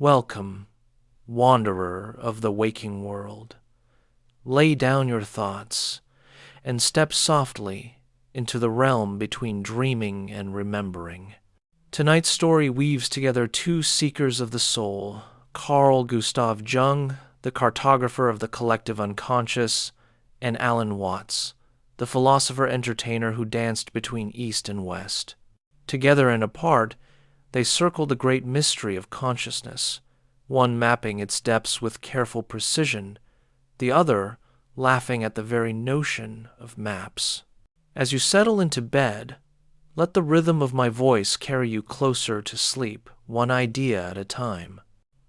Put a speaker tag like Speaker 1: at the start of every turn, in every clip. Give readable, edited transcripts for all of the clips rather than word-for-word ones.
Speaker 1: Welcome, wanderer of the waking world. Lay down your thoughts and step softly into the realm between dreaming and remembering. Tonight's story weaves together two seekers of the soul, Carl Gustav Jung, the cartographer of the collective unconscious, and Alan Watts, the philosopher-entertainer who danced between East and West. Together and apart, they circle the great mystery of consciousness, one mapping its depths with careful precision, the other laughing at the very notion of maps. As you settle into bed, let the rhythm of my voice carry you closer to sleep, one idea at a time.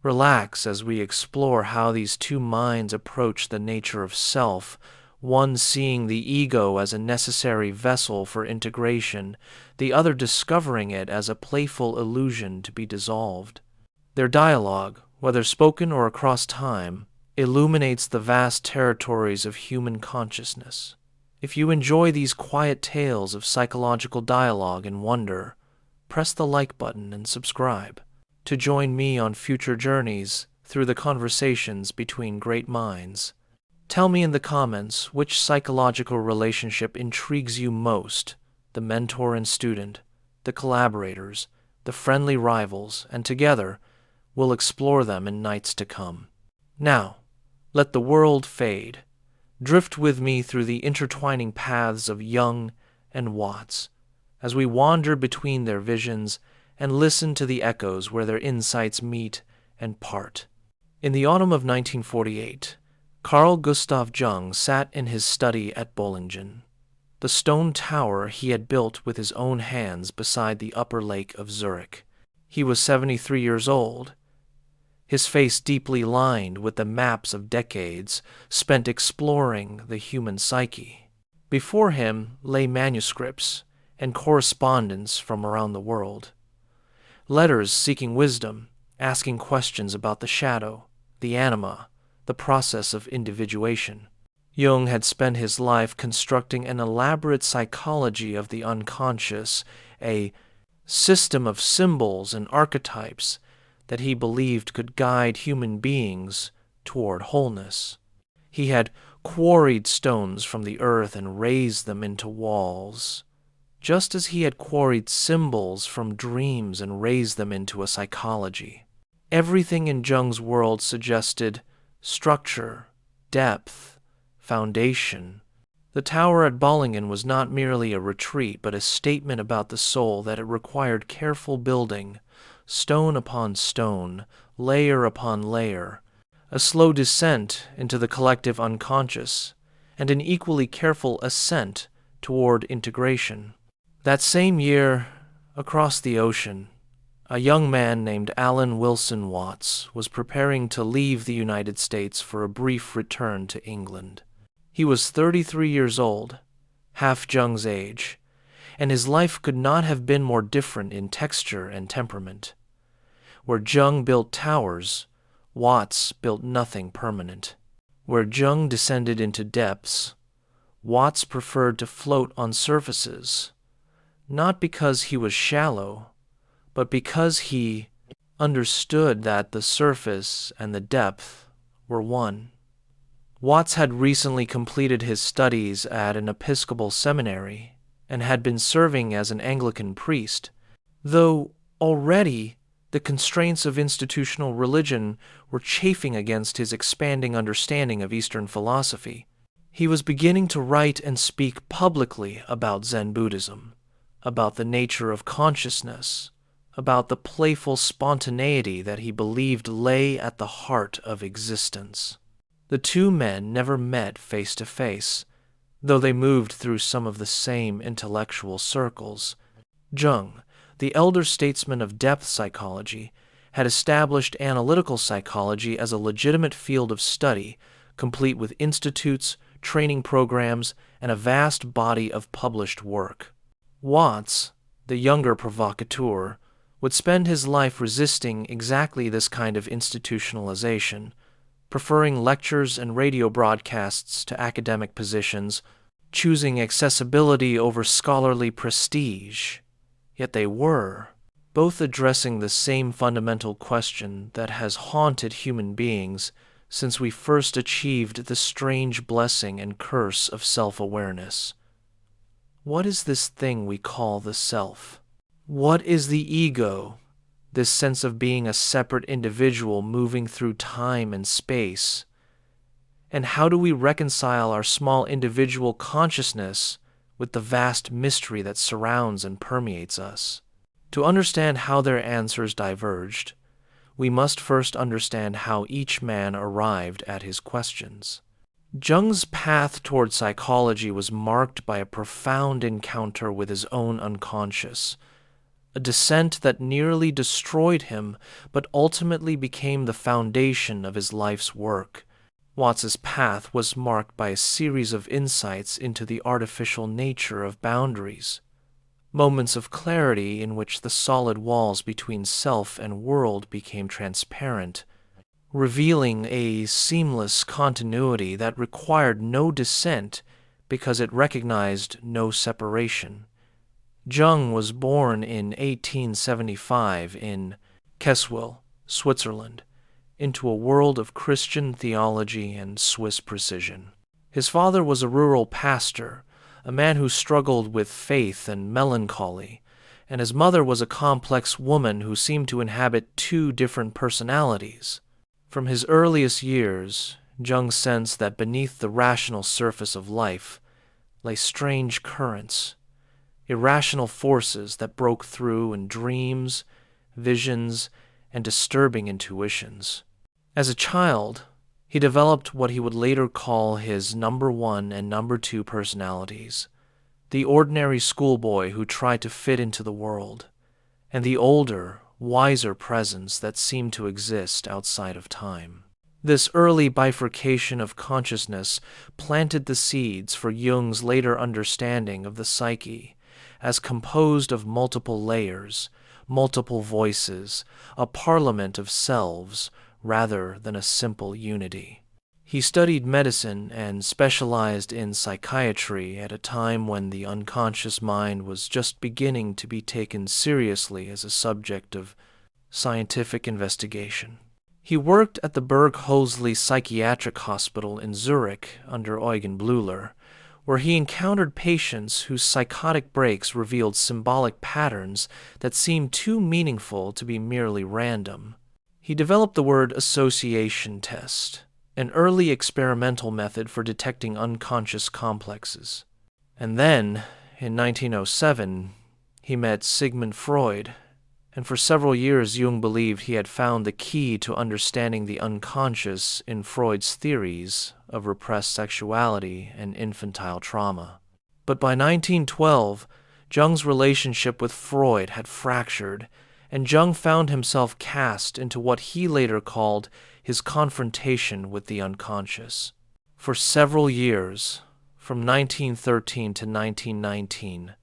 Speaker 1: Relax as we explore how these two minds approach the nature of self, one seeing the ego as a necessary vessel for integration, the other discovering it as a playful illusion to be dissolved. Their dialogue, whether spoken or across time, illuminates the vast territories of human consciousness. If you enjoy these quiet tales of psychological dialogue and wonder, press the like button and subscribe to join me on future journeys through the conversations between great minds. Tell me in the comments which psychological relationship intrigues you most, the mentor and student, the collaborators, the friendly rivals, and together we'll explore them in nights to come. Now, let the world fade. Drift with me through the intertwining paths of Jung and Watts as we wander between their visions and listen to the echoes where their insights meet and part. In the autumn of 1948, Carl Gustav Jung sat in his study at Bollingen, the stone tower he had built with his own hands beside the upper lake of Zurich. He was 73 years old, his face deeply lined with the maps of decades spent exploring the human psyche. Before him lay manuscripts and correspondence from around the world, letters seeking wisdom, asking questions about the shadow, the anima, the process of individuation. Jung had spent his life constructing an elaborate psychology of the unconscious, a system of symbols and archetypes that he believed could guide human beings toward wholeness. He had quarried stones from the earth and raised them into walls, just as he had quarried symbols from dreams and raised them into a psychology. Everything in Jung's world suggested structure, depth, foundation. The tower at Bollingen was not merely a retreat, but a statement about the soul that it required careful building, stone upon stone, layer upon layer, a slow descent into the collective unconscious, and an equally careful ascent toward integration. That same year, across the ocean, a young man named Alan Wilson Watts was preparing to leave the United States for a brief return to England. He was 33 years old, half Jung's age, and his life could not have been more different in texture and temperament. Where Jung built towers, Watts built nothing permanent. Where Jung descended into depths, Watts preferred to float on surfaces, not because he was shallow, but because he understood that the surface and the depth were one. Watts had recently completed his studies at an Episcopal seminary and had been serving as an Anglican priest, though already the constraints of institutional religion were chafing against his expanding understanding of Eastern philosophy. He was beginning to write and speak publicly about Zen Buddhism, about the nature of consciousness, about the playful spontaneity that he believed lay at the heart of existence. The two men never met face to face, though they moved through some of the same intellectual circles. Jung, the elder statesman of depth psychology, had established analytical psychology as a legitimate field of study, complete with institutes, training programs, and a vast body of published work. Watts, the younger provocateur, would spend his life resisting exactly this kind of institutionalization, preferring lectures and radio broadcasts to academic positions, choosing accessibility over scholarly prestige. Yet they were. both addressing the same fundamental question that has haunted human beings since we first achieved the strange blessing and curse of self-awareness. What is this thing we call the self? What is the ego, this sense of being a separate individual moving through time and space? And how do we reconcile our small individual consciousness with the vast mystery that surrounds and permeates us? To understand how their answers diverged, we must first understand how each man arrived at his questions. Jung's path toward psychology was marked by a profound encounter with his own unconscious, a descent that nearly destroyed him but ultimately became the foundation of his life's work. Watts's path was marked by a series of insights into the artificial nature of boundaries, moments of clarity in which the solid walls between self and world became transparent, revealing a seamless continuity that required no descent because it recognized no separation. Jung was born in 1875 in Keswil, Switzerland, into a world of Christian theology and Swiss precision. His father was a rural pastor, a man who struggled with faith and melancholy, and his mother was a complex woman who seemed to inhabit two different personalities. From his earliest years, Jung sensed that beneath the rational surface of life lay strange currents, irrational forces that broke through in dreams, visions, and disturbing intuitions. As a child, he developed what he would later call his number one and number two personalities, the ordinary schoolboy who tried to fit into the world, and the older, wiser presence that seemed to exist outside of time. This early bifurcation of consciousness planted the seeds for Jung's later understanding of the psyche as composed of multiple layers, multiple voices, a parliament of selves, rather than a simple unity. He studied medicine and specialized in psychiatry at a time when the unconscious mind was just beginning to be taken seriously as a subject of scientific investigation. He worked at the Berg-Hosley Psychiatric Hospital in Zurich under Eugen Bleuler, where he encountered patients whose psychotic breaks revealed symbolic patterns that seemed too meaningful to be merely random. He developed the word association test, an early experimental method for detecting unconscious complexes. And then, in 1907, he met Sigmund Freud, and for several years Jung believed he had found the key to understanding the unconscious in Freud's theories of repressed sexuality and infantile trauma. But by 1912, Jung's relationship with Freud had fractured, and Jung found himself cast into what he later called his confrontation with the unconscious. For several years, from 1913 to 1919,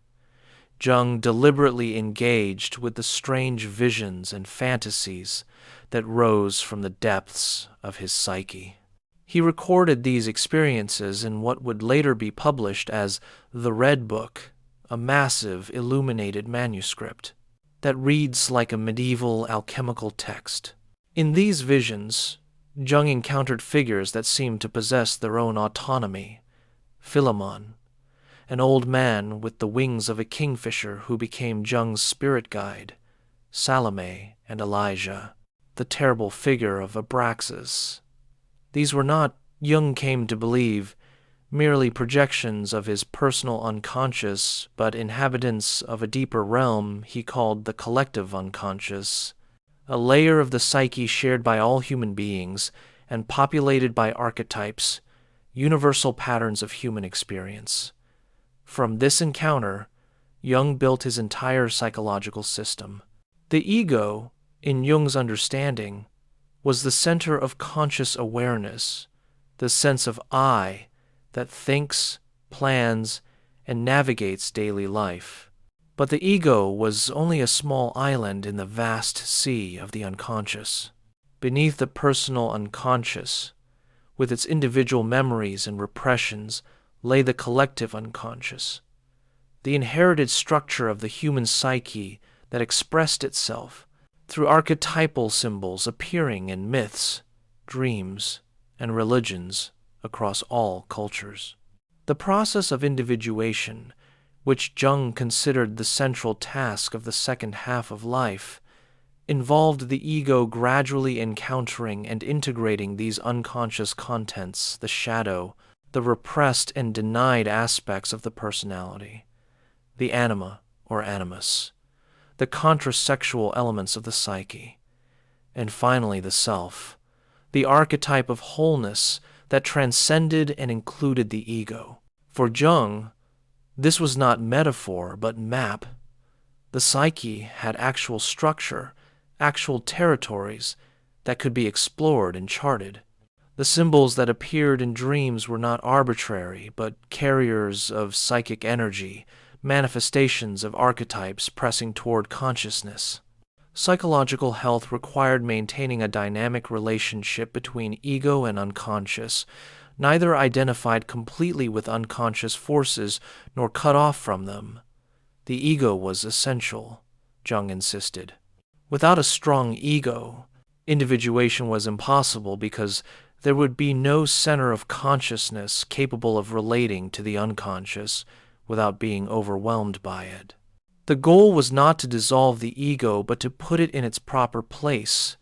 Speaker 1: Jung deliberately engaged with the strange visions and fantasies that rose from the depths of his psyche. He recorded these experiences in what would later be published as the Red Book, a massive illuminated manuscript that reads like a medieval alchemical text. In these visions, Jung encountered figures that seemed to possess their own autonomy. Philemon, an old man with the wings of a kingfisher who became Jung's spirit guide, Salome and Elijah, the terrible figure of Abraxas. These were not, Jung came to believe, merely projections of his personal unconscious, but inhabitants of a deeper realm he called the collective unconscious, a layer of the psyche shared by all human beings and populated by archetypes, universal patterns of human experience. From this encounter, Jung built his entire psychological system. The ego, in Jung's understanding, was the center of conscious awareness, the sense of I that thinks, plans, and navigates daily life. But the ego was only a small island in the vast sea of the unconscious. Beneath the personal unconscious, with its individual memories and repressions, lay the collective unconscious, the inherited structure of the human psyche that expressed itself through archetypal symbols appearing in myths, dreams, and religions across all cultures. The process of individuation, which Jung considered the central task of the second half of life, involved the ego gradually encountering and integrating these unconscious contents, the shadow, the repressed and denied aspects of the personality, the anima or animus, the contrasexual elements of the psyche, and finally the self, the archetype of wholeness that transcended and included the ego. For Jung, this was not metaphor but map. The psyche had actual structure, actual territories that could be explored and charted. The symbols that appeared in dreams were not arbitrary, but carriers of psychic energy, manifestations of archetypes pressing toward consciousness. Psychological health required maintaining a dynamic relationship between ego and unconscious, neither identified completely with unconscious forces nor cut off from them. The ego was essential, Jung insisted. Without a strong ego, individuation was impossible because there would be no center of consciousness capable of relating to the unconscious without being overwhelmed by it. The goal was not to dissolve the ego, but to put it in its proper place,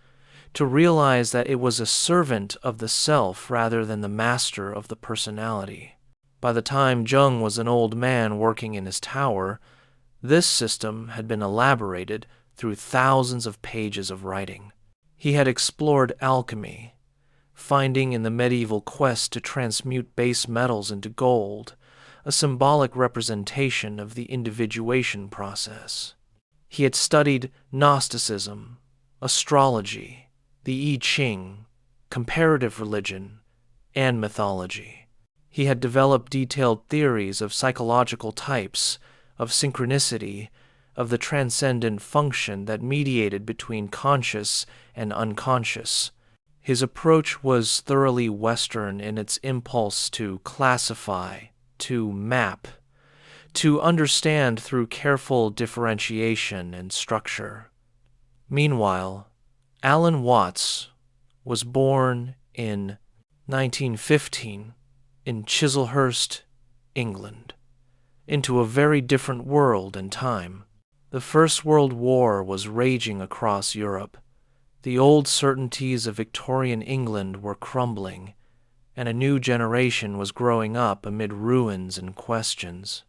Speaker 1: to realize that it was a servant of the self rather than the master of the personality. By the time Jung was an old man working in his tower, this system had been elaborated through thousands of pages of writing. He had explored alchemy, finding in the medieval quest to transmute base metals into gold, a symbolic representation of the individuation process. He had studied Gnosticism, astrology, the I Ching, comparative religion, and mythology. He had developed detailed theories of psychological types, of synchronicity, of the transcendent function that mediated between conscious and unconscious. His approach was thoroughly Western in its impulse to classify, to map, to understand through careful differentiation and structure. Meanwhile, Alan Watts was born in 1915 in Chislehurst, England, into a very different world and time. The First World War was raging across Europe. The old certainties of Victorian England were crumbling, and a new generation was growing up amid ruins and questions.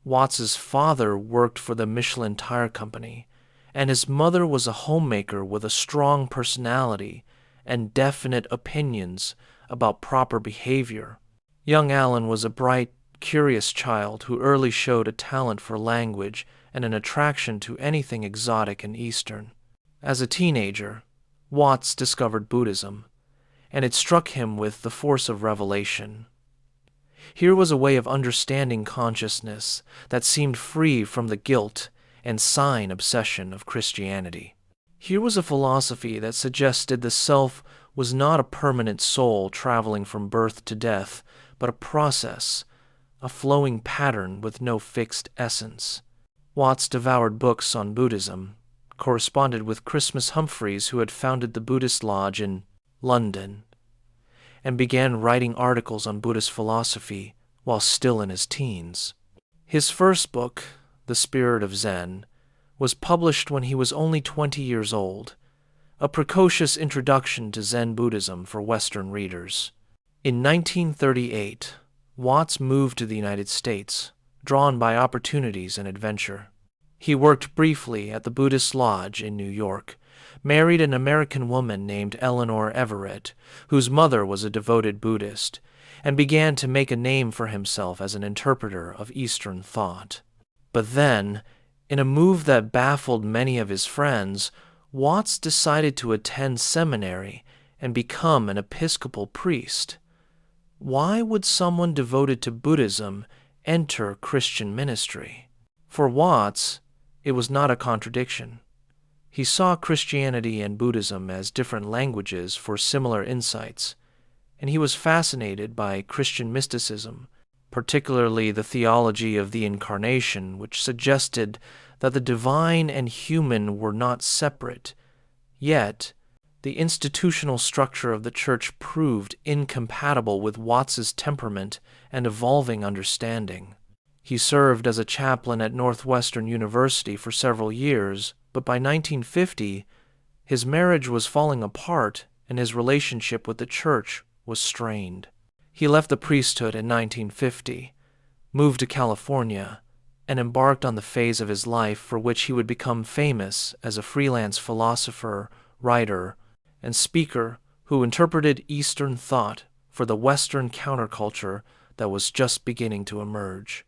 Speaker 1: Watts's father worked for the Michelin Tire Company, and his mother was a homemaker with a strong personality and definite opinions about proper behavior. Young Alan was a bright, curious child who early showed a talent for language and an attraction to anything exotic and Eastern. As a teenager, Watts discovered Buddhism, and it struck him with the force of revelation. Here was a way of understanding consciousness that seemed free from the guilt and sign obsession of Christianity. Here was a philosophy that suggested the self was not a permanent soul traveling from birth to death, but a process, a flowing pattern with no fixed essence. Watts devoured books on Buddhism, corresponded with Christmas Humphreys, who had founded the Buddhist Lodge in London, and began writing articles on Buddhist philosophy while still in his teens. His first book, The Spirit of Zen, was published when he was only 20 years old, a precocious introduction to Zen Buddhism for Western readers. In 1938, Watts moved to the United States, drawn by opportunities and adventure. He worked briefly at the Buddhist Lodge in New York, married an American woman named Eleanor Everett, whose mother was a devoted Buddhist, and began to make a name for himself as an interpreter of Eastern thought. But then, in a move that baffled many of his friends, Watts decided to attend seminary and become an Episcopal priest. Why would someone devoted to Buddhism enter Christian ministry? For Watts, it was not a contradiction. He saw Christianity and Buddhism as different languages for similar insights, and he was fascinated by Christian mysticism, particularly the theology of the Incarnation, which suggested that the divine and human were not separate, yet the institutional structure of the church proved incompatible with Watts's temperament and evolving understanding. He served as a chaplain at Northwestern University for several years, but by 1950, his marriage was falling apart and his relationship with the church was strained. He left the priesthood in 1950, moved to California, and embarked on the phase of his life for which he would become famous as a freelance philosopher, writer, and speaker who interpreted Eastern thought for the Western counterculture that was just beginning to emerge.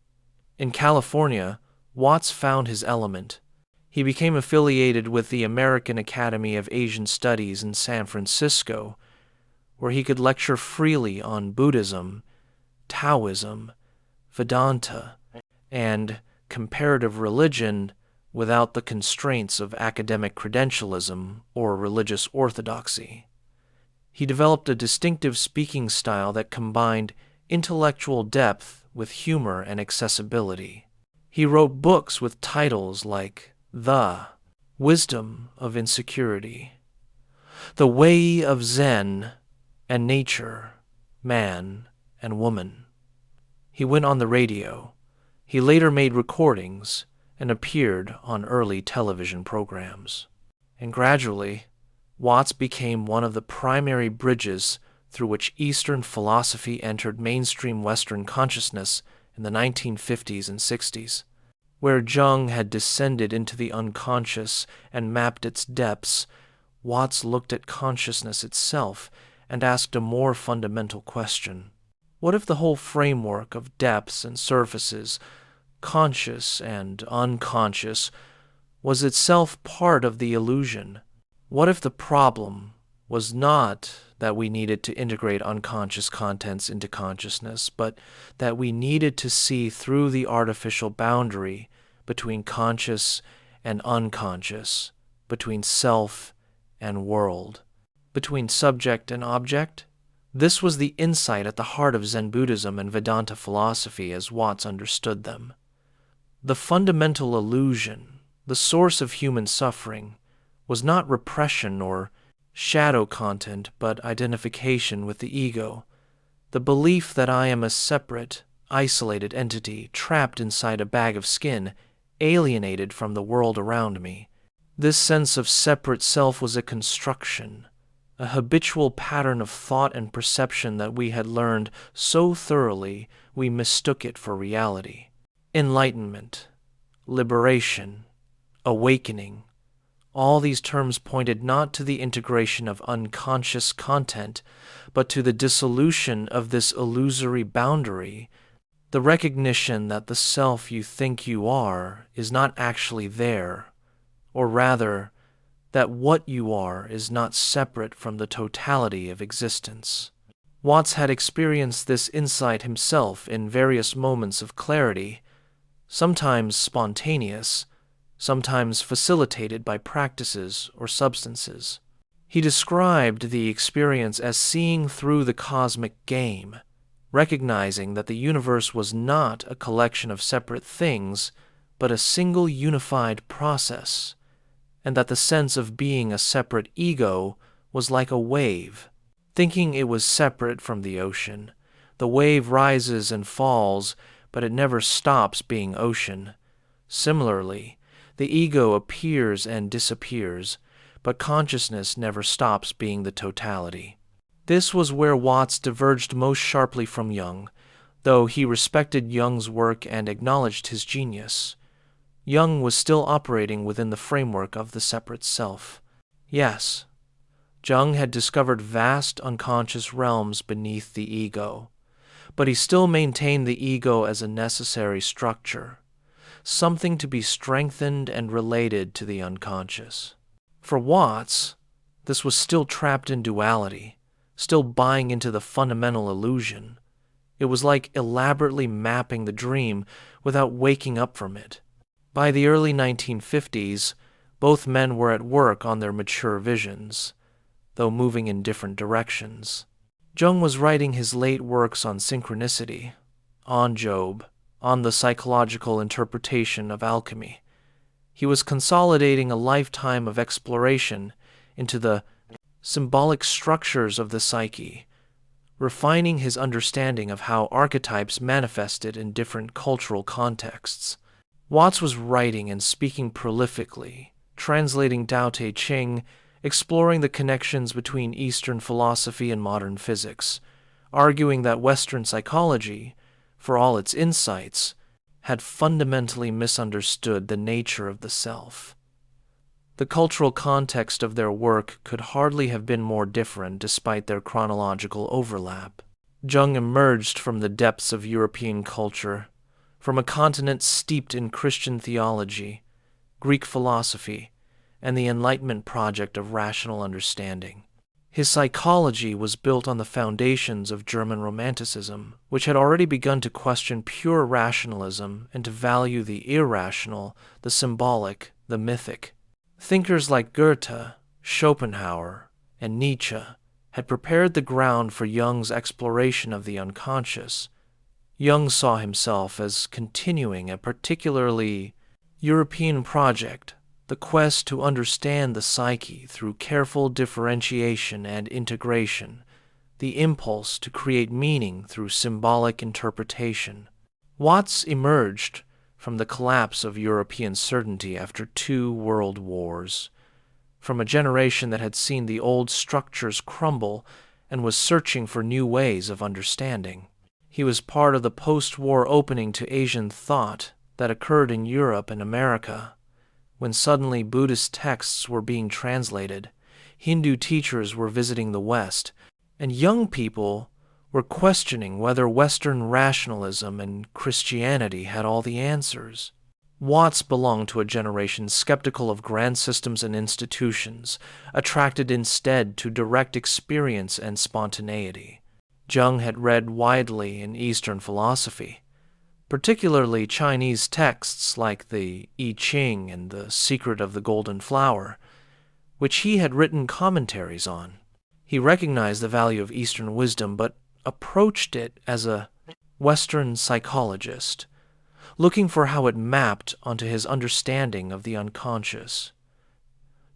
Speaker 1: In California, Watts found his element. He became affiliated with the American Academy of Asian Studies in San Francisco, where he could lecture freely on Buddhism, Taoism, Vedanta, and comparative religion without the constraints of academic credentialism or religious orthodoxy. He developed a distinctive speaking style that combined intellectual depth with humor and accessibility. He wrote books with titles like The Wisdom of Insecurity, The Way of Zen and Nature, Man and Woman. He went on the radio. He later made recordings and appeared on early television programs. And gradually, Watts became one of the primary bridges through which Eastern philosophy entered mainstream Western consciousness in the 1950s and 60s. Where Jung had descended into the unconscious and mapped its depths, Watts looked at consciousness itself and asked a more fundamental question. What if the whole framework of depths and surfaces, conscious and unconscious, was itself part of the illusion? What if the problem was not that we needed to integrate unconscious contents into consciousness, but that we needed to see through the artificial boundary between conscious and unconscious, between self and world, between subject and object? This was the insight at the heart of Zen Buddhism and Vedanta philosophy as Watts understood them. The fundamental illusion, the source of human suffering, was not repression or shadow content, but identification with the ego, the belief that I am a separate, isolated entity trapped inside a bag of skin, alienated from the world around me. This sense of separate self was a construction, a habitual pattern of thought and perception that we had learned so thoroughly we mistook it for reality. Enlightenment, liberation, awakening, all these terms pointed not to the integration of unconscious content, but to the dissolution of this illusory boundary, the recognition that the self you think you are is not actually there, or rather, that what you are is not separate from the totality of existence. Watts had experienced this insight himself in various moments of clarity, sometimes spontaneous, sometimes facilitated by practices or substances. He described the experience as seeing through the cosmic game, recognizing that the universe was not a collection of separate things, but a single unified process, and that the sense of being a separate ego was like a wave. Thinking it was separate from the ocean, the wave rises and falls, but it never stops being ocean. Similarly, the ego appears and disappears, but consciousness never stops being the totality. This was where Watts diverged most sharply from Jung, though he respected Jung's work and acknowledged his genius. Jung was still operating within the framework of the separate self. Yes, Jung had discovered vast unconscious realms beneath the ego, but he still maintained the ego as a necessary structure, something to be strengthened and related to the unconscious. For Watts, this was still trapped in duality, still buying into the fundamental illusion. It was like elaborately mapping the dream without waking up from it. By the early 1950s, both men were at work on their mature visions, though moving in different directions. Jung was writing his late works on synchronicity, on Job, on the psychological interpretation of alchemy. He was consolidating a lifetime of exploration into the symbolic structures of the psyche, refining his understanding of how archetypes manifested in different cultural contexts. Watts was writing and speaking prolifically, translating Tao Te Ching, exploring the connections between Eastern philosophy and modern physics, arguing that Western psychology, for all its insights, had fundamentally misunderstood the nature of the self. The cultural context of their work could hardly have been more different despite their chronological overlap. Jung emerged from the depths of European culture, from a continent steeped in Christian theology, Greek philosophy, and the Enlightenment project of rational understanding. His psychology was built on the foundations of German Romanticism, which had already begun to question pure rationalism and to value the irrational, the symbolic, the mythic. Thinkers like Goethe, Schopenhauer, and Nietzsche had prepared the ground for Jung's exploration of the unconscious. Jung saw himself as continuing a particularly European project, the quest to understand the psyche through careful differentiation and integration, the impulse to create meaning through symbolic interpretation. Watts emerged from the collapse of European certainty after 2 world wars, from a generation that had seen the old structures crumble and was searching for new ways of understanding. He was part of the post-war opening to Asian thought that occurred in Europe and America, when suddenly Buddhist texts were being translated, Hindu teachers were visiting the West, and young people were questioning whether Western rationalism and Christianity had all the answers. Watts belonged to a generation skeptical of grand systems and institutions, attracted instead to direct experience and spontaneity. Jung had read widely in Eastern philosophy, particularly Chinese texts like the I Ching and The Secret of the Golden Flower, which he had written commentaries on. He recognized the value of Eastern wisdom, but approached it as a Western psychologist, looking for how it mapped onto his understanding of the unconscious.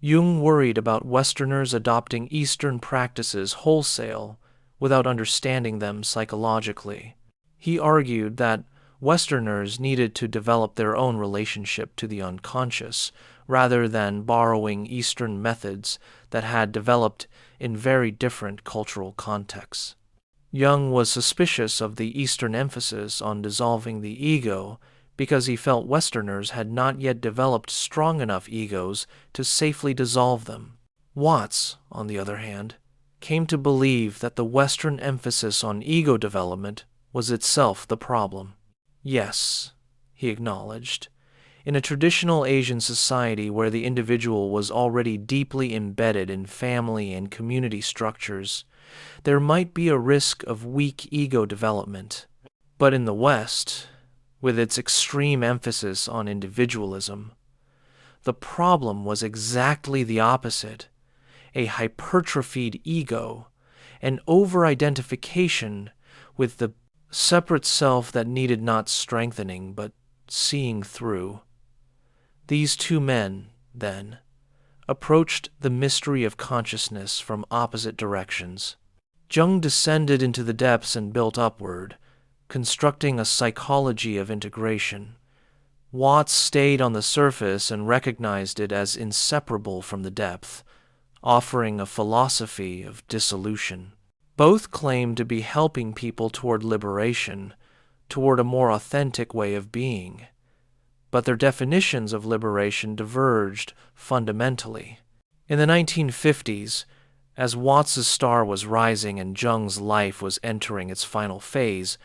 Speaker 1: Jung worried about Westerners adopting Eastern practices wholesale without understanding them psychologically. He argued that Westerners needed to develop their own relationship to the unconscious, rather than borrowing Eastern methods that had developed in very different cultural contexts. Jung was suspicious of the Eastern emphasis on dissolving the ego because he felt Westerners had not yet developed strong enough egos to safely dissolve them. Watts, on the other hand, came to believe that the Western emphasis on ego development was itself the problem. Yes, he acknowledged, in a traditional Asian society where the individual was already deeply embedded in family and community structures, there might be a risk of weak ego development. But in the West, with its extreme emphasis on individualism, the problem was exactly the opposite: a hypertrophied ego, an over-identification with the separate self that needed not strengthening but seeing through. These 2 men, then, approached the mystery of consciousness from opposite directions. Jung descended into the depths and built upward, constructing a psychology of integration. Watts stayed on the surface and recognized it as inseparable from the depth, offering a philosophy of dissolution. Both claimed to be helping people toward liberation, toward a more authentic way of being. But their definitions of liberation diverged fundamentally. In the 1950s, as Watts's star was rising and Jung's life was entering its final phase,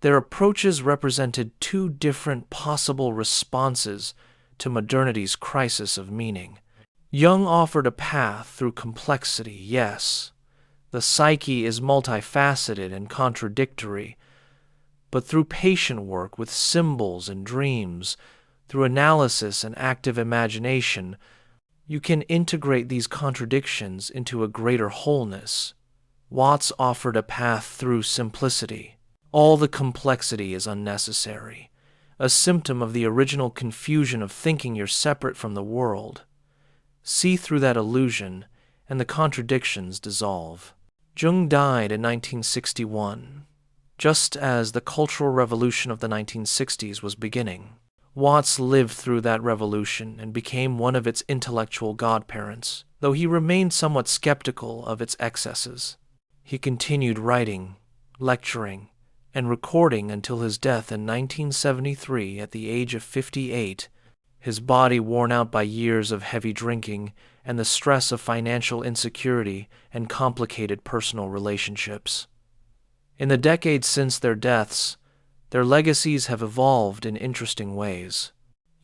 Speaker 1: their approaches represented 2 different possible responses to modernity's crisis of meaning. Jung offered a path through complexity, yes. The psyche is multifaceted and contradictory, but through patient work with symbols and dreams, through analysis and active imagination, you can integrate these contradictions into a greater wholeness. Watts offered a path through simplicity. All the complexity is unnecessary. a symptom of the original confusion of thinking you're separate from the world. See through that illusion, and the contradictions dissolve. Jung died in 1961, just as the Cultural Revolution of the 1960s was beginning. Watts lived through that revolution and became one of its intellectual godparents, though he remained somewhat skeptical of its excesses. He continued writing, lecturing, and recording until his death in 1973 at the age of 58, his body worn out by years of heavy drinking and the stress of financial insecurity and complicated personal relationships. In the decades since their deaths, their legacies have evolved in interesting ways.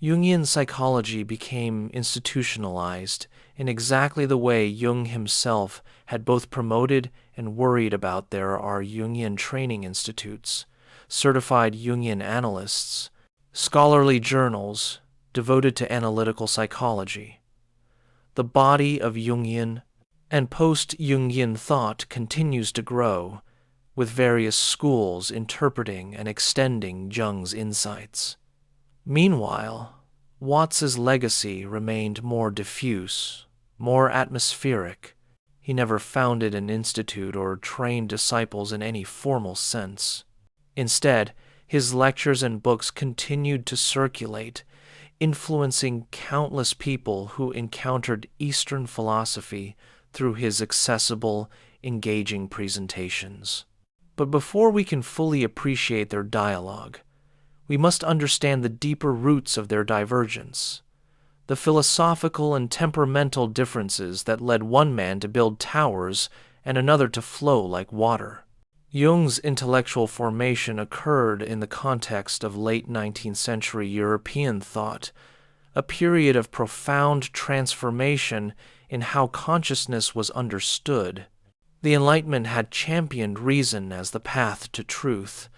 Speaker 1: Jungian psychology became institutionalized in exactly the way Jung himself had both promoted and worried about. There are Jungian training institutes, certified Jungian analysts, scholarly journals devoted to analytical psychology. The body of Jungian and post-Jungian thought continues to grow, with various schools interpreting and extending Jung's insights. Meanwhile, Watts's legacy remained more diffuse, more atmospheric. He never founded an institute or trained disciples in any formal sense. Instead, his lectures and books continued to circulate, influencing countless people who encountered Eastern philosophy through his accessible, engaging presentations. But before we can fully appreciate their dialogue, we must understand the deeper roots of their divergence, the philosophical and temperamental differences that led one man to build towers and another to flow like water. Jung's intellectual formation occurred in the context of late 19th century European thought, a period of profound transformation in how consciousness was understood. The Enlightenment had championed reason as the path to truth,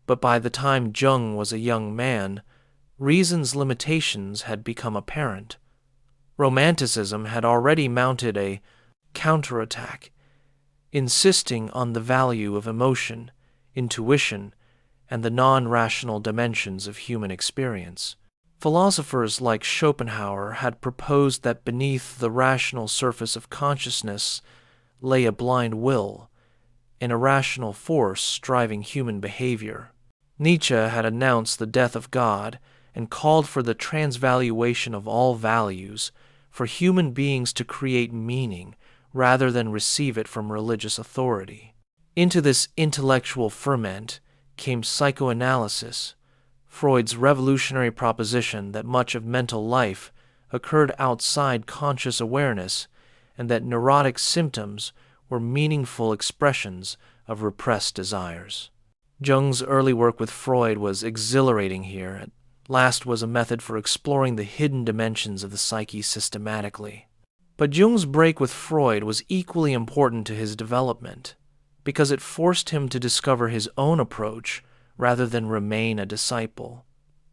Speaker 1: but by the time Jung was a young man, reason's limitations had become apparent. Romanticism had already mounted a counterattack, insisting on the value of emotion, intuition, and the non-rational dimensions of human experience. Philosophers like Schopenhauer had proposed that beneath the rational surface of consciousness lay a blind will, an irrational force driving human behavior. Nietzsche had announced the death of God and called for the transvaluation of all values, for human beings to create meaning rather than receive it from religious authority. Into this intellectual ferment came psychoanalysis, Freud's revolutionary proposition that much of mental life occurred outside conscious awareness and that neurotic symptoms were meaningful expressions of repressed desires. Jung's early work with Freud was exhilarating here. At last was a method for exploring the hidden dimensions of the psyche systematically. But Jung's break with Freud was equally important to his development, because it forced him to discover his own approach rather than remain a disciple.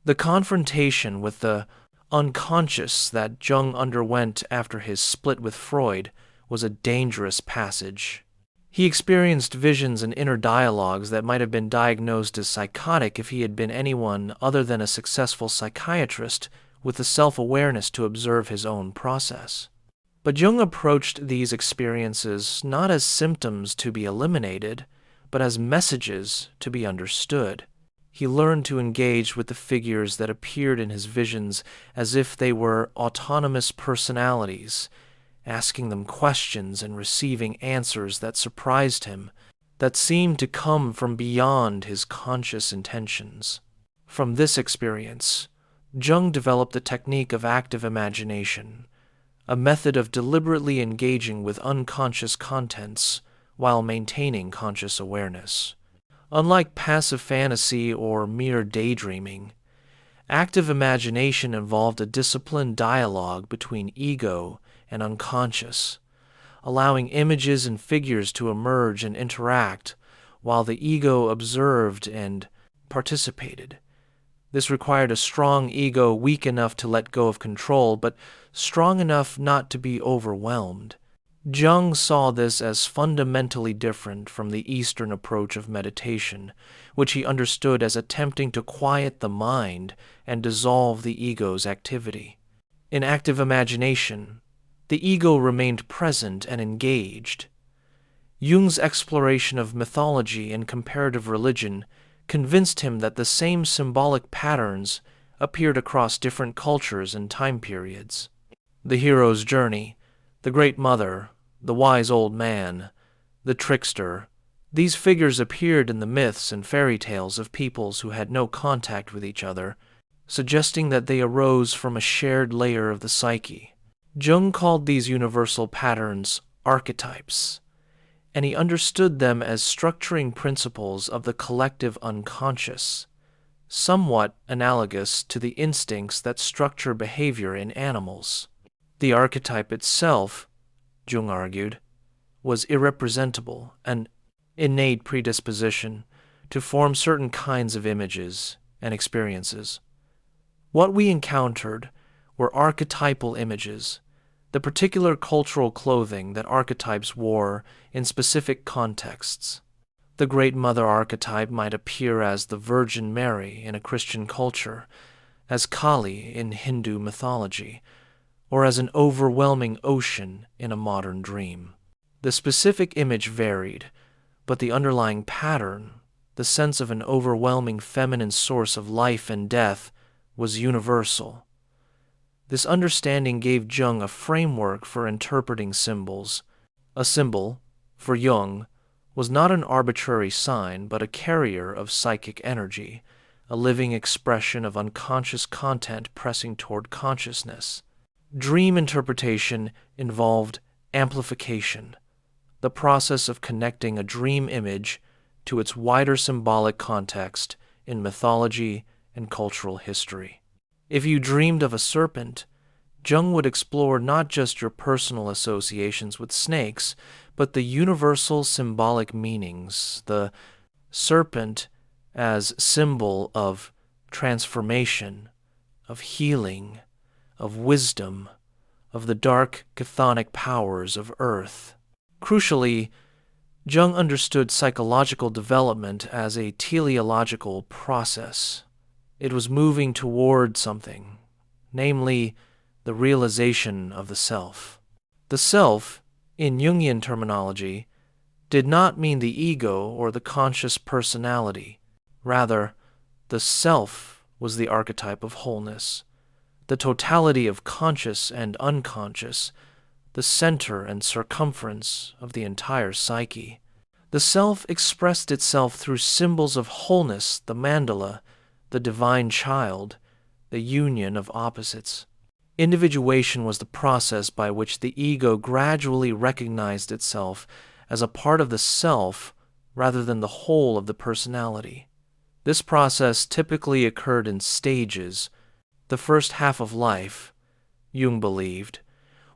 Speaker 1: The confrontation with the unconscious that Jung underwent after his split with Freud was a dangerous passage. He experienced visions and inner dialogues that might have been diagnosed as psychotic if he had been anyone other than a successful psychiatrist with the self-awareness to observe his own process. But Jung approached these experiences not as symptoms to be eliminated, but as messages to be understood. He learned to engage with the figures that appeared in his visions as if they were autonomous personalities, asking them questions and receiving answers that surprised him, that seemed to come from beyond his conscious intentions. From this experience, Jung developed the technique of active imagination, a method of deliberately engaging with unconscious contents while maintaining conscious awareness. Unlike passive fantasy or mere daydreaming, active imagination involved a disciplined dialogue between ego and unconscious, allowing images and figures to emerge and interact while the ego observed and participated. This required a strong ego weak enough to let go of control, but strong enough not to be overwhelmed. Jung saw this as fundamentally different from the Eastern approach of meditation, which he understood as attempting to quiet the mind and dissolve the ego's activity. In active imagination, the ego remained present and engaged. Jung's exploration of mythology and comparative religion convinced him that the same symbolic patterns appeared across different cultures and time periods. The hero's journey, the great mother, the wise old man, the trickster, these figures appeared in the myths and fairy tales of peoples who had no contact with each other, suggesting that they arose from a shared layer of the psyche. Jung called these universal patterns archetypes, and he understood them as structuring principles of the collective unconscious, somewhat analogous to the instincts that structure behavior in animals. The archetype itself, Jung argued, was irrepresentable, an innate predisposition to form certain kinds of images and experiences. What we encountered were archetypal images, the particular cultural clothing that archetypes wore in specific contexts. The Great Mother archetype might appear as the Virgin Mary in a Christian culture, as Kali in Hindu mythology, or as an overwhelming ocean in a modern dream. The specific image varied, but the underlying pattern, the sense of an overwhelming feminine source of life and death, was universal. This understanding gave Jung a framework for interpreting symbols. A symbol, for Jung, was not an arbitrary sign, but a carrier of psychic energy, a living expression of unconscious content pressing toward consciousness. Dream interpretation involved amplification, the process of connecting a dream image to its wider symbolic context in mythology and cultural history. If you dreamed of a serpent, Jung would explore not just your personal associations with snakes, but the universal symbolic meanings, the serpent as symbol of transformation, of healing, of wisdom, of the dark chthonic powers of Earth. Crucially, Jung understood psychological development as a teleological process. It was moving toward something, namely, the realization of the self. The self, in Jungian terminology, did not mean the ego or the conscious personality. Rather, the self was the archetype of wholeness, the totality of conscious and unconscious, the center and circumference of the entire psyche. The self expressed itself through symbols of wholeness, the mandala, the divine child, the union of opposites. Individuation was the process by which the ego gradually recognized itself as a part of the self rather than the whole of the personality. This process typically occurred in stages. The first half of life, Jung believed,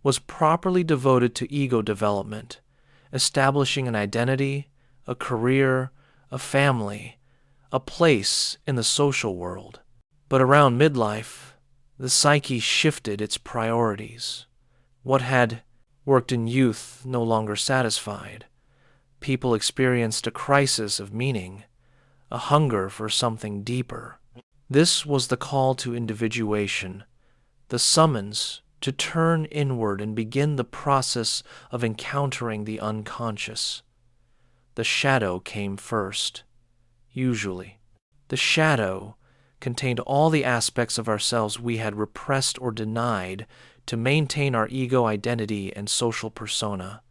Speaker 1: was properly devoted to ego development, establishing an identity, a career, a family, a place in the social world. But around midlife, the psyche shifted its priorities. What had worked in youth no longer satisfied. People experienced a crisis of meaning, a hunger for something deeper. This was the call to individuation, the summons to turn inward and begin the process of encountering the unconscious. The shadow came first, usually. The shadow contained all the aspects of ourselves we had repressed or denied to maintain our ego identity and social persona.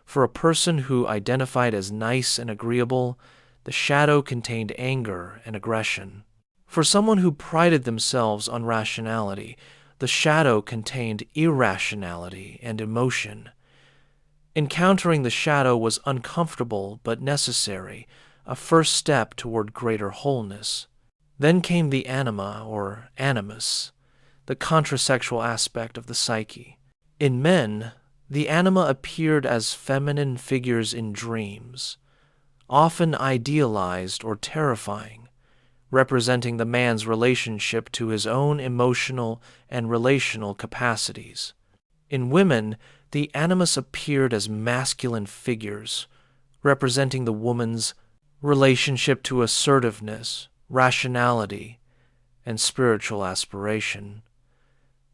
Speaker 1: For a person who identified as nice and agreeable, the shadow contained anger and aggression. For someone who prided themselves on rationality, the shadow contained irrationality and emotion. Encountering the shadow was uncomfortable but necessary, a first step toward greater wholeness. Then came the anima, or animus, the contrasexual aspect of the psyche. In men, the anima appeared as feminine figures in dreams, often idealized or terrifying, representing the man's relationship to his own emotional and relational capacities. In women, The animus appeared as masculine figures, representing the woman's relationship to assertiveness, rationality, and spiritual aspiration.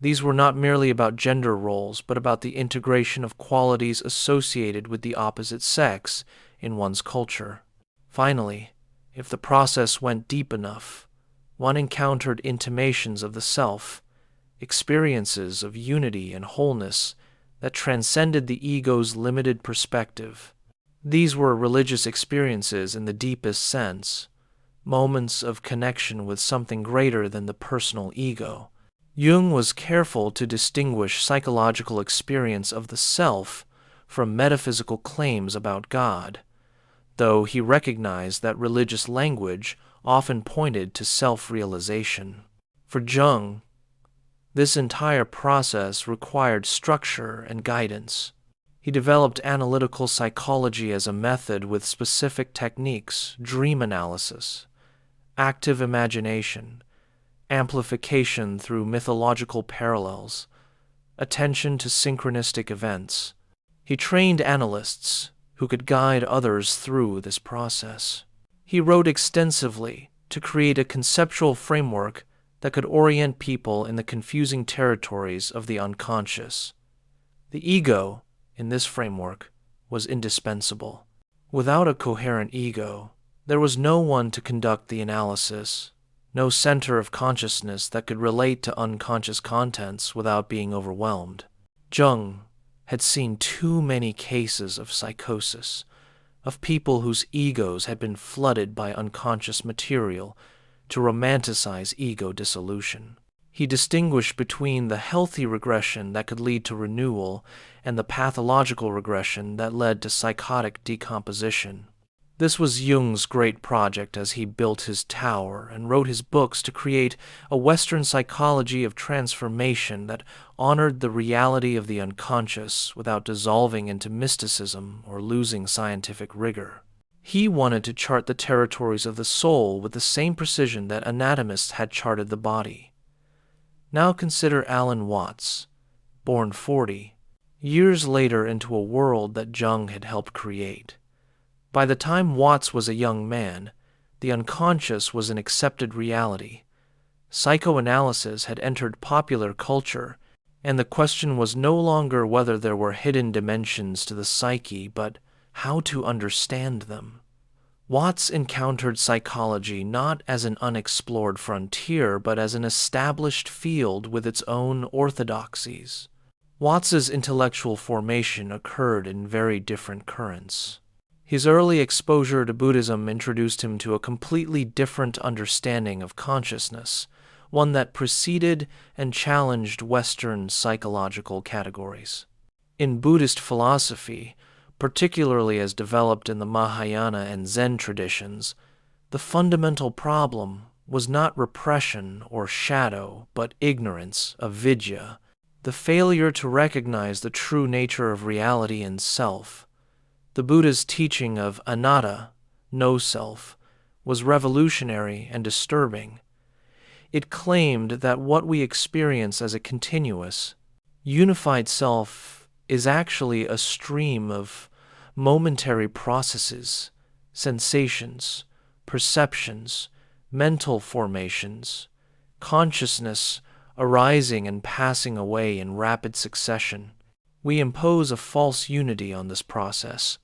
Speaker 1: These were not merely about gender roles, but about the integration of qualities associated with the opposite sex in one's culture. Finally, if the process went deep enough, one encountered intimations of the self, experiences of unity and wholeness that transcended the ego's limited perspective. These were religious experiences in the deepest sense, moments of connection with something greater than the personal ego. Jung was careful to distinguish psychological experience of the self from metaphysical claims about God, though he recognized that religious language often pointed to self-realization. For Jung, this entire process required structure and guidance. He developed analytical psychology as a method with specific techniques: dream analysis, active imagination, amplification through mythological parallels, attention to synchronistic events. He trained analysts who could guide others through this process. He wrote extensively to create a conceptual framework that could orient people in the confusing territories of the unconscious. The ego, in this framework, was indispensable. Without a coherent ego, there was no one to conduct the analysis, no center of consciousness that could relate to unconscious contents without being overwhelmed. Jung had seen too many cases of psychosis, of people whose egos had been flooded by unconscious material to romanticize ego dissolution. He distinguished between the healthy regression that could lead to renewal and the pathological regression that led to psychotic decomposition. This was Jung's great project as he built his tower and wrote his books to create a Western psychology of transformation that honored the reality of the unconscious without dissolving into mysticism or losing scientific rigor. He wanted to chart the territories of the soul with the same precision that anatomists had charted the body. Now consider Alan Watts, born 40 years later into a world that Jung had helped create. By the time Watts was a young man, the unconscious was an accepted reality. Psychoanalysis had entered popular culture, and the question was no longer whether there were hidden dimensions to the psyche, but how to understand them. Watts encountered psychology not as an unexplored frontier, but as an established field with its own orthodoxies. Watts's intellectual formation occurred in very different currents. His early exposure to Buddhism introduced him to a completely different understanding of consciousness, one that preceded and challenged Western psychological categories. In Buddhist philosophy, particularly as developed in the Mahayana and Zen traditions, the fundamental problem was not repression or shadow, but ignorance, avidya, the failure to recognize the true nature of reality and self. The Buddha's teaching of anatta, no self, was revolutionary and disturbing. It claimed that what we experience as a continuous, unified self is actually a stream of momentary processes, sensations, perceptions, mental formations, consciousness arising and passing away in rapid succession. We impose a false unity on this process,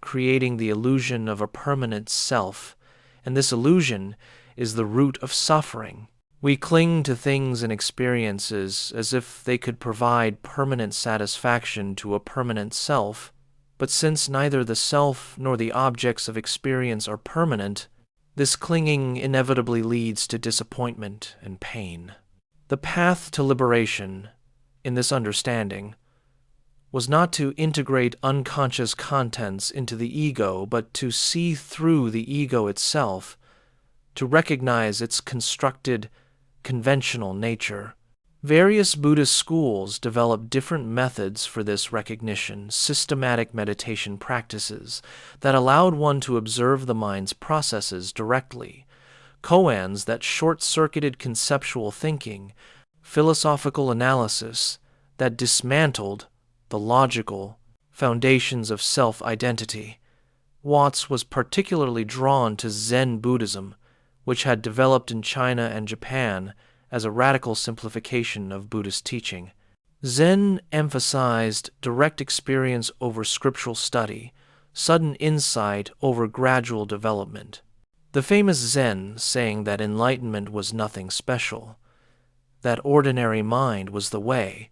Speaker 1: creating the illusion of a permanent self, and this illusion is the root of suffering. We cling to things and experiences as if they could provide permanent satisfaction to a permanent self, but since neither the self nor the objects of experience are permanent, this clinging inevitably leads to disappointment and pain. The path to liberation, in this understanding, was not to integrate unconscious contents into the ego, but to see through the ego itself, to recognize its constructed, conventional nature. Various Buddhist schools developed different methods for this recognition, systematic meditation practices that allowed one to observe the mind's processes directly, koans that short-circuited conceptual thinking, philosophical analysis that dismantled the logical foundations of self-identity. Watts was particularly drawn to Zen Buddhism, which had developed in China and Japan as a radical simplification of Buddhist teaching. Zen emphasized direct experience over scriptural study, sudden insight over gradual development. The famous Zen saying that enlightenment was nothing special, that ordinary mind was the way,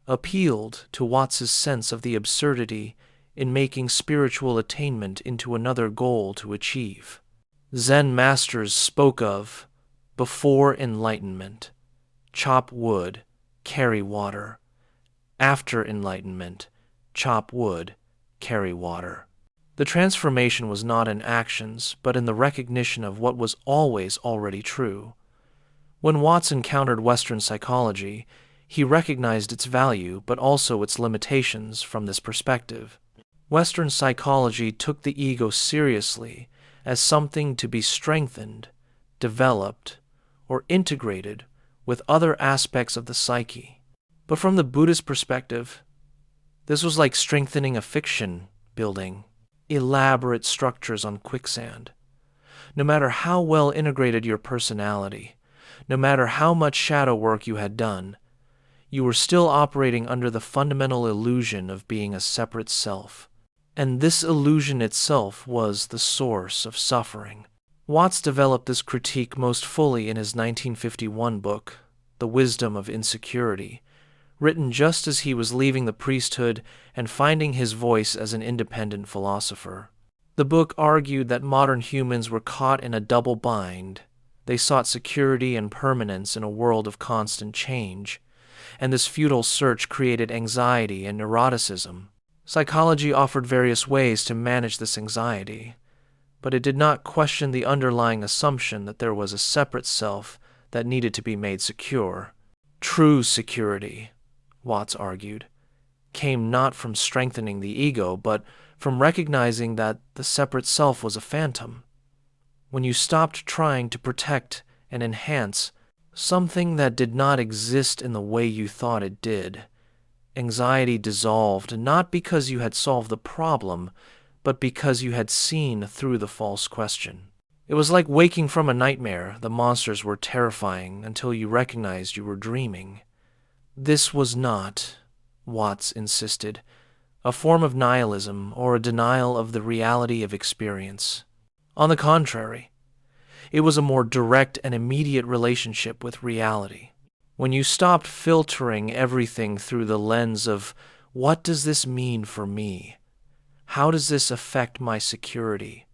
Speaker 1: appealed to Watts's sense of the absurdity in making spiritual attainment into another goal to achieve. Zen masters spoke of before enlightenment, chop wood, carry water. After enlightenment, chop wood, carry water. The transformation was not in actions, but in the recognition of what was always already true. When Watts encountered Western psychology, he recognized its value, but also its limitations from this perspective. Western psychology took the ego seriously as something to be strengthened, developed, or integrated with other aspects of the psyche. But from the Buddhist perspective, this was like strengthening a fiction building, elaborate structures on quicksand. No matter how well integrated your personality, no matter how much shadow work you had done, you were still operating under the fundamental illusion of being a separate self. And this illusion itself was the source of suffering. Watts developed this critique most fully in his 1951 book, The Wisdom of Insecurity, written just as he was leaving the priesthood and finding his voice as an independent philosopher. The book argued that modern humans were caught in a double bind. They sought security and permanence in a world of constant change, and this futile search created anxiety and neuroticism. Psychology offered various ways to manage this anxiety, but it did not question the underlying assumption that there was a separate self that needed to be made secure. True security, Watts argued, came not from strengthening the ego, but from recognizing that the separate self was a phantom. When you stopped trying to protect and enhance something that did not exist in the way you thought it did, anxiety dissolved, not because you had solved the problem, but because you had seen through the false question. It was like waking from a nightmare. The monsters were terrifying until you recognized you were dreaming. This was not, Watts insisted, a form of nihilism or a denial of the reality of experience. On the contrary, it was a more direct and immediate relationship with reality. When you stopped filtering everything through the lens of, what does this mean for me? How does this affect my security?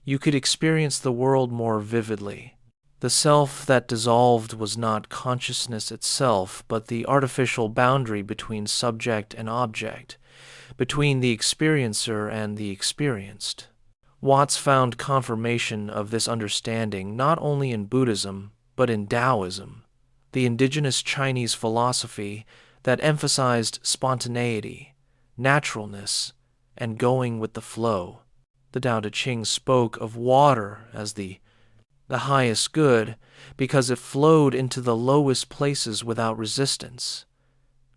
Speaker 1: You could experience the world more vividly. The self that dissolved was not consciousness itself, but the artificial boundary between subject and object, between the experiencer and the experienced. Watts found confirmation of this understanding not only in Buddhism, but in Taoism, the indigenous Chinese philosophy that emphasized spontaneity, naturalness, and going with the flow. The Tao Te Ching spoke of water as the highest good because it flowed into the lowest places without resistance,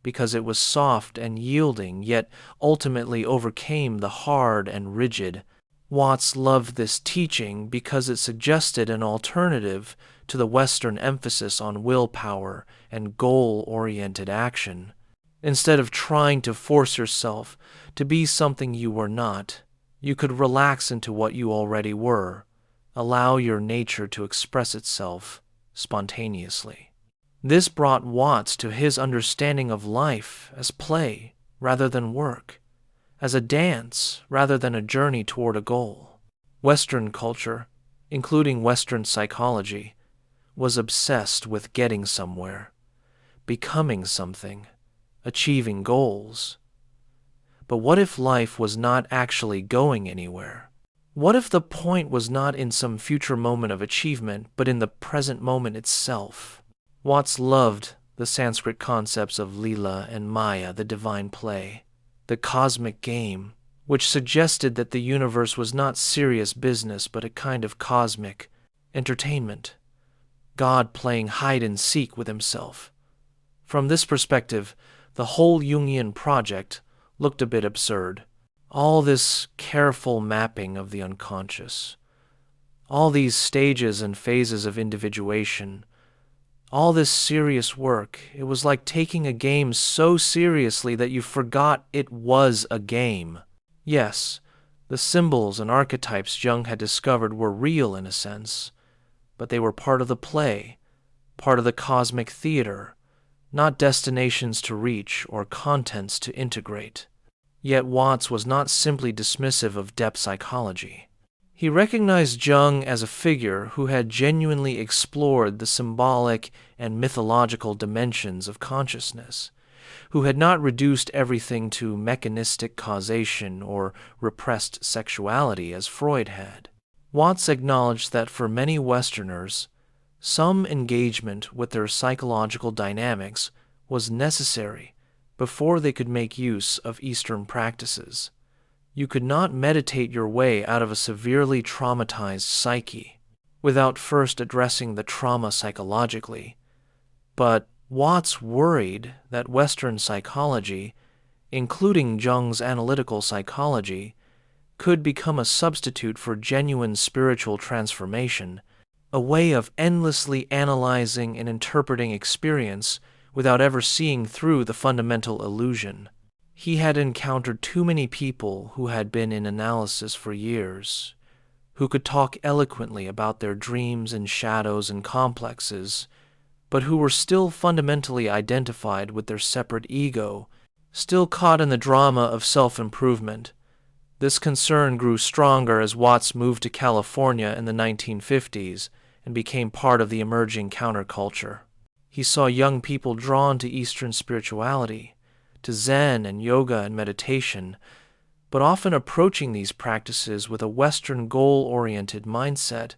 Speaker 1: because it was soft and yielding, yet ultimately overcame the hard and rigid. Watts loved this teaching because it suggested an alternative to the Western emphasis on willpower and goal-oriented action. Instead of trying to force yourself to be something you were not, you could relax into what you already were, allow your nature to express itself spontaneously. This brought Watts to his understanding of life as play rather than work, as a dance rather than a journey toward a goal. Western culture, including Western psychology, was obsessed with getting somewhere, becoming something, achieving goals. But what if life was not actually going anywhere? What if the point was not in some future moment of achievement, but in the present moment itself? Watts loved the Sanskrit concepts of Leela and Maya, the divine play, the cosmic game, which suggested that the universe was not serious business but a kind of cosmic entertainment, God playing hide and seek with himself. From this perspective, the whole Jungian project looked a bit absurd. All this careful mapping of the unconscious, all these stages and phases of individuation, all this serious work, it was like taking a game so seriously that you forgot it was a game. Yes, the symbols and archetypes Jung had discovered were real in a sense, but they were part of the play, part of the cosmic theater, not destinations to reach or contents to integrate. Yet Watts was not simply dismissive of depth psychology. He recognized Jung as a figure who had genuinely explored the symbolic and mythological dimensions of consciousness, who had not reduced everything to mechanistic causation or repressed sexuality as Freud had. Watts acknowledged that for many Westerners, some engagement with their psychological dynamics was necessary before they could make use of Eastern practices. You could not meditate your way out of a severely traumatized psyche without first addressing the trauma psychologically. But Watts worried that Western psychology, including Jung's analytical psychology, could become a substitute for genuine spiritual transformation, a way of endlessly analyzing and interpreting experience without ever seeing through the fundamental illusion. He had encountered too many people who had been in analysis for years, who could talk eloquently about their dreams and shadows and complexes, but who were still fundamentally identified with their separate ego, still caught in the drama of self-improvement. This concern grew stronger as Watts moved to California in the 1950s and became part of the emerging counterculture. He saw young people drawn to Eastern spirituality, to Zen and yoga and meditation, but often approaching these practices with a Western goal-oriented mindset,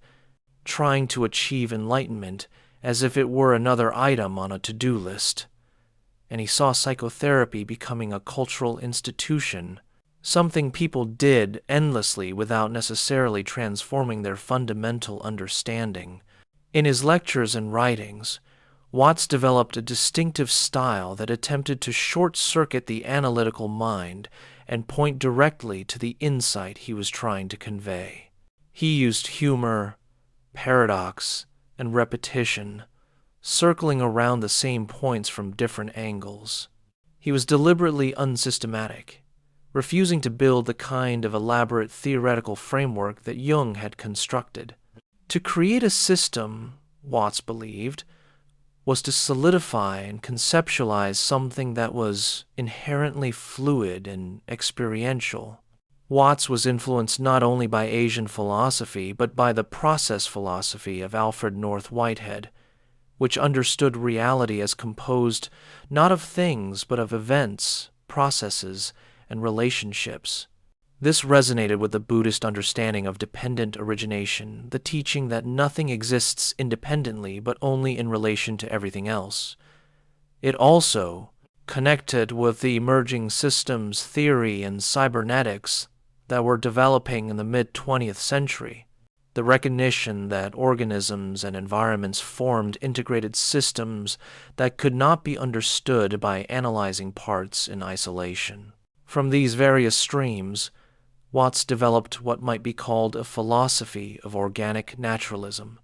Speaker 1: trying to achieve enlightenment as if it were another item on a to-do list. And he saw psychotherapy becoming a cultural institution, something people did endlessly without necessarily transforming their fundamental understanding. In his lectures and writings, Watts developed a distinctive style that attempted to short-circuit the analytical mind and point directly to the insight he was trying to convey. He used humor, paradox, and repetition, circling around the same points from different angles. He was deliberately unsystematic, refusing to build the kind of elaborate theoretical framework that Jung had constructed. To create a system, Watts believed, was to solidify and conceptualize something that was inherently fluid and experiential. Watts was influenced not only by Asian philosophy, but by the process philosophy of Alfred North Whitehead, which understood reality as composed not of things, but of events, processes, and relationships. This resonated with the Buddhist understanding of dependent origination, the teaching that nothing exists independently but only in relation to everything else. It also connected with the emerging systems theory and cybernetics that were developing in the mid-20th century, the recognition that organisms and environments formed integrated systems that could not be understood by analyzing parts in isolation. From these various streams, Watts developed what might be called a philosophy of organic naturalism.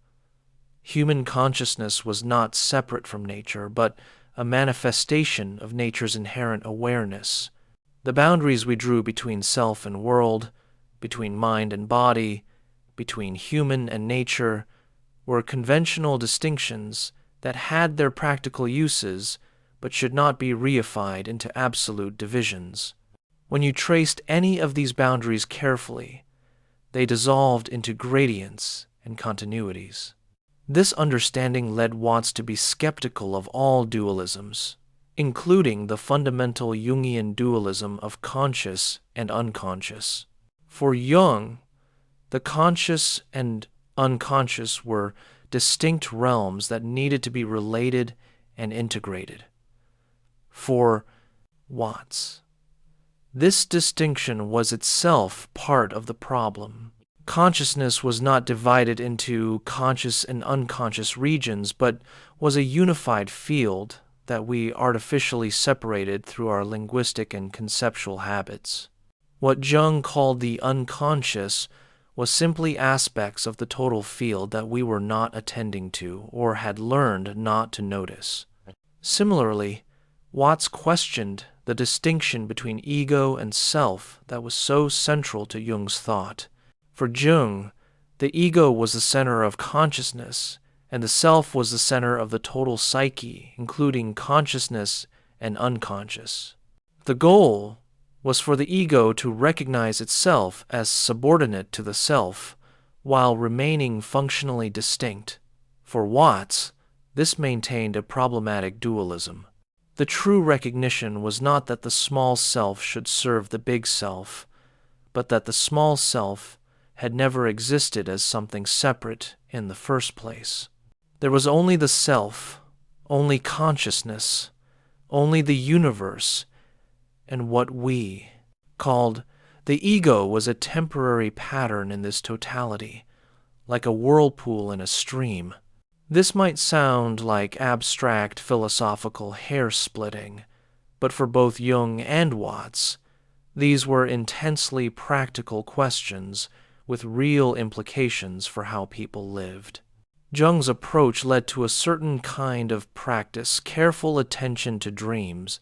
Speaker 1: Human consciousness was not separate from nature, but a manifestation of nature's inherent awareness. The boundaries we drew between self and world, between mind and body, between human and nature, were conventional distinctions that had their practical uses, but should not be reified into absolute divisions. When you traced any of these boundaries carefully, they dissolved into gradients and continuities. This understanding led Watts to be skeptical of all dualisms, including the fundamental Jungian dualism of conscious and unconscious. For Jung, the conscious and unconscious were distinct realms that needed to be related and integrated. For Watts, this distinction was itself part of the problem. Consciousness was not divided into conscious and unconscious regions, but was a unified field that we artificially separated through our linguistic and conceptual habits. What Jung called the unconscious was simply aspects of the total field that we were not attending to or had learned not to notice. Similarly, Watts questioned the distinction between ego and self that was so central to Jung's thought. For Jung, the ego was the center of consciousness, and the self was the center of the total psyche, including consciousness and unconscious. The goal was for the ego to recognize itself as subordinate to the self, while remaining functionally distinct. For Watts, this maintained a problematic dualism. The true recognition was not that the small self should serve the big self, but that the small self had never existed as something separate in the first place. There was only the self, only consciousness, only the universe, and what we called the ego was a temporary pattern in this totality, like a whirlpool in a stream. This might sound like abstract philosophical hair-splitting, but for both Jung and Watts, these were intensely practical questions with real implications for how people lived. Jung's approach led to a certain kind of practice, careful attention to dreams,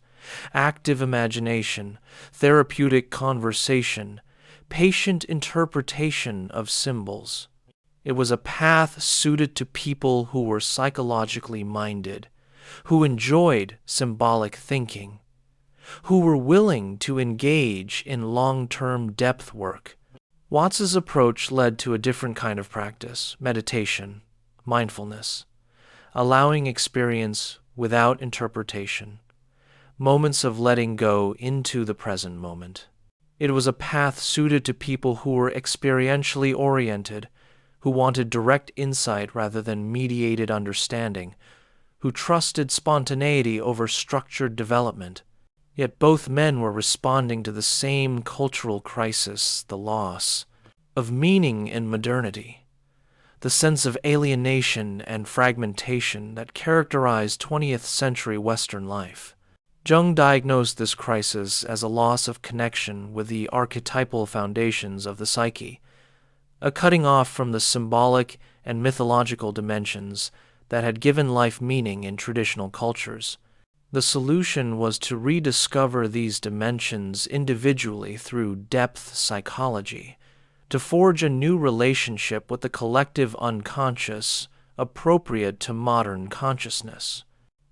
Speaker 1: active imagination, therapeutic conversation, patient interpretation of symbols. It was a path suited to people who were psychologically minded, who enjoyed symbolic thinking, who were willing to engage in long-term depth work. Watts's approach led to a different kind of practice, meditation, mindfulness, allowing experience without interpretation, moments of letting go into the present moment. It was a path suited to people who were experientially oriented, who wanted direct insight rather than mediated understanding, who trusted spontaneity over structured development. Yet both men were responding to the same cultural crisis, the loss of meaning in modernity, the sense of alienation and fragmentation that characterized 20th century Western life. Jung diagnosed this crisis as a loss of connection with the archetypal foundations of the psyche, a cutting off from the symbolic and mythological dimensions that had given life meaning in traditional cultures. The solution was to rediscover these dimensions individually through depth psychology, to forge a new relationship with the collective unconscious appropriate to modern consciousness.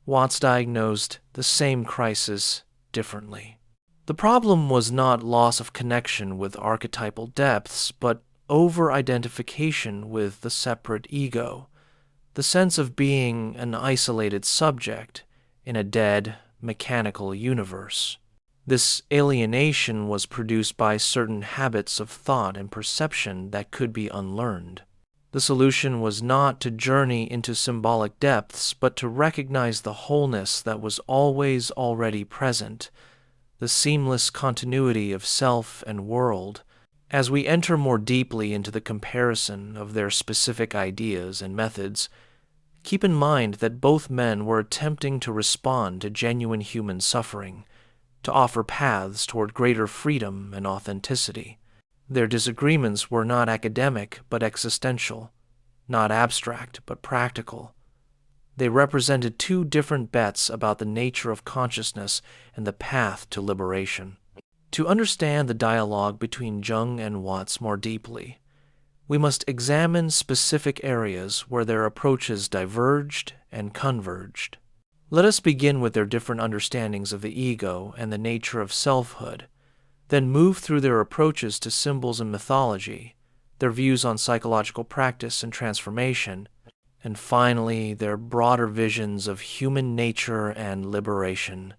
Speaker 1: Watts diagnosed the same crisis differently. The problem was not loss of connection with archetypal depths, but over-identification with the separate ego, the sense of being an isolated subject in a dead, mechanical universe. This alienation was produced by certain habits of thought and perception that could be unlearned. The solution was not to journey into symbolic depths, but to recognize the wholeness that was always already present, the seamless continuity of self and world. As we enter more deeply into the comparison of their specific ideas and methods, keep in mind that both men were attempting to respond to genuine human suffering, to offer paths toward greater freedom and authenticity. Their disagreements were not academic but existential, not abstract but practical. They represented two different bets about the nature of consciousness and the path to liberation. To understand the dialogue between Jung and Watts more deeply, we must examine specific areas where their approaches diverged and converged. Let us begin with their different understandings of the ego and the nature of selfhood, then move through their approaches to symbols and mythology, their views on psychological practice and transformation, and finally their broader visions of human nature and liberation.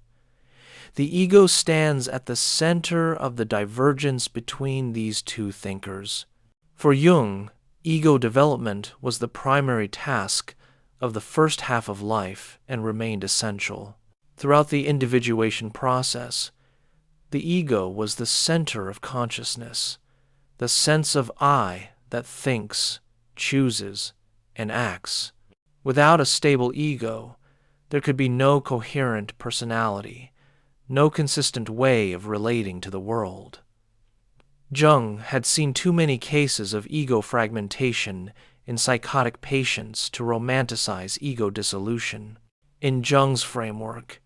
Speaker 1: The ego stands at the center of the divergence between these two thinkers. For Jung, ego development was the primary task of the first half of life and remained essential. Throughout the individuation process, the ego was the center of consciousness, the sense of I that thinks, chooses, and acts. Without a stable ego, There could be no coherent personality, no consistent way of relating to the world. Jung had seen too many cases of ego fragmentation in psychotic patients to romanticize ego dissolution. In Jung's framework,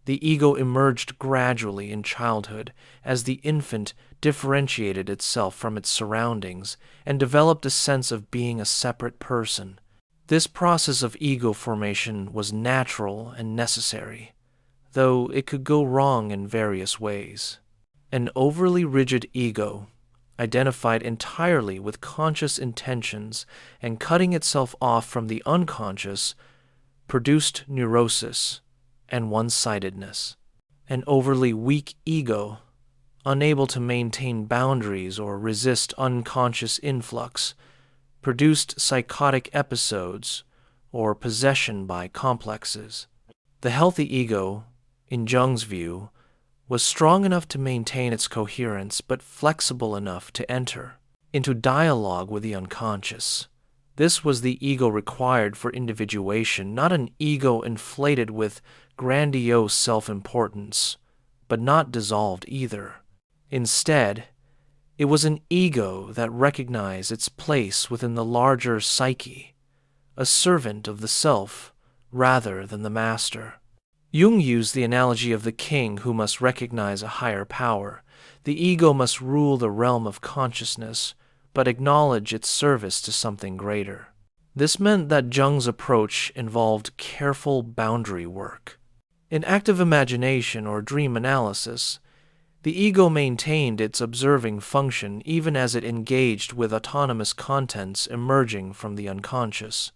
Speaker 1: the ego emerged gradually in childhood as the infant differentiated itself from its surroundings and developed a sense of being a separate person. This process of ego formation was natural and necessary, though it could go wrong in various ways. An overly rigid ego, identified entirely with conscious intentions and cutting itself off from the unconscious, produced neurosis and one-sidedness. An overly weak ego, unable to maintain boundaries or resist unconscious influx, produced psychotic episodes or possession by complexes. The healthy ego, in Jung's view, was strong enough to maintain its coherence but flexible enough to enter into dialogue with the unconscious. This was the ego required for individuation, not an ego inflated with grandiose self-importance, but not dissolved either. Instead, it was an ego that recognized its place within the larger psyche, a servant of the self rather than the master. Jung used the analogy of the king who must recognize a higher power. The ego must rule the realm of consciousness, but acknowledge its service to something greater. This meant that Jung's approach involved careful boundary work. In active imagination or dream analysis, the ego maintained its observing function even as it engaged with autonomous contents emerging from the unconscious.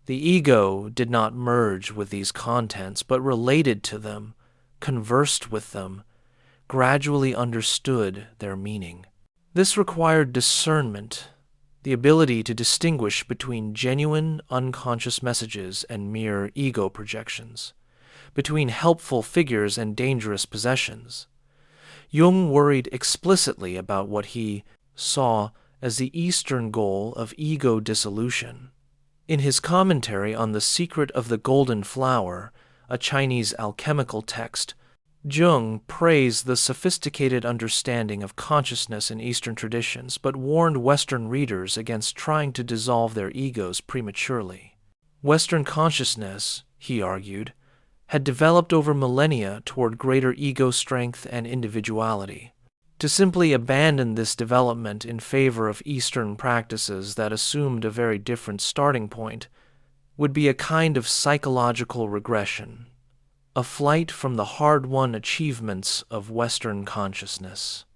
Speaker 1: The ego did not merge with these contents, but related to them, conversed with them, gradually understood their meaning. This required discernment, the ability to distinguish between genuine unconscious messages and mere ego projections, between helpful figures and dangerous possessions. Jung worried explicitly about what he saw as the Eastern goal of ego dissolution. In his commentary on The Secret of the Golden Flower, a Chinese alchemical text, Jung praised the sophisticated understanding of consciousness in Eastern traditions, but warned Western readers against trying to dissolve their egos prematurely. Western consciousness, he argued, had developed over millennia toward greater ego strength and individuality. To simply abandon this development in favor of Eastern practices that assumed a very different starting point would be a kind of psychological regression, a flight from the hard-won achievements of Western consciousness.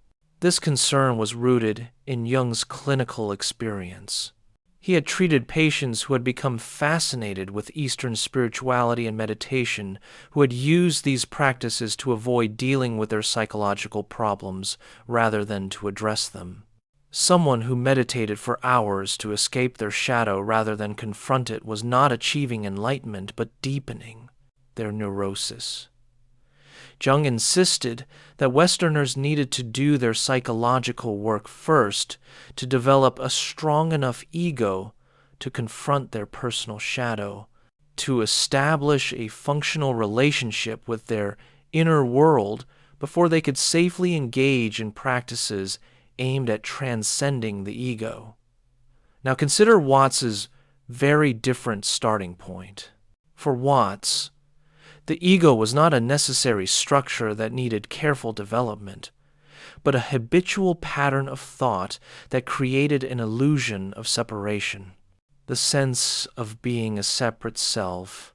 Speaker 1: This concern was rooted in Jung's clinical experience. He had treated patients who had become fascinated with Eastern spirituality and meditation, who had used these practices to avoid dealing with their psychological problems rather than to address them. Someone who meditated for hours to escape their shadow rather than confront it was not achieving enlightenment but deepening their neurosis. Jung insisted that Westerners needed to do their psychological work first to develop a strong enough ego to confront their personal shadow, to establish a functional relationship with their inner world before they could safely engage in practices aimed at transcending the ego. Now consider Watts's very different starting point. For Watts, the ego was not a necessary structure that needed careful development, but a habitual pattern of thought that created an illusion of separation. The sense of being a separate self,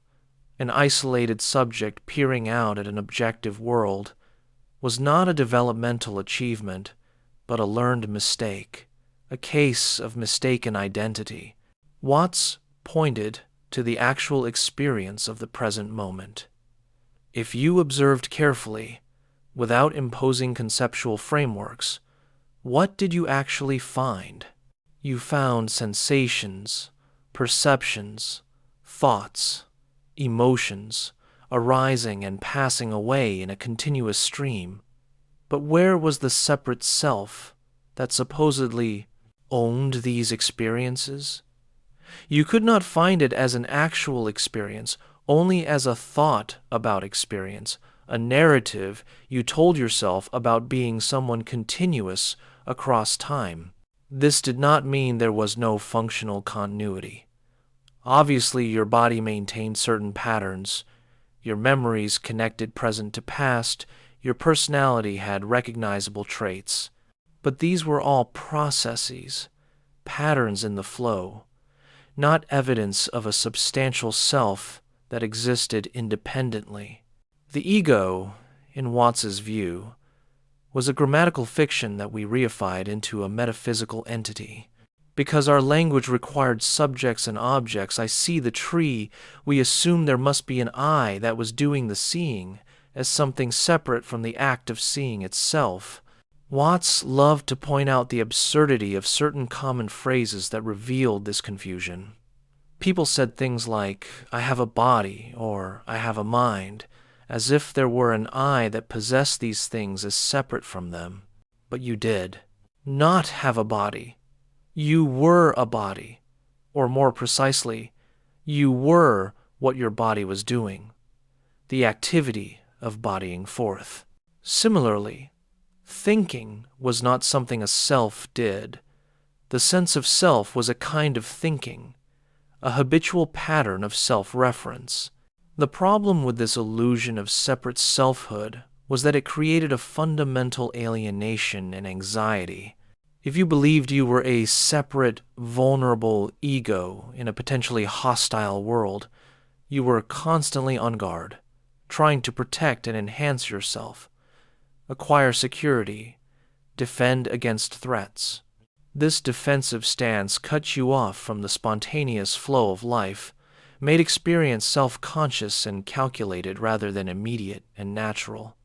Speaker 1: an isolated subject peering out at an objective world, was not a developmental achievement, but a learned mistake, a case of mistaken identity. Watts pointed to the actual experience of the present moment. If you observed carefully, without imposing conceptual frameworks, what did you actually find? You found sensations, perceptions, thoughts, emotions, arising and passing away in a continuous stream. But where was the separate self that supposedly owned these experiences? You could not find it as an actual experience only as a thought about experience, a narrative you told yourself about being someone continuous across time. This did not mean there was no functional continuity. Obviously, your body maintained certain patterns. Your memories connected present to past. Your personality had recognizable traits. But these were all processes, patterns in the flow, not evidence of a substantial self that existed independently. The ego, in Watts's view, was a grammatical fiction that we reified into a metaphysical entity. Because our language required subjects and objects, I see the tree, we assumed there must be an I that was doing the seeing, as something separate from the act of seeing itself. Watts loved to point out the absurdity of certain common phrases that revealed this confusion. People said things like, I have a body, or I have a mind, as if there were an I that possessed these things as separate from them. But you did not have a body. You were a body, or more precisely, you were what your body was doing, the activity of bodying forth. Similarly, thinking was not something a self did. The sense of self was a kind of thinking, a habitual pattern of self-reference. The problem with this illusion of separate selfhood was that it created a fundamental alienation and anxiety. If you believed you were a separate, vulnerable ego in a potentially hostile world, you were constantly on guard, trying to protect and enhance yourself, acquire security, defend against threats. This defensive stance cut you off from the spontaneous flow of life, made experience self-conscious and calculated rather than immediate and natural.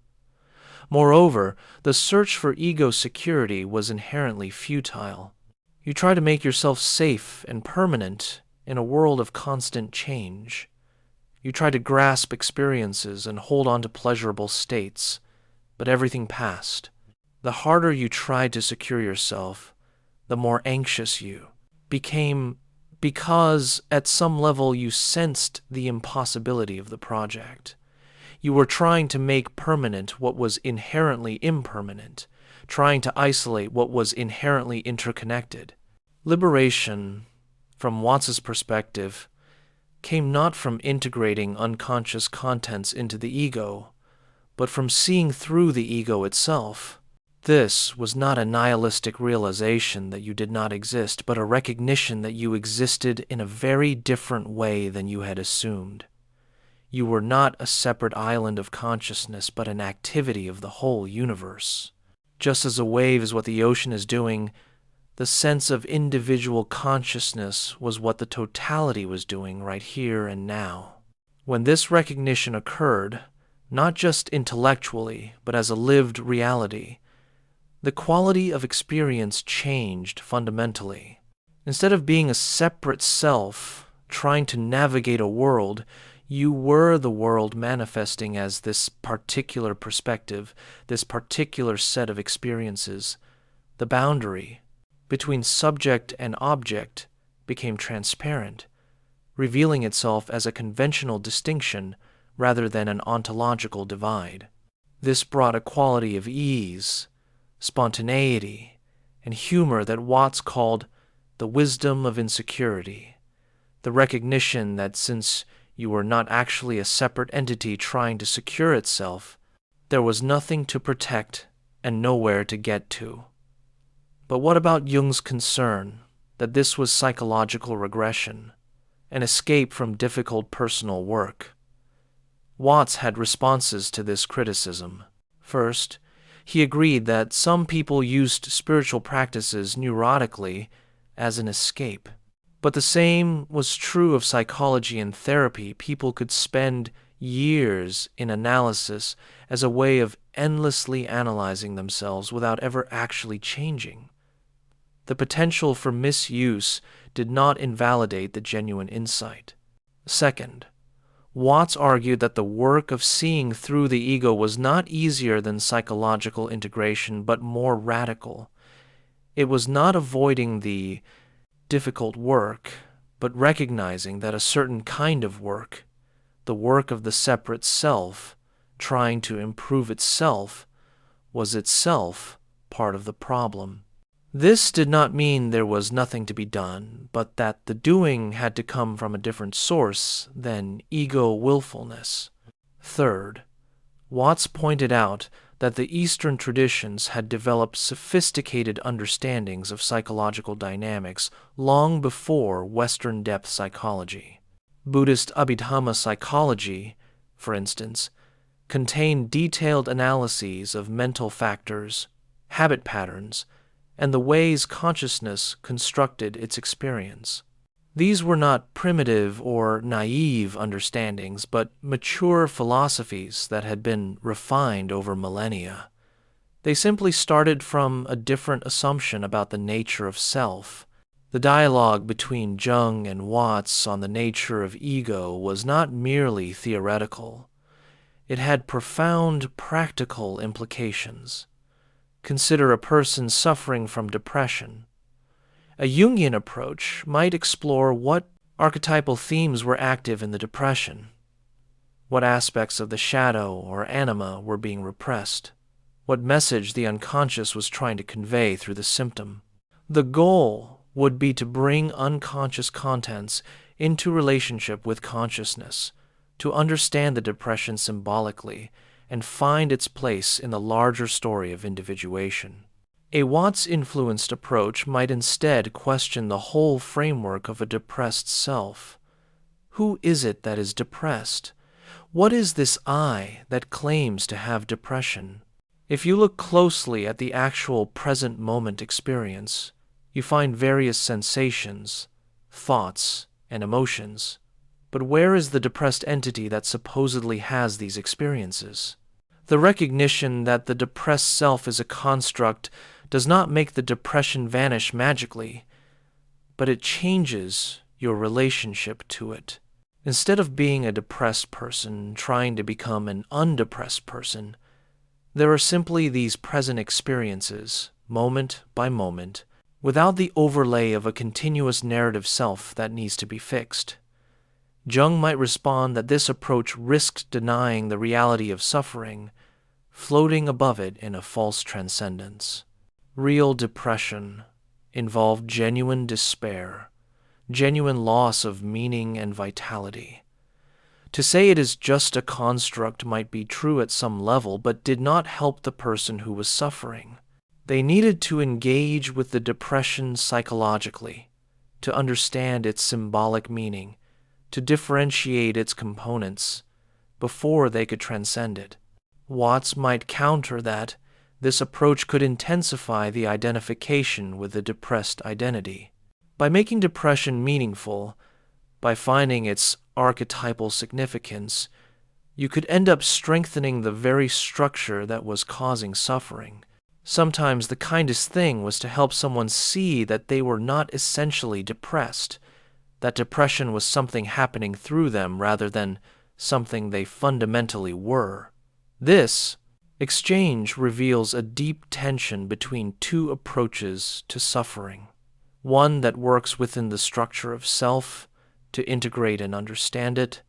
Speaker 1: Moreover, the search for ego security was inherently futile. You try to make yourself safe and permanent in a world of constant change. You try to grasp experiences and hold on to pleasurable states, but everything passed. The harder you tried to secure yourself, the more anxious you became, because at some level you sensed the impossibility of the project. You were trying to make permanent what was inherently impermanent, trying to isolate what was inherently interconnected. Liberation, from Watts's perspective, came not from integrating unconscious contents into the ego, but from seeing through the ego itself. This was not a nihilistic realization that you did not exist, but a recognition that you existed in a very different way than you had assumed. You were not a separate island of consciousness, but an activity of the whole universe. Just as a wave is what the ocean is doing, the sense of individual consciousness was what the totality was doing right here and now. When this recognition occurred, not just intellectually, but as a lived reality, the quality of experience changed fundamentally. Instead of being a separate self, trying to navigate a world, you were the world manifesting as this particular perspective, this particular set of experiences. The boundary between subject and object became transparent, revealing itself as a conventional distinction rather than an ontological divide. This brought a quality of ease, spontaneity, and humor that Watts called the wisdom of insecurity, the recognition that since you were not actually a separate entity trying to secure itself, there was nothing to protect and nowhere to get to. But what about Jung's concern that this was psychological regression, an escape from difficult personal work? Watts had responses to this criticism. First, he agreed that some people used spiritual practices neurotically as an escape. But the same was true of psychology and therapy. People could spend years in analysis as a way of endlessly analyzing themselves without ever actually changing. The potential for misuse did not invalidate the genuine insight. Second, Watts argued that the work of seeing through the ego was not easier than psychological integration, but more radical. It was not avoiding the difficult work, but recognizing that a certain kind of work, the work of the separate self, trying to improve itself, was itself part of the problem. This did not mean there was nothing to be done, but that the doing had to come from a different source than ego willfulness. Third, Watts pointed out that the Eastern traditions had developed sophisticated understandings of psychological dynamics long before Western depth psychology. Buddhist Abhidhamma psychology, for instance, contained detailed analyses of mental factors, habit patterns, and the ways consciousness constructed its experience. These were not primitive or naive understandings, but mature philosophies that had been refined over millennia. They simply started from a different assumption about the nature of self. The dialogue between Jung and Watts on the nature of ego was not merely theoretical. It had profound practical implications. Consider a person suffering from depression. A Jungian approach might explore what archetypal themes were active in the depression, what aspects of the shadow or anima were being repressed, what message the unconscious was trying to convey through the symptom. The goal would be to bring unconscious contents into relationship with consciousness, to understand the depression symbolically, and find its place in the larger story of individuation. A Watts-influenced approach might instead question the whole framework of a depressed self. Who is it that is depressed? What is this I that claims to have depression? If you look closely at the actual present moment experience, you find various sensations, thoughts, and emotions. But where is the depressed entity that supposedly has these experiences? The recognition that the depressed self is a construct does not make the depression vanish magically, but it changes your relationship to it. Instead of being a depressed person trying to become an undepressed person, there are simply these present experiences, moment by moment, without the overlay of a continuous narrative self that needs to be fixed. Jung might respond that this approach risked denying the reality of suffering, floating above it in a false transcendence. Real depression involved genuine despair, genuine loss of meaning and vitality. To say it is just a construct might be true at some level, but did not help the person who was suffering. They needed to engage with the depression psychologically, to understand its symbolic meaning, to differentiate its components, before they could transcend it. Watts might counter that this approach could intensify the identification with the depressed identity. By making depression meaningful, by finding its archetypal significance, you could end up strengthening the very structure that was causing suffering. Sometimes the kindest thing was to help someone see that they were not essentially depressed, that depression was something happening through them rather than something they fundamentally were. This exchange reveals a deep tension between two approaches to suffering, one that works within the structure of self to integrate and understand it,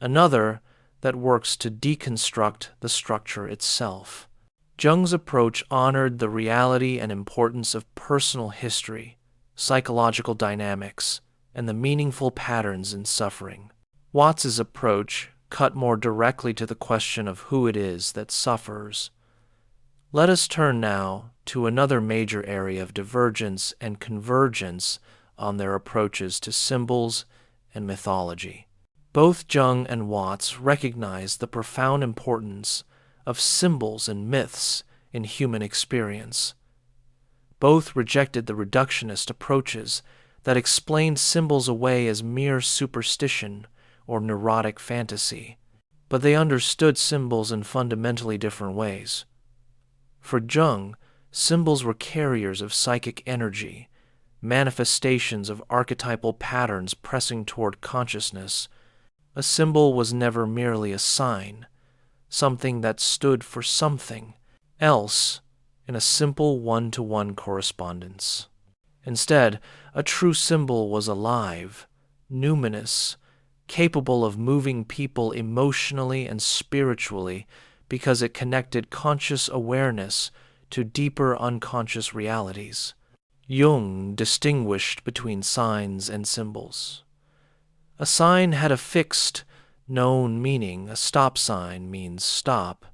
Speaker 1: another that works to deconstruct the structure itself. Jung's approach honored the reality and importance of personal history, psychological dynamics, and the meaningful patterns in suffering. Watts's approach cut more directly to the question of who it is that suffers. Let us turn now to another major area of divergence and convergence on their approaches to symbols and mythology. Both Jung and Watts recognized the profound importance of symbols and myths in human experience. Both rejected the reductionist approaches that explained symbols away as mere superstition or neurotic fantasy, but they understood symbols in fundamentally different ways. For Jung, symbols were carriers of psychic energy, manifestations of archetypal patterns pressing toward consciousness. A symbol was never merely a sign, something that stood for something else in a simple one-to-one correspondence. Instead, a true symbol was alive, numinous, capable of moving people emotionally and spiritually because it connected conscious awareness to deeper unconscious realities. Jung distinguished between signs and symbols. A sign had a fixed, known meaning. A stop sign means stop.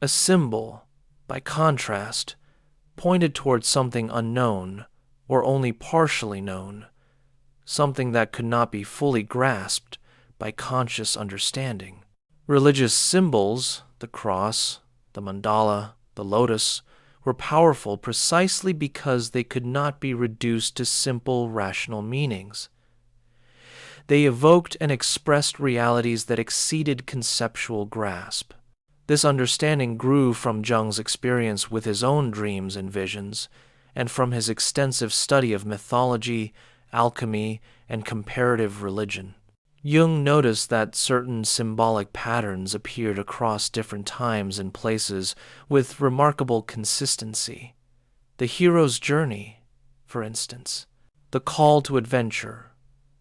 Speaker 1: A symbol, by contrast, pointed towards something unknown or only partially known, something that could not be fully grasped by conscious understanding. Religious symbols, the cross, the mandala, the lotus, were powerful precisely because they could not be reduced to simple rational meanings. They evoked and expressed realities that exceeded conceptual grasp. This understanding grew from Jung's experience with his own dreams and visions, and from his extensive study of mythology, alchemy, and comparative religion. Jung noticed that certain symbolic patterns appeared across different times and places with remarkable consistency. The hero's journey, for instance, the call to adventure,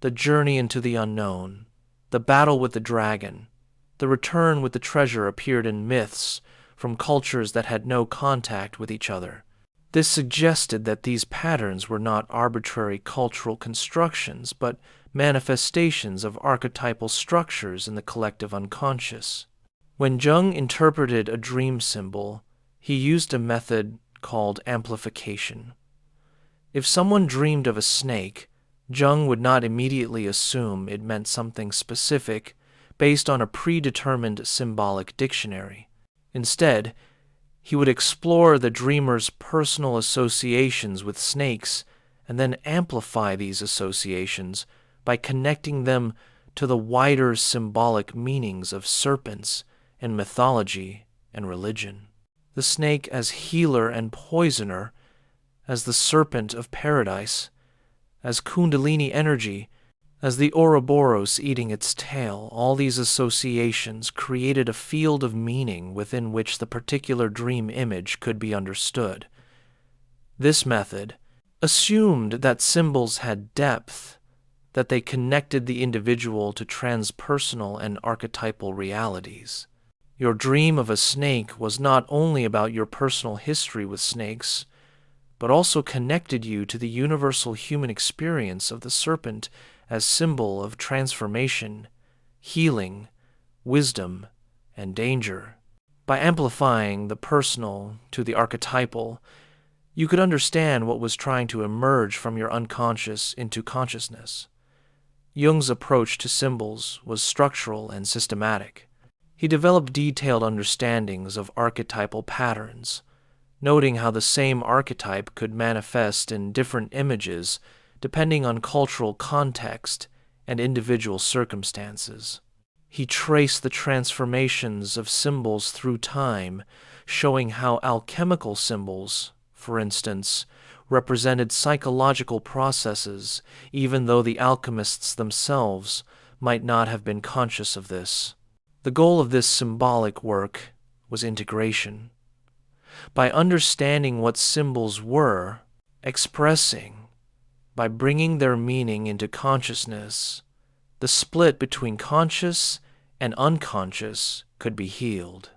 Speaker 1: the journey into the unknown, the battle with the dragon, the return with the treasure appeared in myths from cultures that had no contact with each other. This suggested that these patterns were not arbitrary cultural constructions, but manifestations of archetypal structures in the collective unconscious. When Jung interpreted a dream symbol, he used a method called amplification. If someone dreamed of a snake, Jung would not immediately assume it meant something specific based on a predetermined symbolic dictionary. Instead, he would explore the dreamer's personal associations with snakes and then amplify these associations by connecting them to the wider symbolic meanings of serpents in mythology and religion. The snake as healer and poisoner, as the serpent of paradise, as Kundalini energy, as the Ouroboros eating its tail, all these associations created a field of meaning within which the particular dream image could be understood. This method assumed that symbols had depth, that they connected the individual to transpersonal and archetypal realities. Your dream of a snake was not only about your personal history with snakes, but also connected you to the universal human experience of the serpent as symbol of transformation, healing, wisdom, and danger. By amplifying the personal to the archetypal, you could understand what was trying to emerge from your unconscious into consciousness. Jung's approach to symbols was structural and systematic. He developed detailed understandings of archetypal patterns, noting how the same archetype could manifest in different images depending on cultural context and individual circumstances. He traced the transformations of symbols through time, showing how alchemical symbols, for instance, represented psychological processes, even though the alchemists themselves might not have been conscious of this. The goal of this symbolic work was integration. By understanding what symbols were, expressing, by bringing their meaning into consciousness, the split between conscious and unconscious could be healed.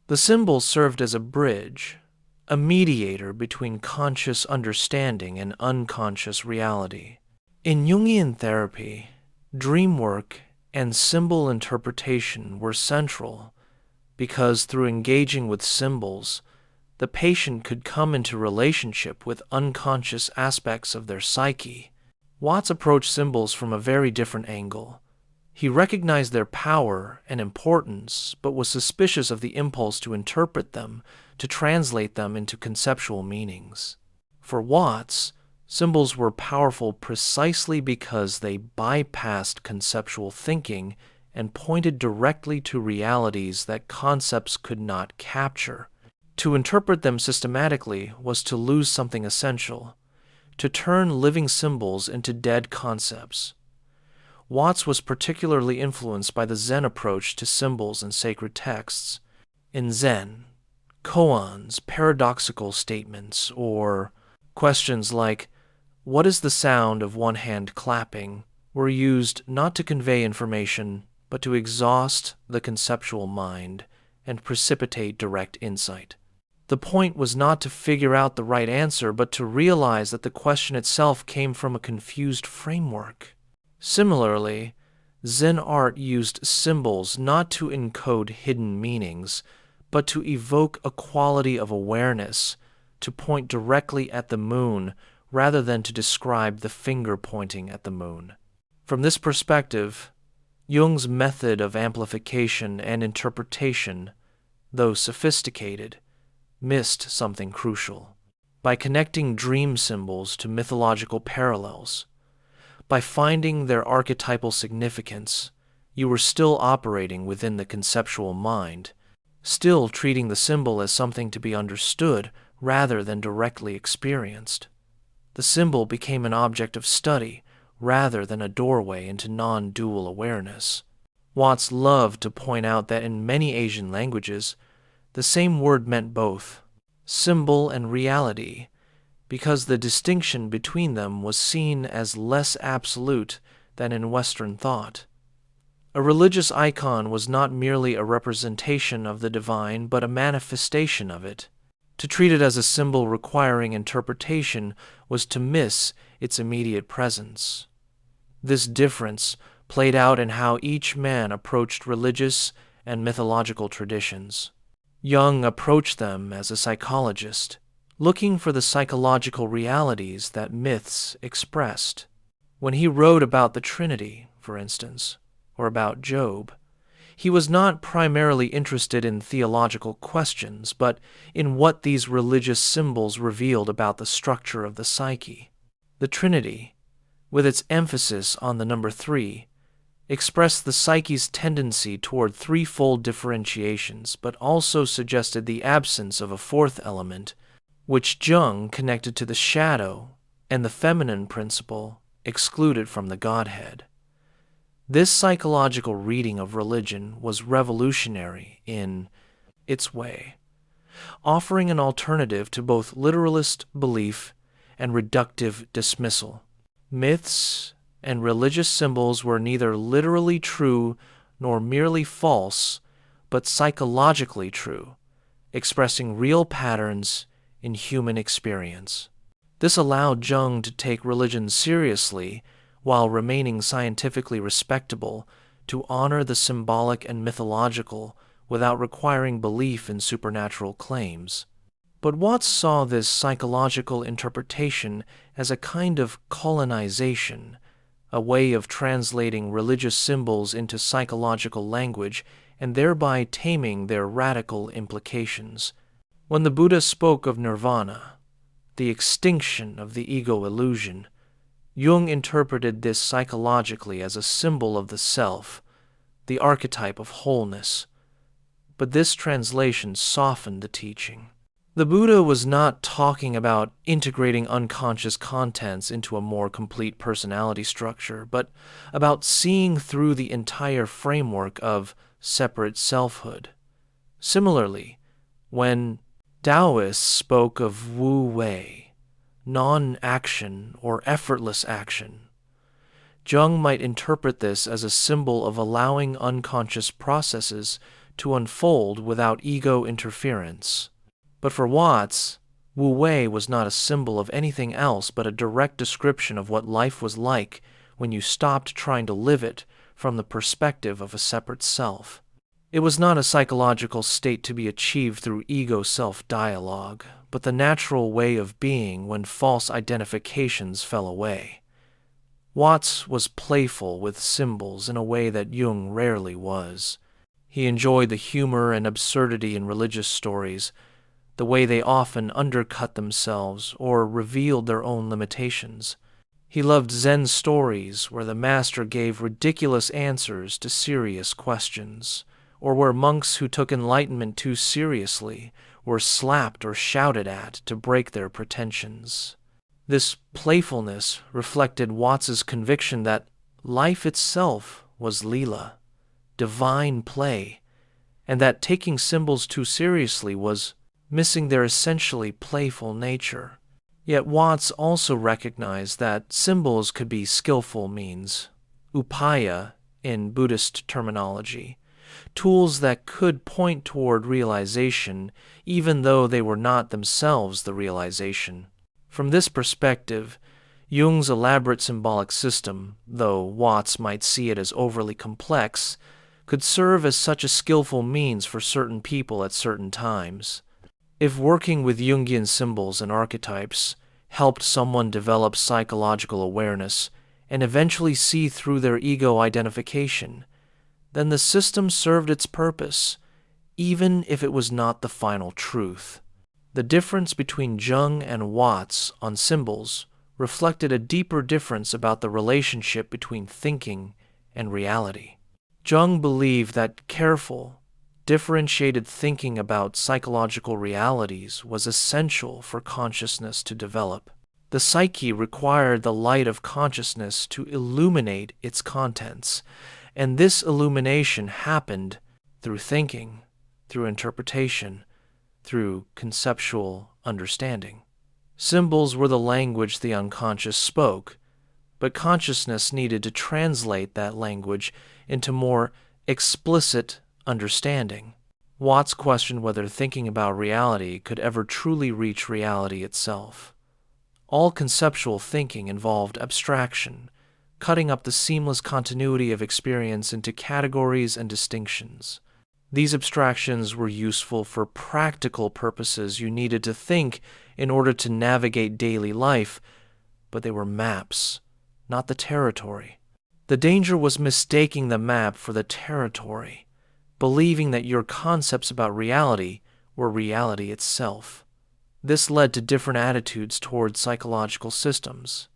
Speaker 1: The symbol served as a bridge, a mediator between conscious understanding and unconscious reality. In Jungian therapy, dream work and symbol interpretation were central because through engaging with symbols, the patient could come into relationship with unconscious aspects of their psyche. Watts approached symbols from a very different angle. He recognized their power and importance, but was suspicious of the impulse to interpret them, to translate them into conceptual meanings. For Watts, symbols were powerful precisely because they bypassed conceptual thinking and pointed directly to realities that concepts could not capture. To interpret them systematically was to lose something essential, to turn living symbols into dead concepts. Watts was particularly influenced by the Zen approach to symbols and sacred texts. In Zen, koans, paradoxical statements, or questions like, "What is the sound of one hand clapping?" were used not to convey information, but to exhaust the conceptual mind and precipitate direct insight. The point was not to figure out the right answer, but to realize that the question itself came from a confused framework. Similarly, Zen art used symbols not to encode hidden meanings, but to evoke a quality of awareness, to point directly at the moon rather than to describe the finger pointing at the moon. From this perspective, Jung's method of amplification and interpretation, though sophisticated, missed something crucial. By connecting dream symbols to mythological parallels, by finding their archetypal significance, you were still operating within the conceptual mind, still treating the symbol as something to be understood rather than directly experienced. The symbol became an object of study rather than a doorway into non-dual awareness. Watts loved to point out that in many Asian languages, the same word meant both symbol and reality, because the distinction between them was seen as less absolute than in Western thought. A religious icon was not merely a representation of the divine, but a manifestation of it. To treat it as a symbol requiring interpretation was to miss its immediate presence. This difference played out in how each man approached religious and mythological traditions. Jung approached them as a psychologist, looking for the psychological realities that myths expressed. When he wrote about the Trinity, for instance, or about Job, he was not primarily interested in theological questions, but in what these religious symbols revealed about the structure of the psyche. The Trinity, with its emphasis on the number 3, expressed the psyche's tendency toward threefold differentiations, but also suggested the absence of a fourth element, which Jung connected to the shadow and the feminine principle excluded from the Godhead. This psychological reading of religion was revolutionary in its way, offering an alternative to both literalist belief and reductive dismissal. Myths and religious symbols were neither literally true nor merely false, but psychologically true, expressing real patterns in human experience. This allowed Jung to take religion seriously while remaining scientifically respectable, to honor the symbolic and mythological without requiring belief in supernatural claims. But Watts saw this psychological interpretation as a kind of colonization, a way of translating religious symbols into psychological language and thereby taming their radical implications. When the Buddha spoke of nirvana, the extinction of the ego illusion, Jung interpreted this psychologically as a symbol of the self, the archetype of wholeness. But this translation softened the teaching. The Buddha was not talking about integrating unconscious contents into a more complete personality structure, but about seeing through the entire framework of separate selfhood. Similarly, when Taoists spoke of Wu Wei, non-action or effortless action, Jung might interpret this as a symbol of allowing unconscious processes to unfold without ego interference. But for Watts, Wu Wei was not a symbol of anything else but a direct description of what life was like when you stopped trying to live it from the perspective of a separate self. It was not a psychological state to be achieved through ego-self dialogue, but the natural way of being when false identifications fell away. Watts was playful with symbols in a way that Jung rarely was. He enjoyed the humor and absurdity in religious stories, the way they often undercut themselves or revealed their own limitations. He loved Zen stories where the master gave ridiculous answers to serious questions, or where monks who took enlightenment too seriously were slapped or shouted at to break their pretensions. This playfulness reflected Watts's conviction that life itself was Leela, divine play, and that taking symbols too seriously was missing their essentially playful nature. Yet Watts also recognized that symbols could be skillful means, upaya in Buddhist terminology, tools that could point toward realization even though they were not themselves the realization. From this perspective, Jung's elaborate symbolic system, though Watts might see it as overly complex, could serve as such a skillful means for certain people at certain times. If working with Jungian symbols and archetypes helped someone develop psychological awareness and eventually see through their ego identification, then the system served its purpose, even if it was not the final truth. The difference between Jung and Watts on symbols reflected a deeper difference about the relationship between thinking and reality. Jung believed that careful, differentiated thinking about psychological realities was essential for consciousness to develop. The psyche required the light of consciousness to illuminate its contents, and this illumination happened through thinking, through interpretation, through conceptual understanding. Symbols were the language the unconscious spoke, but consciousness needed to translate that language into more explicit understanding. Watts questioned whether thinking about reality could ever truly reach reality itself. All conceptual thinking involved abstraction, cutting up the seamless continuity of experience into categories and distinctions. These abstractions were useful for practical purposes you needed to think in order to navigate daily life, but they were maps, not the territory. The danger was mistaking the map for the territory, believing that your concepts about reality were reality itself. This led to different attitudes toward psychological systems.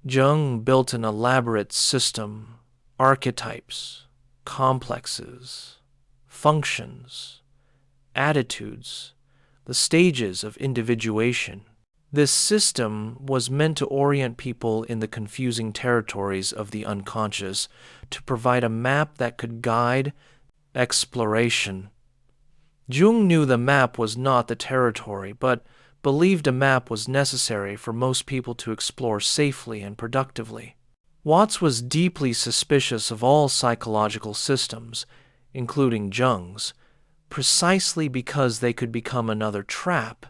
Speaker 1: Jung built an elaborate system, archetypes, complexes, functions, attitudes, the stages of individuation. This system was meant to orient people in the confusing territories of the unconscious, to provide a map that could guide exploration. Jung knew the map was not the territory, but believed a map was necessary for most people to explore safely and productively. Watts was deeply suspicious of all psychological systems, including Jung's, precisely because they could become another trap,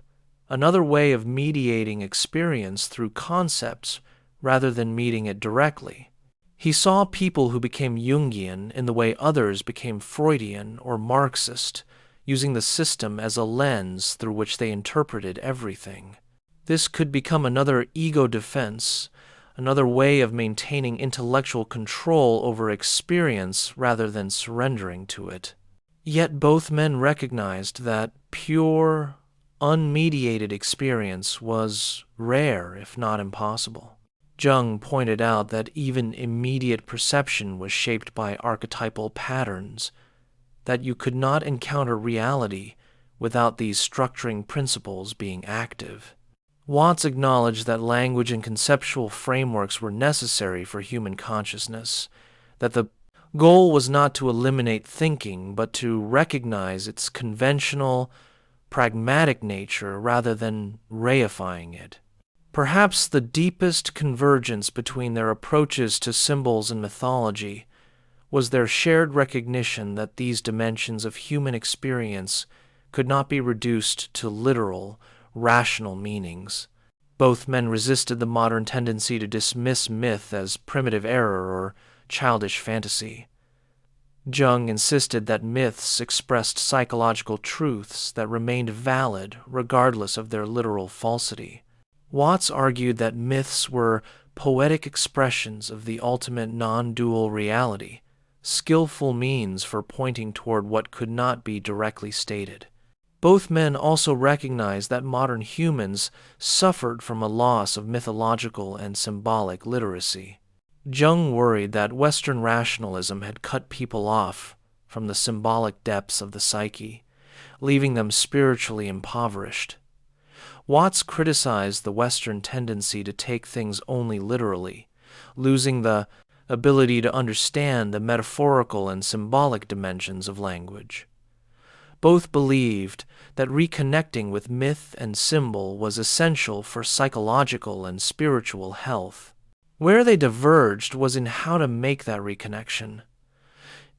Speaker 1: another way of mediating experience through concepts rather than meeting it directly. He saw people who became Jungian in the way others became Freudian or Marxist, using the system as a lens through which they interpreted everything. This could become another ego defense, another way of maintaining intellectual control over experience rather than surrendering to it. Yet both men recognized that pure, unmediated experience was rare, if not impossible. Jung pointed out that even immediate perception was shaped by archetypal patterns, that you could not encounter reality without these structuring principles being active. Watts acknowledged that language and conceptual frameworks were necessary for human consciousness, that the goal was not to eliminate thinking, but to recognize its conventional, pragmatic nature rather than reifying it. Perhaps the deepest convergence between their approaches to symbols and mythology was their shared recognition that these dimensions of human experience could not be reduced to literal, rational meanings. Both men resisted the modern tendency to dismiss myth as primitive error or childish fantasy. Jung insisted that myths expressed psychological truths that remained valid regardless of their literal falsity. Watts argued that myths were poetic expressions of the ultimate non-dual reality, skillful means for pointing toward what could not be directly stated. Both men also recognized that modern humans suffered from a loss of mythological and symbolic literacy. Jung worried that Western rationalism had cut people off from the symbolic depths of the psyche, leaving them spiritually impoverished. Watts criticized the Western tendency to take things only literally, losing the ability to understand the metaphorical and symbolic dimensions of language. Both believed that reconnecting with myth and symbol was essential for psychological and spiritual health. Where they diverged was in how to make that reconnection.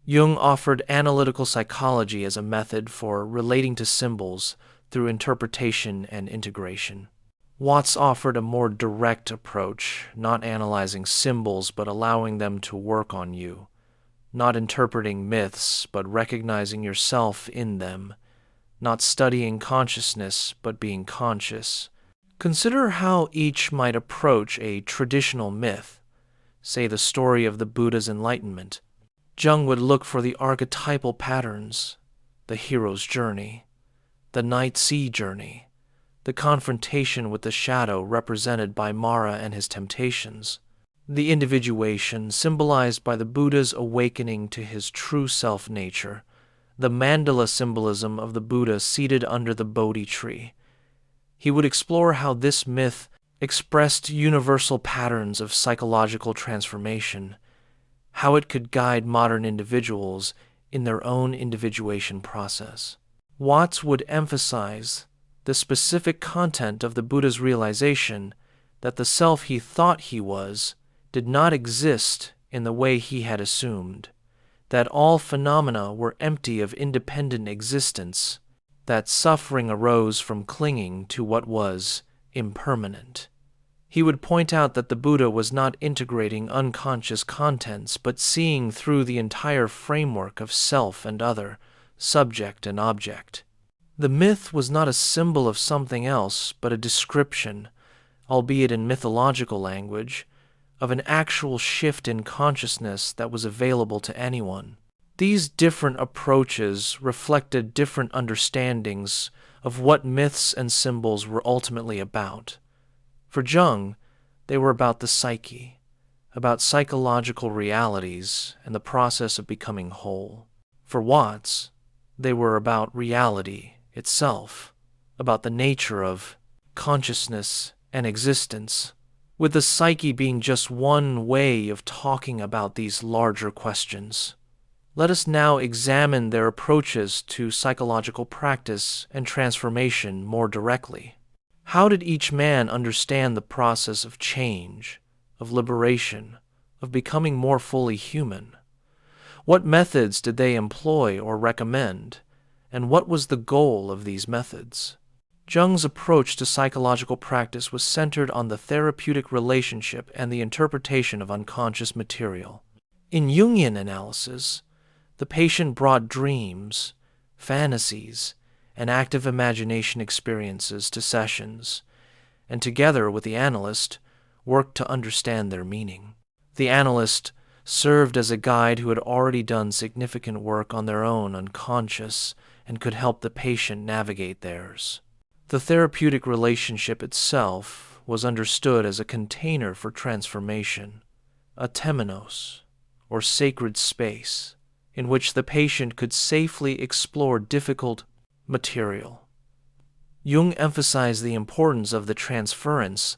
Speaker 1: Jung offered analytical psychology as a method for relating to symbols through interpretation and integration. Watts offered a more direct approach, not analyzing symbols but allowing them to work on you, not interpreting myths but recognizing yourself in them, not studying consciousness but being conscious. Consider how each might approach a traditional myth, say the story of the Buddha's enlightenment. Jung would look for the archetypal patterns, the hero's journey, the night sea journey, the confrontation with the shadow represented by Mara and his temptations, the individuation symbolized by the Buddha's awakening to his true self-nature, the mandala symbolism of the Buddha seated under the Bodhi tree. He would explore how this myth expressed universal patterns of psychological transformation, how it could guide modern individuals in their own individuation process. Watts would emphasize the specific content of the Buddha's realization that the self he thought he was did not exist in the way he had assumed, that all phenomena were empty of independent existence, that suffering arose from clinging to what was impermanent. He would point out that the Buddha was not integrating unconscious contents, but seeing through the entire framework of self and other, subject and object. The myth was not a symbol of something else, but a description, albeit in mythological language, of an actual shift in consciousness that was available to anyone. These different approaches reflected different understandings of what myths and symbols were ultimately about. For Jung, they were about the psyche, about psychological realities and the process of becoming whole. For Watts, they were about reality itself, about the nature of consciousness and existence, with the psyche being just one way of talking about these larger questions. Let us now examine their approaches to psychological practice and transformation more directly. How did each man understand the process of change, of liberation, of becoming more fully human? What methods did they employ or recommend, and what was the goal of these methods? Jung's approach to psychological practice was centered on the therapeutic relationship and the interpretation of unconscious material. In Jungian analysis, the patient brought dreams, fantasies, and active imagination experiences to sessions, and together with the analyst, worked to understand their meaning. The analyst served as a guide who had already done significant work on their own unconscious and could help the patient navigate theirs. The therapeutic relationship itself was understood as a container for transformation, a temenos, or sacred space, in which the patient could safely explore difficult material. Jung emphasized the importance of the transference,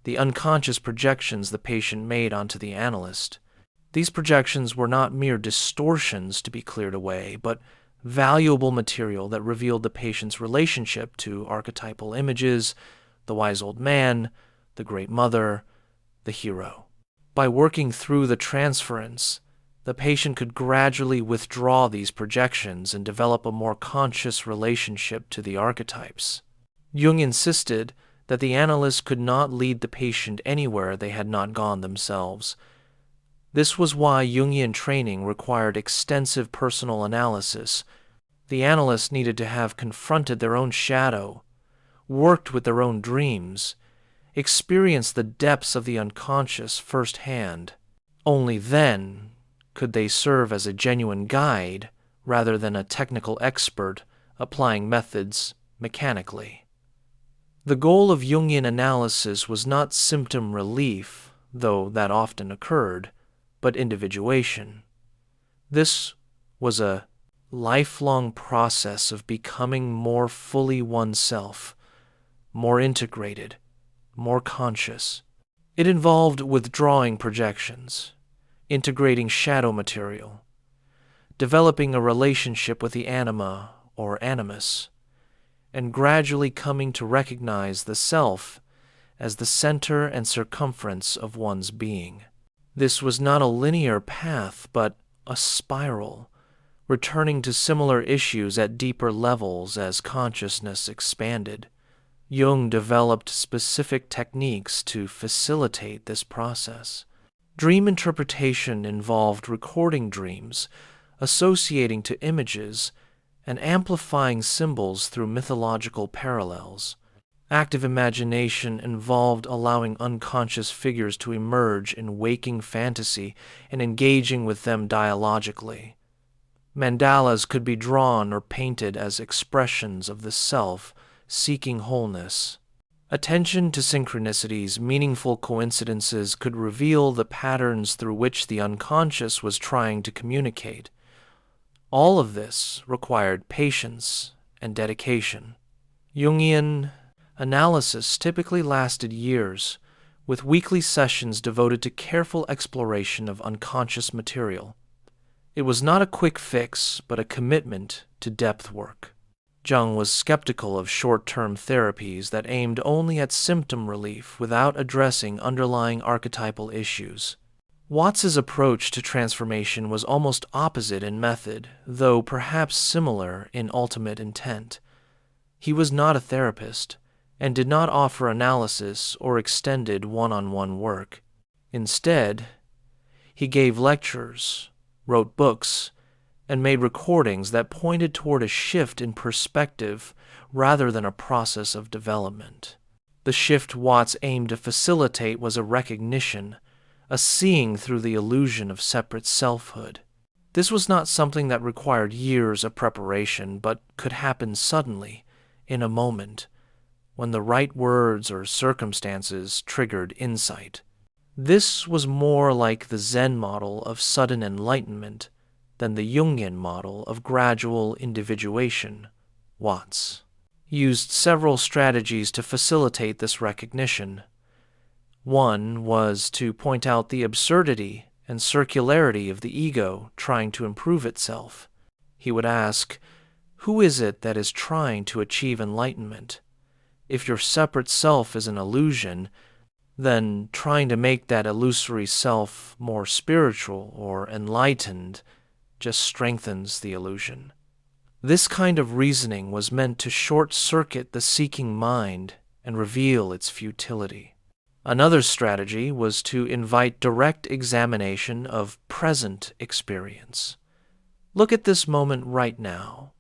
Speaker 1: the unconscious projections the patient made onto the analyst. These projections were not mere distortions to be cleared away, but valuable material that revealed the patient's relationship to archetypal images, the wise old man, the great mother, the hero. By working through the transference, the patient could gradually withdraw these projections and develop a more conscious relationship to the archetypes. Jung insisted that the analyst could not lead the patient anywhere they had not gone themselves. This was why Jungian training required extensive personal analysis. The analyst needed to have confronted their own shadow, worked with their own dreams, experienced the depths of the unconscious firsthand. Only then could they serve as a genuine guide rather than a technical expert applying methods mechanically. The goal of Jungian analysis was not symptom relief, though that often occurred, but individuation. This was a lifelong process of becoming more fully oneself, more integrated, more conscious. It involved withdrawing projections, integrating shadow material, developing a relationship with the anima or animus, and gradually coming to recognize the self as the center and circumference of one's being. This was not a linear path, but a spiral, returning to similar issues at deeper levels as consciousness expanded. Jung developed specific techniques to facilitate this process. Dream interpretation involved recording dreams, associating to images, and amplifying symbols through mythological parallels. Active imagination involved allowing unconscious figures to emerge in waking fantasy and engaging with them dialogically. Mandalas could be drawn or painted as expressions of the self, seeking wholeness. Attention to synchronicities, meaningful coincidences could reveal the patterns through which the unconscious was trying to communicate. All of this required patience and dedication. Jungian analysis typically lasted years, with weekly sessions devoted to careful exploration of unconscious material. It was not a quick fix, but a commitment to depth work. Jung was skeptical of short-term therapies that aimed only at symptom relief without addressing underlying archetypal issues. Watts's approach to transformation was almost opposite in method, though perhaps similar in ultimate intent. He was not a therapist, and did not offer analysis or extended one-on-one work. Instead, he gave lectures, wrote books, and made recordings that pointed toward a shift in perspective rather than a process of development. The shift Watts aimed to facilitate was a recognition, a seeing through the illusion of separate selfhood. This was not something that required years of preparation, but could happen suddenly, in a moment, when the right words or circumstances triggered insight. This was more like the Zen model of sudden enlightenment than the Jungian model of gradual individuation. Watts used several strategies to facilitate this recognition. One was to point out the absurdity and circularity of the ego trying to improve itself. He would ask, who is it that is trying to achieve enlightenment? If your separate self is an illusion, then trying to make that illusory self more spiritual or enlightened just strengthens the illusion. This kind of reasoning was meant to short-circuit the seeking mind and reveal its futility. Another strategy was to invite direct examination of present experience. Look at this moment right now.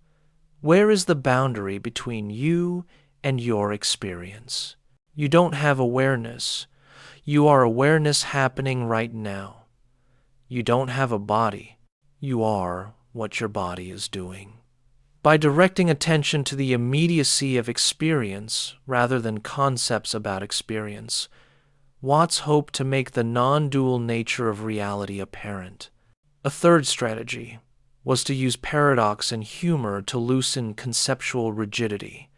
Speaker 1: Where is the boundary between you and your experience? You don't have awareness. You are awareness happening right now. You don't have a body. You are what your body is doing. By directing attention to the immediacy of experience rather than concepts about experience, Watts hoped to make the non-dual nature of reality apparent. A third strategy was to use paradox and humor to loosen conceptual rigidity.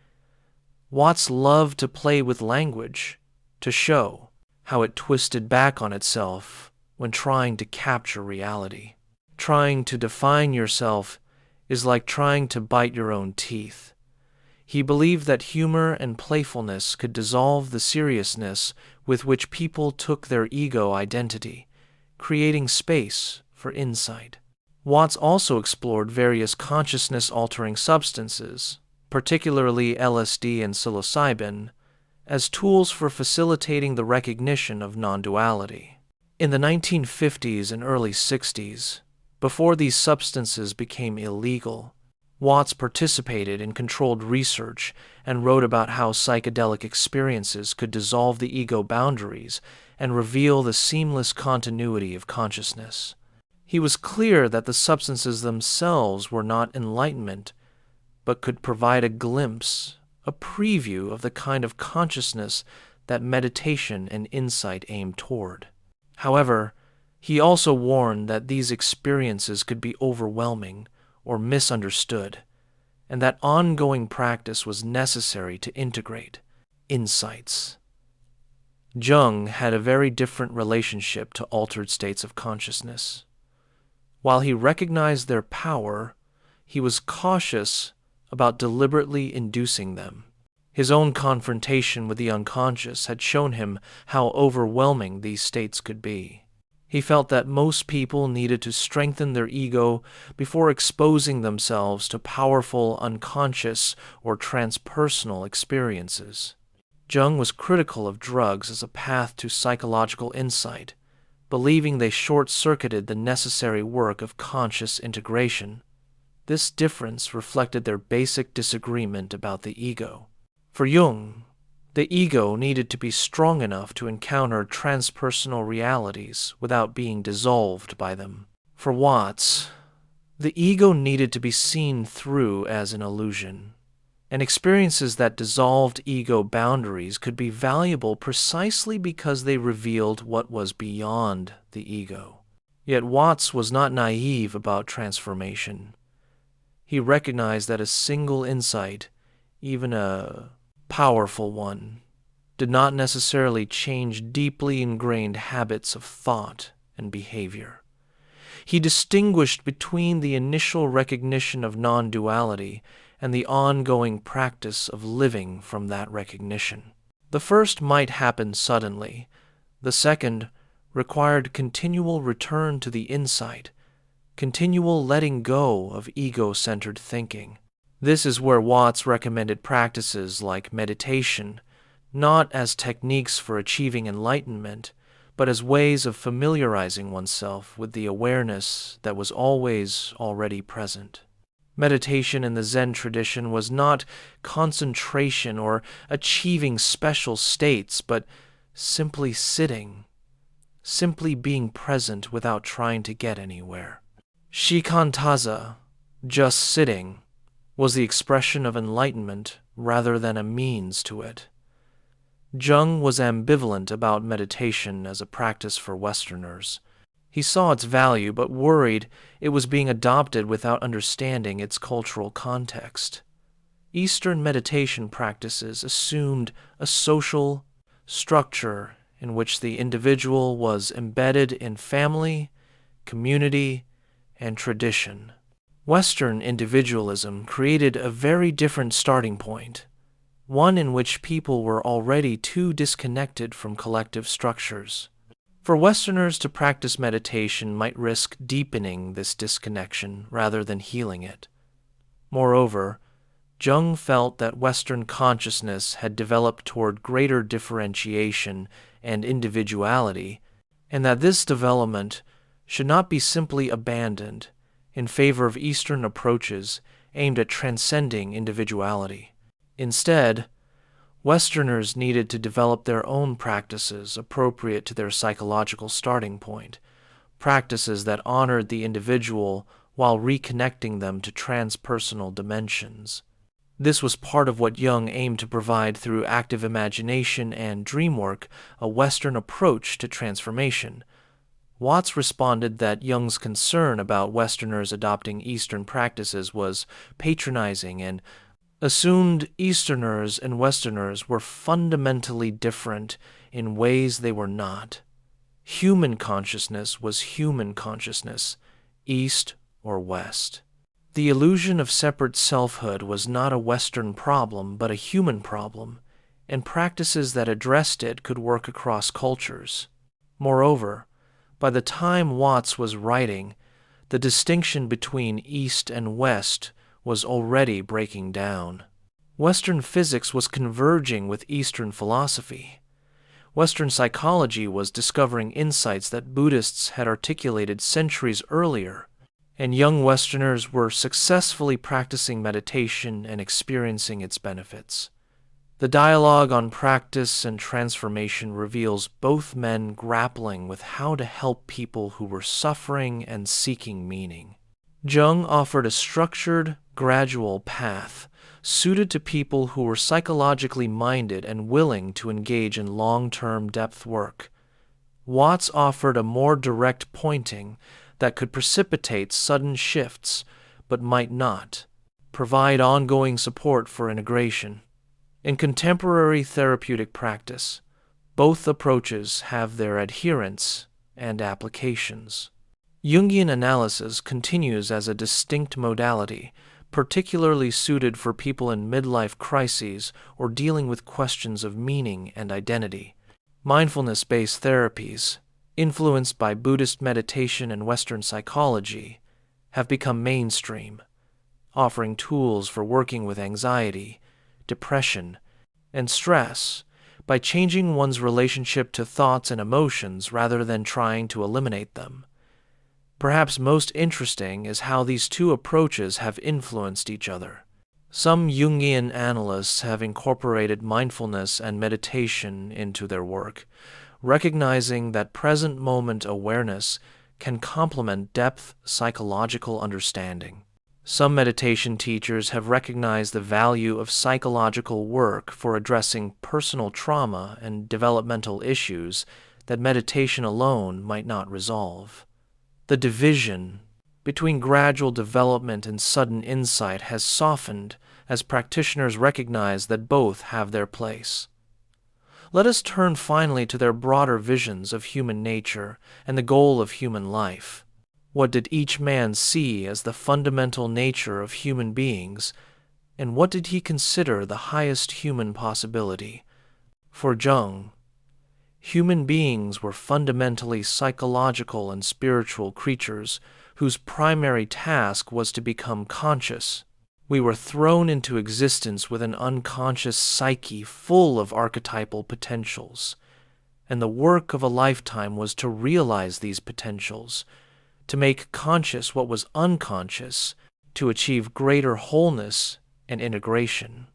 Speaker 1: Watts loved to play with language, to show how it twisted back on itself when trying to capture reality. Trying to define yourself is like trying to bite your own teeth. He believed that humor and playfulness could dissolve the seriousness with which people took their ego identity, creating space for insight. Watts also explored various consciousness-altering substances, particularly LSD and psilocybin, as tools for facilitating the recognition of non-duality. In the 1950s and early 60s, before these substances became illegal, Watts participated in controlled research and wrote about how psychedelic experiences could dissolve the ego boundaries and reveal the seamless continuity of consciousness. He was clear that the substances themselves were not enlightenment, but could provide a glimpse, a preview of the kind of consciousness that meditation and insight aim toward. However, he also warned that these experiences could be overwhelming or misunderstood, and that ongoing practice was necessary to integrate insights. Jung had a very different relationship to altered states of consciousness. While he recognized their power, he was cautious about deliberately inducing them. His own confrontation with the unconscious had shown him how overwhelming these states could be. He felt that most people needed to strengthen their ego before exposing themselves to powerful, unconscious, or transpersonal experiences. Jung was critical of drugs as a path to psychological insight, believing they short-circuited the necessary work of conscious integration. This difference reflected their basic disagreement about the ego. For Jung, the ego needed to be strong enough to encounter transpersonal realities without being dissolved by them. For Watts, the ego needed to be seen through as an illusion, and experiences that dissolved ego boundaries could be valuable precisely because they revealed what was beyond the ego. Yet Watts was not naive about transformation. He recognized that a single insight, even a powerful one, did not necessarily change deeply ingrained habits of thought and behavior. He distinguished between the initial recognition of non-duality and the ongoing practice of living from that recognition. The first might happen suddenly. The second required continual return to the insight, continual letting go of ego-centered thinking. This is where Watts recommended practices like meditation, not as techniques for achieving enlightenment, but as ways of familiarizing oneself with the awareness that was always already present. Meditation in the Zen tradition was not concentration or achieving special states, but simply sitting, simply being present without trying to get anywhere. Shikantaza, just sitting, was the expression of enlightenment rather than a means to it. Jung was ambivalent about meditation as a practice for Westerners. He saw its value but worried it was being adopted without understanding its cultural context. Eastern meditation practices assumed a social structure in which the individual was embedded in family, community, and tradition. Western individualism created a very different starting point, one in which people were already too disconnected from collective structures. For Westerners to practice meditation might risk deepening this disconnection rather than healing it. Moreover, Jung felt that Western consciousness had developed toward greater differentiation and individuality, and that this development should not be simply abandoned in favor of Eastern approaches aimed at transcending individuality. Instead, Westerners needed to develop their own practices appropriate to their psychological starting point, practices that honored the individual while reconnecting them to transpersonal dimensions. This was part of what Jung aimed to provide through active imagination and dream work, a Western approach to transformation. Watts responded that Jung's concern about Westerners adopting Eastern practices was patronizing and assumed Easterners and Westerners were fundamentally different in ways they were not. Human consciousness was human consciousness, East or West. The illusion of separate selfhood was not a Western problem but a human problem, and practices that addressed it could work across cultures. Moreover, by the time Watts was writing, the distinction between East and West was already breaking down. Western physics was converging with Eastern philosophy. Western psychology was discovering insights that Buddhists had articulated centuries earlier, and young Westerners were successfully practicing meditation and experiencing its benefits. The dialogue on practice and transformation reveals both men grappling with how to help people who were suffering and seeking meaning. Jung offered a structured, gradual path suited to people who were psychologically minded and willing to engage in long-term depth work. Watts offered a more direct pointing that could precipitate sudden shifts, but might not, provide ongoing support for integration. In contemporary therapeutic practice, both approaches have their adherents and applications. Jungian analysis continues as a distinct modality, particularly suited for people in midlife crises or dealing with questions of meaning and identity. Mindfulness-based therapies, influenced by Buddhist meditation and Western psychology, have become mainstream, offering tools for working with anxiety, depression, and stress by changing one's relationship to thoughts and emotions rather than trying to eliminate them. Perhaps most interesting is how these two approaches have influenced each other. Some Jungian analysts have incorporated mindfulness and meditation into their work, recognizing that present moment awareness can complement depth psychological understanding. Some meditation teachers have recognized the value of psychological work for addressing personal trauma and developmental issues that meditation alone might not resolve. The division between gradual development and sudden insight has softened as practitioners recognize that both have their place. Let us turn finally to their broader visions of human nature and the goal of human life. What did each man see as the fundamental nature of human beings, and what did he consider the highest human possibility? For Jung, human beings were fundamentally psychological and spiritual creatures whose primary task was to become conscious. We were thrown into existence with an unconscious psyche full of archetypal potentials, and the work of a lifetime was to realize these potentials, to make conscious what was unconscious, to achieve greater wholeness and integration.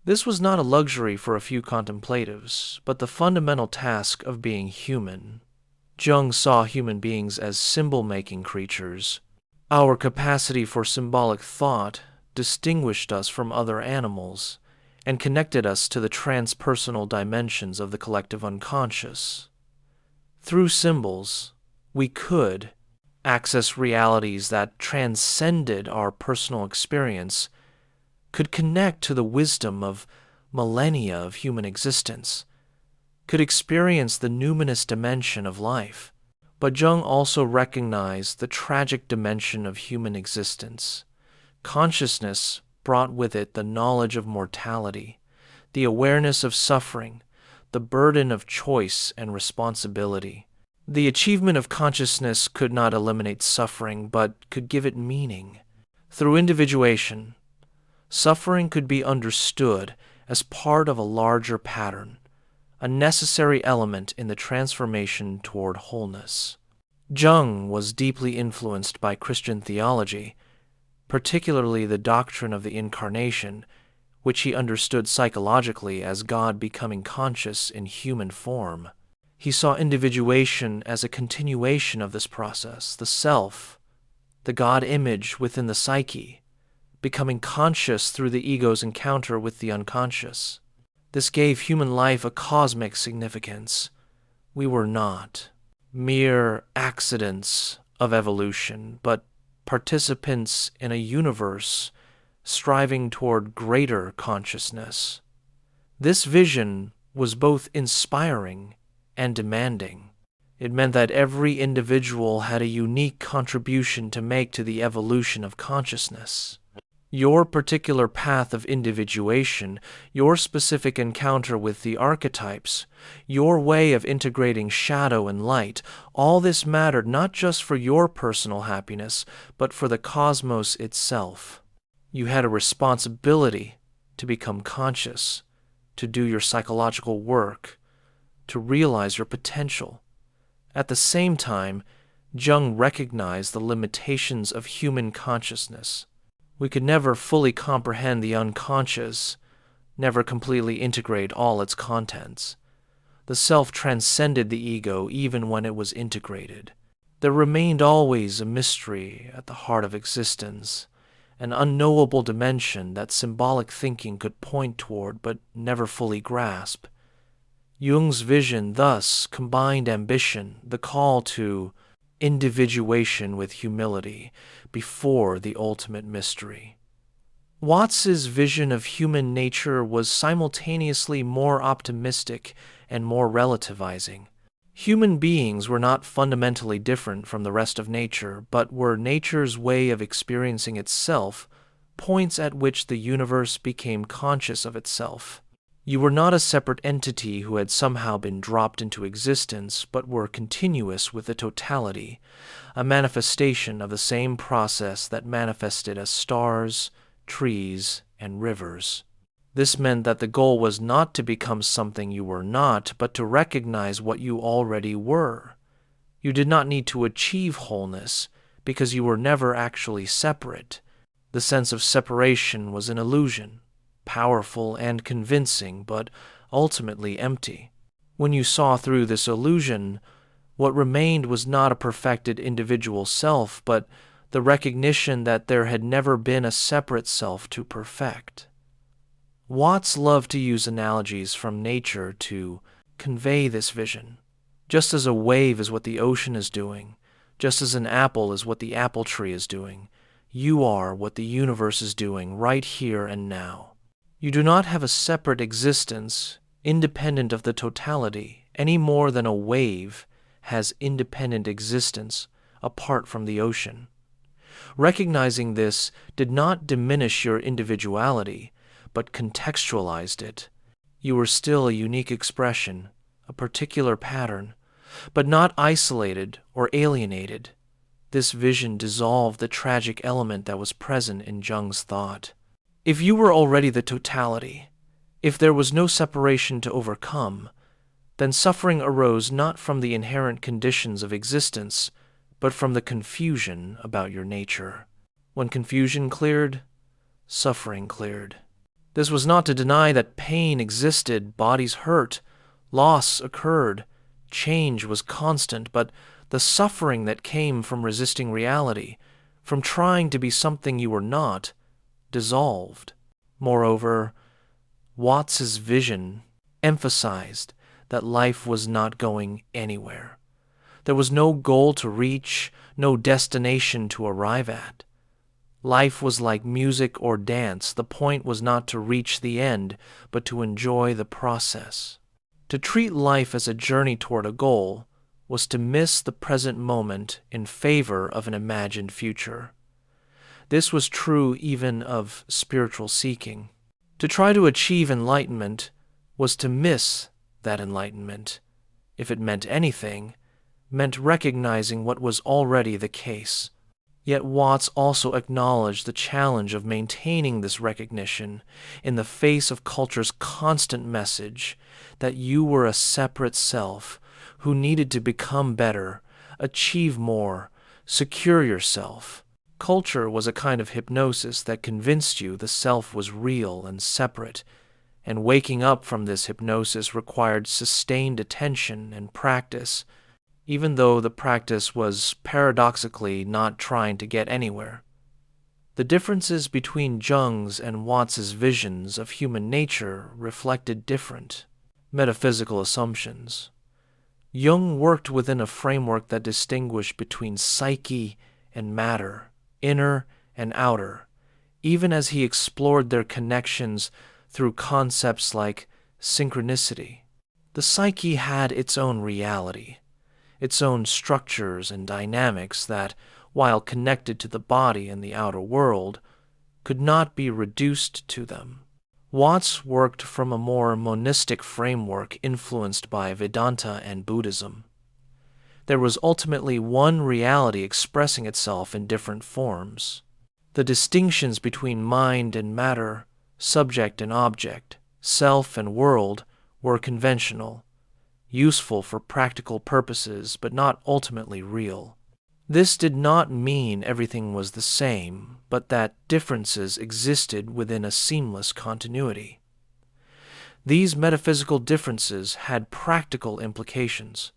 Speaker 1: This was not a luxury for a few contemplatives, but the fundamental task of being human. Jung saw human beings as symbol-making creatures. Our capacity for symbolic thought distinguished us from other animals and connected us to the transpersonal dimensions of the collective unconscious. Through symbols, we could access realities that transcended our personal experience, could connect to the wisdom of millennia of human existence, could experience the numinous dimension of life. But Jung also recognized the tragic dimension of human existence. Consciousness brought with it the knowledge of mortality, the awareness of suffering, the burden of choice and responsibility. The achievement of consciousness could not eliminate suffering, but could give it meaning. Through individuation, suffering could be understood as part of a larger pattern, a necessary element in the transformation toward wholeness. Jung was deeply influenced by Christian theology, particularly the doctrine of the Incarnation, which he understood psychologically as God becoming conscious in human form. He saw individuation as a continuation of this process, the self, the God image within the psyche, becoming conscious through the ego's encounter with the unconscious. This gave human life a cosmic significance. We were not mere accidents of evolution, but participants in a universe striving toward greater consciousness. This vision was both inspiring and demanding. It meant that every individual had a unique contribution to make to the evolution of consciousness. Your particular path of individuation, your specific encounter with the archetypes, your way of integrating shadow and light, all this mattered not just for your personal happiness, but for the cosmos itself. You had a responsibility to become conscious, to do your psychological work, to realize your potential. At the same time, Jung recognized the limitations of human consciousness. We could never fully comprehend the unconscious, never completely integrate all its contents. The self transcended the ego even when it was integrated. There remained always a mystery at the heart of existence, an unknowable dimension that symbolic thinking could point toward but never fully grasp. Jung's vision thus combined ambition, the call to individuation with humility before the ultimate mystery. Watts's vision of human nature was simultaneously more optimistic and more relativizing. Human beings were not fundamentally different from the rest of nature, but were nature's way of experiencing itself, points at which the universe became conscious of itself. You were not a separate entity who had somehow been dropped into existence, but were continuous with the totality, a manifestation of the same process that manifested as stars, trees, and rivers. This meant that the goal was not to become something you were not, but to recognize what you already were. You did not need to achieve wholeness, because you were never actually separate. The sense of separation was an illusion, powerful and convincing, but ultimately empty. When you saw through this illusion, what remained was not a perfected individual self, but the recognition that there had never been a separate self to perfect. Watts loved to use analogies from nature to convey this vision. Just as a wave is what the ocean is doing, just as an apple is what the apple tree is doing, you are what the universe is doing right here and now. You do not have a separate existence independent of the totality any more than a wave has independent existence apart from the ocean. Recognizing this did not diminish your individuality, but contextualized it. You were still a unique expression, a particular pattern, but not isolated or alienated. This vision dissolved the tragic element that was present in Jung's thought. If you were already the totality, if there was no separation to overcome, then suffering arose not from the inherent conditions of existence, but from the confusion about your nature. When confusion cleared, suffering cleared. This was not to deny that pain existed, bodies hurt, loss occurred, change was constant, but the suffering that came from resisting reality, from trying to be something you were not, dissolved. Moreover, Watts's vision emphasized that life was not going anywhere. There was no goal to reach, no destination to arrive at. Life was like music or dance. The point was not to reach the end, but to enjoy the process. To treat life as a journey toward a goal was to miss the present moment in favor of an imagined future. This was true even of spiritual seeking. To try to achieve enlightenment was to miss that enlightenment. If it meant anything, meant recognizing what was already the case. Yet Watts also acknowledged the challenge of maintaining this recognition in the face of culture's constant message that you were a separate self who needed to become better, achieve more, secure yourself. Culture was a kind of hypnosis that convinced you the self was real and separate, and waking up from this hypnosis required sustained attention and practice, even though the practice was paradoxically not trying to get anywhere. The differences between Jung's and Watts's visions of human nature reflected different metaphysical assumptions. Jung worked within a framework that distinguished between psyche and matter, inner and outer, even as he explored their connections through concepts like synchronicity. The psyche had its own reality, its own structures and dynamics that, while connected to the body and the outer world, could not be reduced to them. Watts worked from a more monistic framework influenced by Vedanta and Buddhism. There was ultimately one reality expressing itself in different forms. The distinctions between mind and matter, subject and object, self and world were conventional, useful for practical purposes, but not ultimately real. This did not mean everything was the same, but that differences existed within a seamless continuity. These metaphysical differences had practical implications.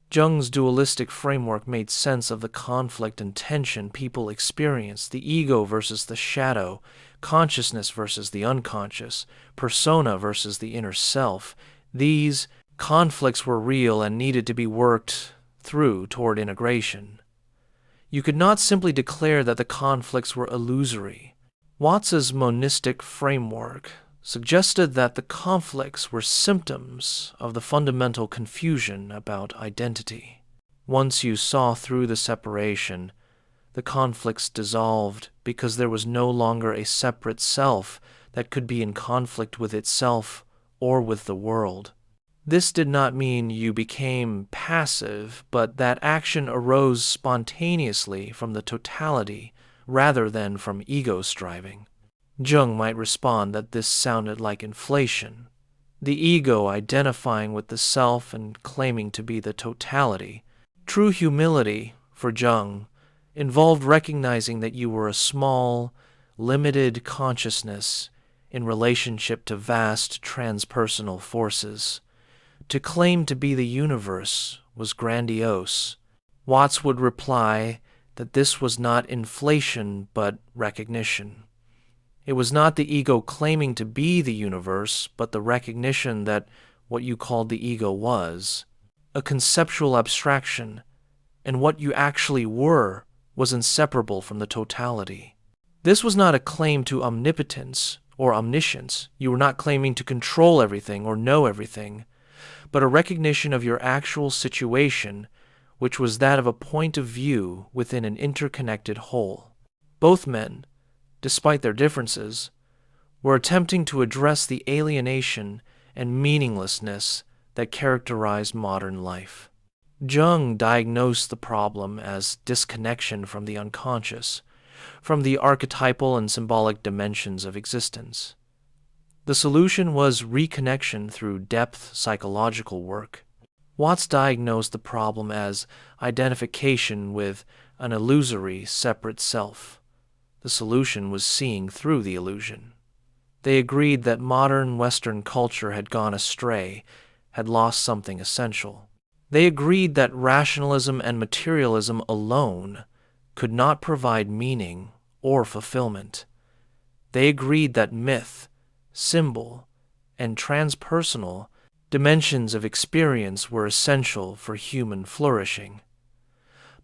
Speaker 1: Jung's dualistic framework made sense of the conflict and tension people experienced, the ego versus the shadow, consciousness versus the unconscious, persona versus the inner self. These conflicts were real and needed to be worked through toward integration. You could not simply declare that the conflicts were illusory. Watts's monistic framework suggested that the conflicts were symptoms of the fundamental confusion about identity. Once you saw through the separation, the conflicts dissolved because there was no longer a separate self that could be in conflict with itself or with the world. This did not mean you became passive, but that action arose spontaneously from the totality rather than from ego striving. Jung might respond that this sounded like inflation, the ego identifying with the self and claiming to be the totality. True humility, for Jung, involved recognizing that you were a small, limited consciousness in relationship to vast transpersonal forces. To claim to be the universe was grandiose. Watts would reply that this was not inflation but recognition. It was not the ego claiming to be the universe, but the recognition that what you called the ego was a conceptual abstraction, and what you actually were was inseparable from the totality. This was not a claim to omnipotence or omniscience. You were not claiming to control everything or know everything, but a recognition of your actual situation, which was that of a point of view within an interconnected whole. Both men, despite their differences, were attempting to address the alienation and meaninglessness that characterized modern life. Jung diagnosed the problem as disconnection from the unconscious, from the archetypal and symbolic dimensions of existence. The solution was reconnection through depth psychological work. Watts diagnosed the problem as identification with an illusory separate self. The solution was seeing through the illusion. They agreed that modern Western culture had gone astray, had lost something essential. They agreed that rationalism and materialism alone could not provide meaning or fulfillment. They agreed that myth, symbol, and transpersonal dimensions of experience were essential for human flourishing.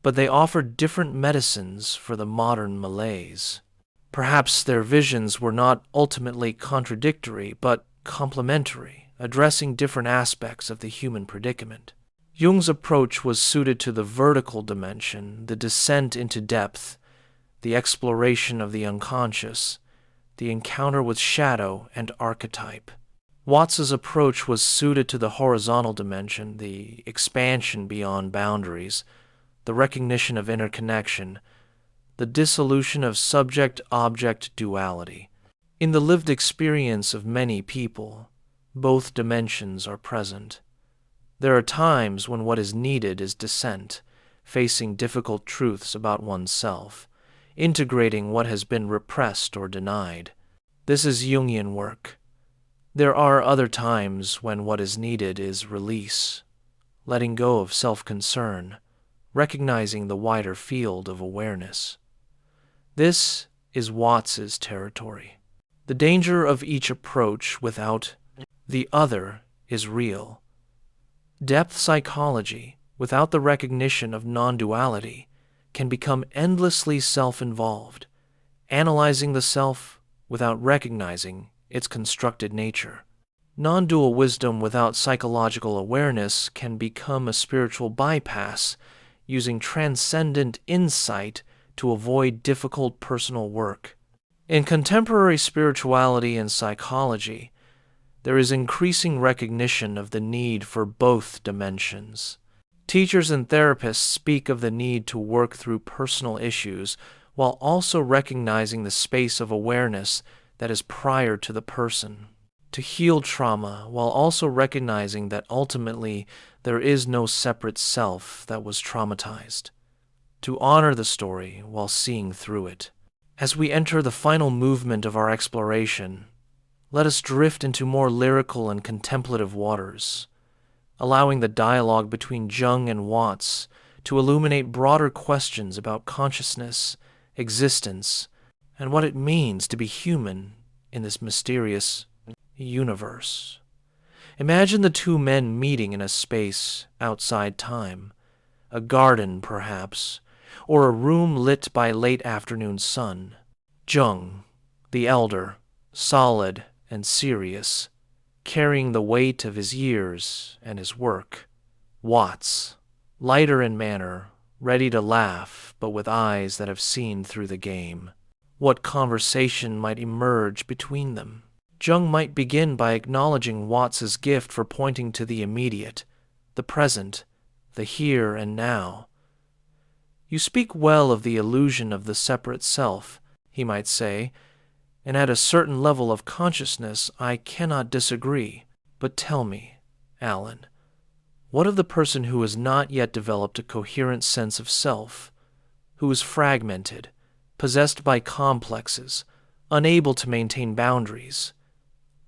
Speaker 1: But they offered different medicines for the modern malaise. Perhaps their visions were not ultimately contradictory, but complementary, addressing different aspects of the human predicament. Jung's approach was suited to the vertical dimension, the descent into depth, the exploration of the unconscious, the encounter with shadow and archetype. Watts's approach was suited to the horizontal dimension, the expansion beyond boundaries, the recognition of interconnection, the dissolution of subject-object duality. In the lived experience of many people, both dimensions are present. There are times when what is needed is descent, facing difficult truths about oneself, integrating what has been repressed or denied. This is Jungian work. There are other times when what is needed is release, letting go of self-concern, recognizing the wider field of awareness. This is Watts's territory. The danger of each approach without the other is real. Depth psychology, without the recognition of non-duality, can become endlessly self-involved, analyzing the self without recognizing its constructed nature. Non-dual wisdom without psychological awareness can become a spiritual bypass, using transcendent insight to avoid difficult personal work. In contemporary spirituality and psychology, there is increasing recognition of the need for both dimensions. Teachers and therapists speak of the need to work through personal issues while also recognizing the space of awareness that is prior to the person. To heal trauma while also recognizing that ultimately there is no separate self that was traumatized. To honor the story while seeing through it. As we enter the final movement of our exploration, let us drift into more lyrical and contemplative waters, allowing the dialogue between Jung and Watts to illuminate broader questions about consciousness, existence, and what it means to be human in this mysterious universe. Imagine the two men meeting in a space outside time, a garden perhaps, or a room lit by late afternoon sun. Jung, the elder, solid and serious, carrying the weight of his years and his work. Watts, lighter in manner, ready to laugh, but with eyes that have seen through the game. What conversation might emerge between them? Jung might begin by acknowledging Watts's gift for pointing to the immediate, the present, the here and now. You speak well of the illusion of the separate self, he might say, and at a certain level of consciousness I cannot disagree. But tell me, Alan, what of the person who has not yet developed a coherent sense of self, who is fragmented, possessed by complexes, unable to maintain boundaries?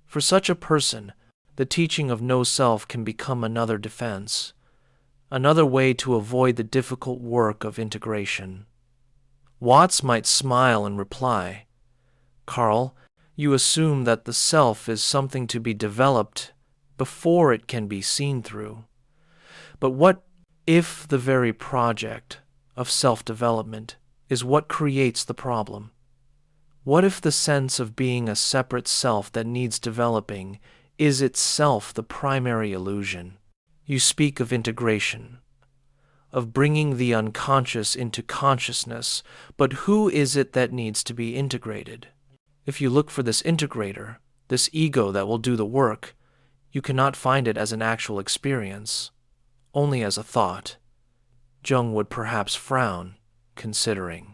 Speaker 1: For such a person, the teaching of no self can become another defense, another way to avoid the difficult work of integration. Watts might smile and reply, "Carl, you assume that the self is something to be developed before it can be seen through. But what if the very project of self-development is what creates the problem? What if the sense of being a separate self that needs developing is itself the primary illusion? You speak of integration, of bringing the unconscious into consciousness, but who is it that needs to be integrated? If you look for this integrator, this ego that will do the work, you cannot find it as an actual experience, only as a thought." Jung would perhaps frown, considering.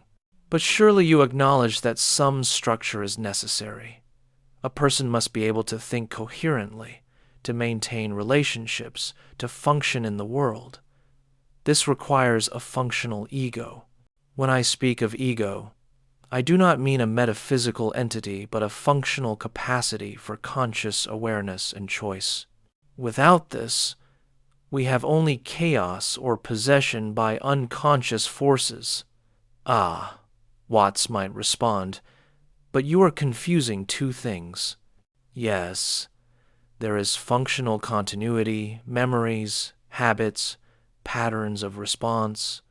Speaker 1: "But surely you acknowledge that some structure is necessary. A person must be able to think coherently, to maintain relationships, to function in the world. This requires a functional ego. When I speak of ego, I do not mean a metaphysical entity, but a functional capacity for conscious awareness and choice. Without this, we have only chaos or possession by unconscious forces." "Ah," Watts might respond, "but you are confusing two things. Yes, there is functional continuity, memories, habits, patterns of response.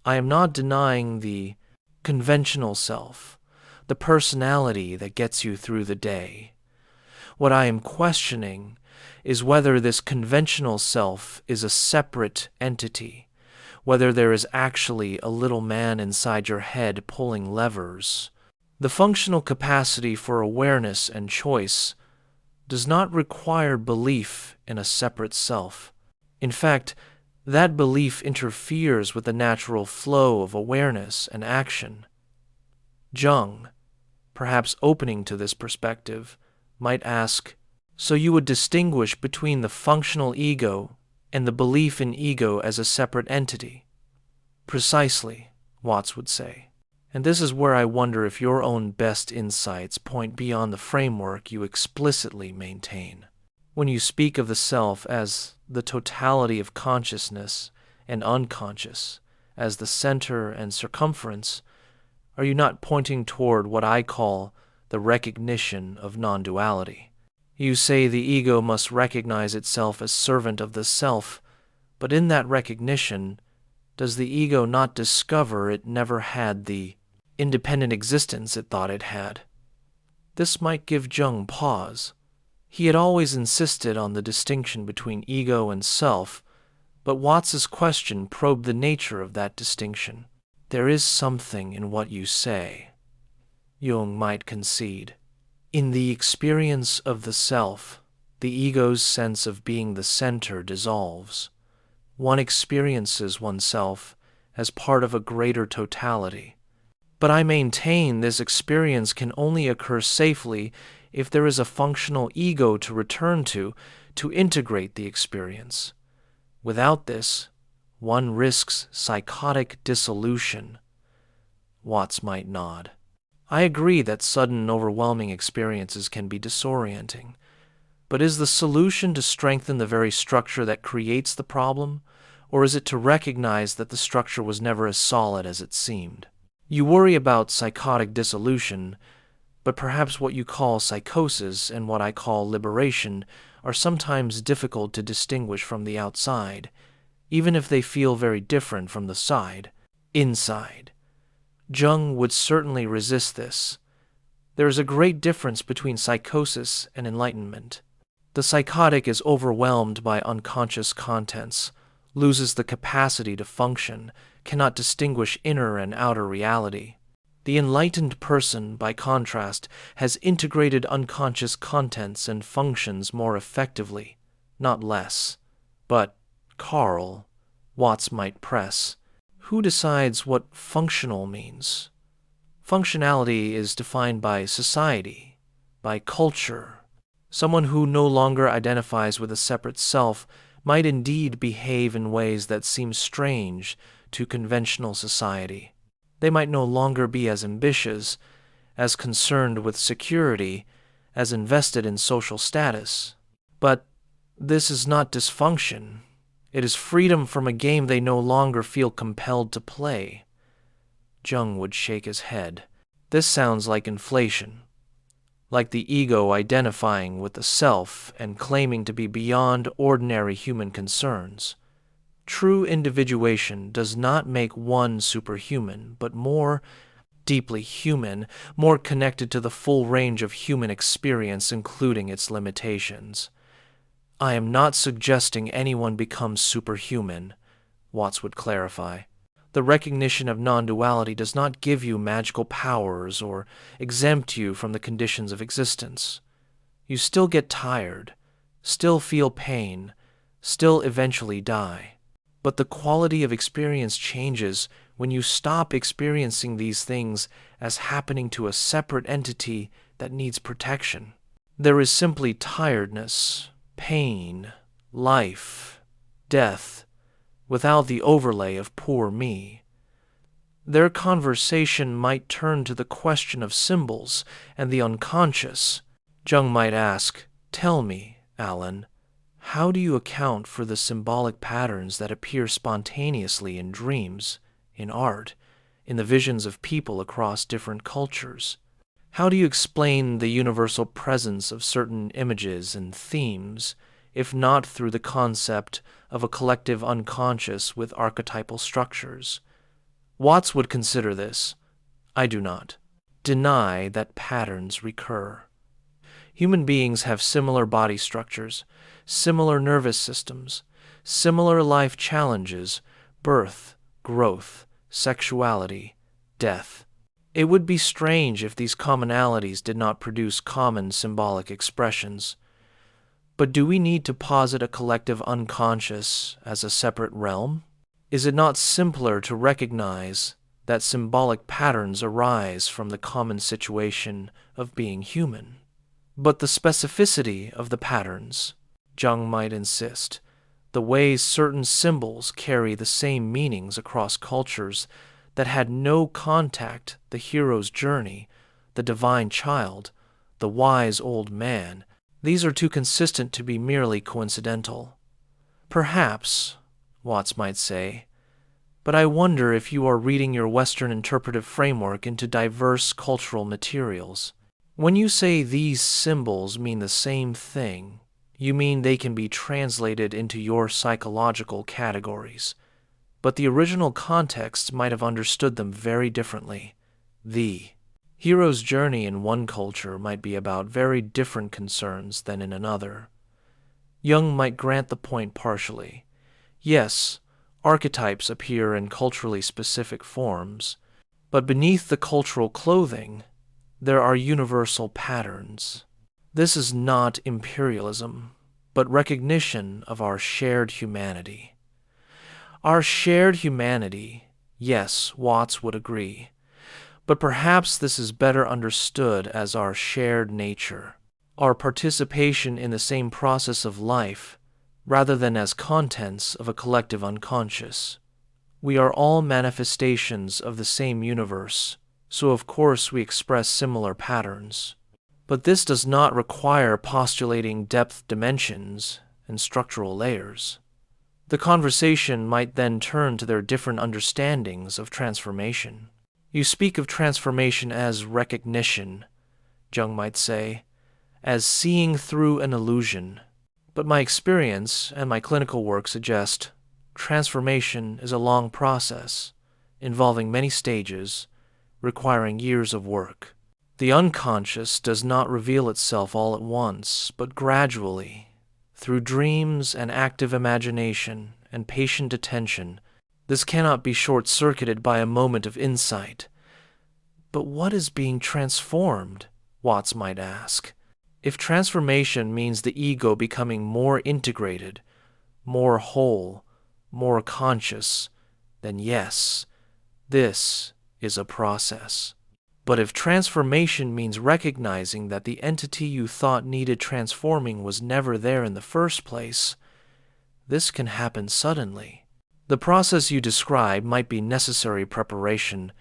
Speaker 1: I am not denying the conventional self, the personality that gets you through the day. What I am questioning is whether this conventional self is a separate entity, whether there is actually a little man inside your head pulling levers. The functional capacity for awareness and choice does not require belief in a separate self. In fact, that belief interferes with the natural flow of awareness and action." Jung, perhaps opening to this perspective, might ask, "So you would distinguish between the functional ego and the belief in ego as a separate entity?" "Precisely," Watts would say. "And this is where I wonder if your own best insights point beyond the framework you explicitly maintain. When you speak of the self as the totality of consciousness and unconscious, as the center and circumference, are you not pointing toward what I call the recognition of non-duality? You say the ego must recognize itself as servant of the self, but in that recognition, does the ego not discover it never had the independent existence it thought it had?" This might give Jung pause. He had always insisted on the distinction between ego and self, but Watts's question probed the nature of that distinction. "There is something in what you say," Jung might concede. "In the experience of the self, the ego's sense of being the center dissolves. One experiences oneself as part of a greater totality. But I maintain this experience can only occur safely if there is a functional ego to return to integrate the experience. Without this, one risks psychotic dissolution." Watts might nod. "I agree that sudden and overwhelming experiences can be disorienting. But is the solution to strengthen the very structure that creates the problem, or is it to recognize that the structure was never as solid as it seemed? You worry about psychotic dissolution, but perhaps what you call psychosis and what I call liberation are sometimes difficult to distinguish from the outside, even if they feel very different from the inside. Jung would certainly resist this. There is a great difference between psychosis and enlightenment. The psychotic is overwhelmed by unconscious contents, loses the capacity to function, cannot distinguish inner and outer reality. The enlightened person, by contrast, has integrated unconscious contents and functions more effectively, not less. But, Carl, Watts might press, who decides what functional means? Functionality is defined by society, by culture. Someone who no longer identifies with a separate self might indeed behave in ways that seem strange to conventional society. They might no longer be as ambitious, as concerned with security, as invested in social status. But this is not dysfunction. It is freedom from a game they no longer feel compelled to play. Jung would shake his head. This sounds like inflation, like the ego identifying with the self and claiming to be beyond ordinary human concerns. True individuation does not make one superhuman, but more deeply human, more connected to the full range of human experience, including its limitations. I am not suggesting anyone becomes superhuman, Watts would clarify. The recognition of non-duality does not give you magical powers or exempt you from the conditions of existence. You still get tired, still feel pain, still eventually die. But the quality of experience changes when you stop experiencing these things as happening to a separate entity that needs protection. There is simply tiredness, pain, life, death, without the overlay of poor me. Their conversation might turn to the question of symbols and the unconscious. Jung might ask, "Tell me, Alan, how do you account for the symbolic patterns that appear spontaneously in dreams, in art, in the visions of people across different cultures? How do you explain the universal presence of certain images and themes, if not through the concept of a collective unconscious with archetypal structures?" Watts would consider this. I do not. Deny that patterns recur. Human beings have similar body structures, similar nervous systems, similar life challenges, birth, growth, sexuality, death. It would be strange if these commonalities did not produce common symbolic expressions. But do we need to posit a collective unconscious as a separate realm? Is it not simpler to recognize that symbolic patterns arise from the common situation of being human? But the specificity of the patterns, Jung might insist, the ways certain symbols carry the same meanings across cultures that had no contact, the hero's journey, the divine child, the wise old man, these are too consistent to be merely coincidental. Perhaps, Watts might say, but I wonder if you are reading your Western interpretive framework into diverse cultural materials. When you say these symbols mean the same thing, you mean they can be translated into your psychological categories. But the original context might have understood them very differently. The hero's journey in one culture might be about very different concerns than in another. Jung might grant the point partially. Yes, archetypes appear in culturally specific forms, but beneath the cultural clothing, there are universal patterns. This is not imperialism, but recognition of our shared humanity. Our shared humanity, yes, Watts would agree, but perhaps this is better understood as our shared nature, our participation in the same process of life, rather than as contents of a collective unconscious. We are all manifestations of the same universe, so of course we express similar patterns. But this does not require postulating depth dimensions and structural layers. The conversation might then turn to their different understandings of transformation. You speak of transformation as recognition, Jung might say, as seeing through an illusion. But my experience and my clinical work suggest transformation is a long process, involving many stages, requiring years of work. The unconscious does not reveal itself all at once, but gradually, through dreams and active imagination and patient attention. This cannot be short-circuited by a moment of insight. But what is being transformed? Watts might ask. If transformation means the ego becoming more integrated, more whole, more conscious, then yes, this is a process. But if transformation means recognizing that the entity you thought needed transforming was never there in the first place, this can happen suddenly. The process you describe might be necessary preparation,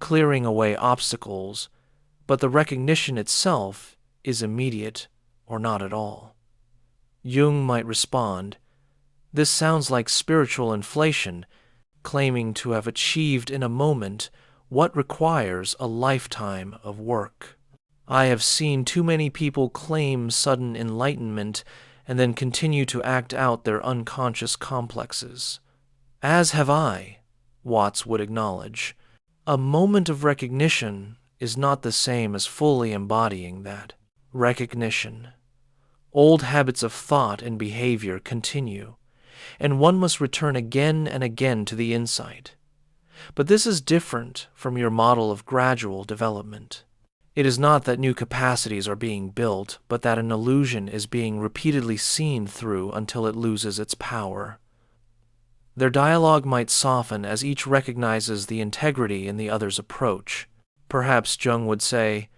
Speaker 1: clearing away obstacles, but the recognition itself is immediate or not at all. Jung might respond, "This sounds like spiritual inflation, claiming to have achieved in a moment what requires a lifetime of work. I have seen too many people claim sudden enlightenment and then continue to act out their unconscious complexes. As have I," Watts would acknowledge. A moment of recognition is not the same as fully embodying that recognition. Old habits of thought and behavior continue, and one must return again and again to the insight. But this is different from your model of gradual development. It is not that new capacities are being built, but that an illusion is being repeatedly seen through until it loses its power. Their dialogue might soften as each recognizes the integrity in the other's approach. Perhaps Jung would say,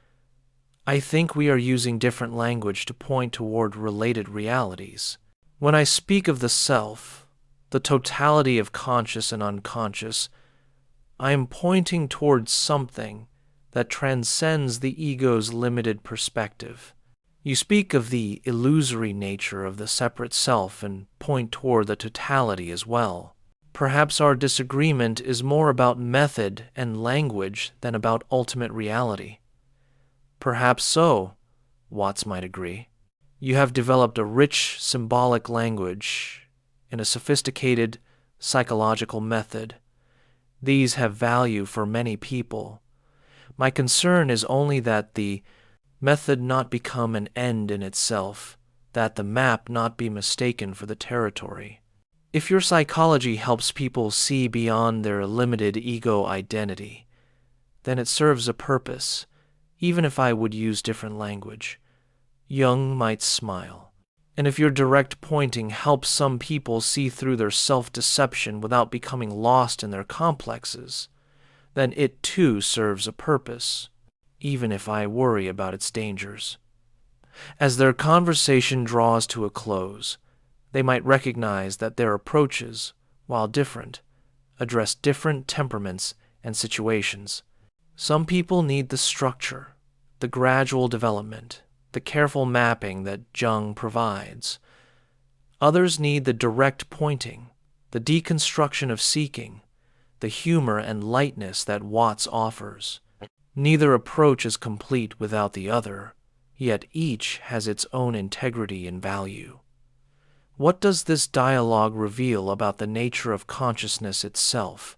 Speaker 1: "I think we are using different language to point toward related realities. When I speak of the self, the totality of conscious and unconscious, I am pointing towards something that transcends the ego's limited perspective. You speak of the illusory nature of the separate self and point toward the totality as well. Perhaps our disagreement is more about method and language than about ultimate reality." Perhaps so, Watts might agree. You have developed a rich symbolic language in a sophisticated psychological method. These have value for many people. My concern is only that the method not become an end in itself, that the map not be mistaken for the territory. If your psychology helps people see beyond their limited ego identity, then it serves a purpose, even if I would use different language. Jung might smile. And if your direct pointing helps some people see through their self-deception without becoming lost in their complexes, then it too serves a purpose, even if I worry about its dangers. As their conversation draws to a close, they might recognize that their approaches, while different, address different temperaments and situations. Some people need the structure, the gradual development, the careful mapping that Jung provides. Others need the direct pointing, the deconstruction of seeking, the humor and lightness that Watts offers. Neither approach is complete without the other, yet each has its own integrity and value. What does this dialogue reveal about the nature of consciousness itself,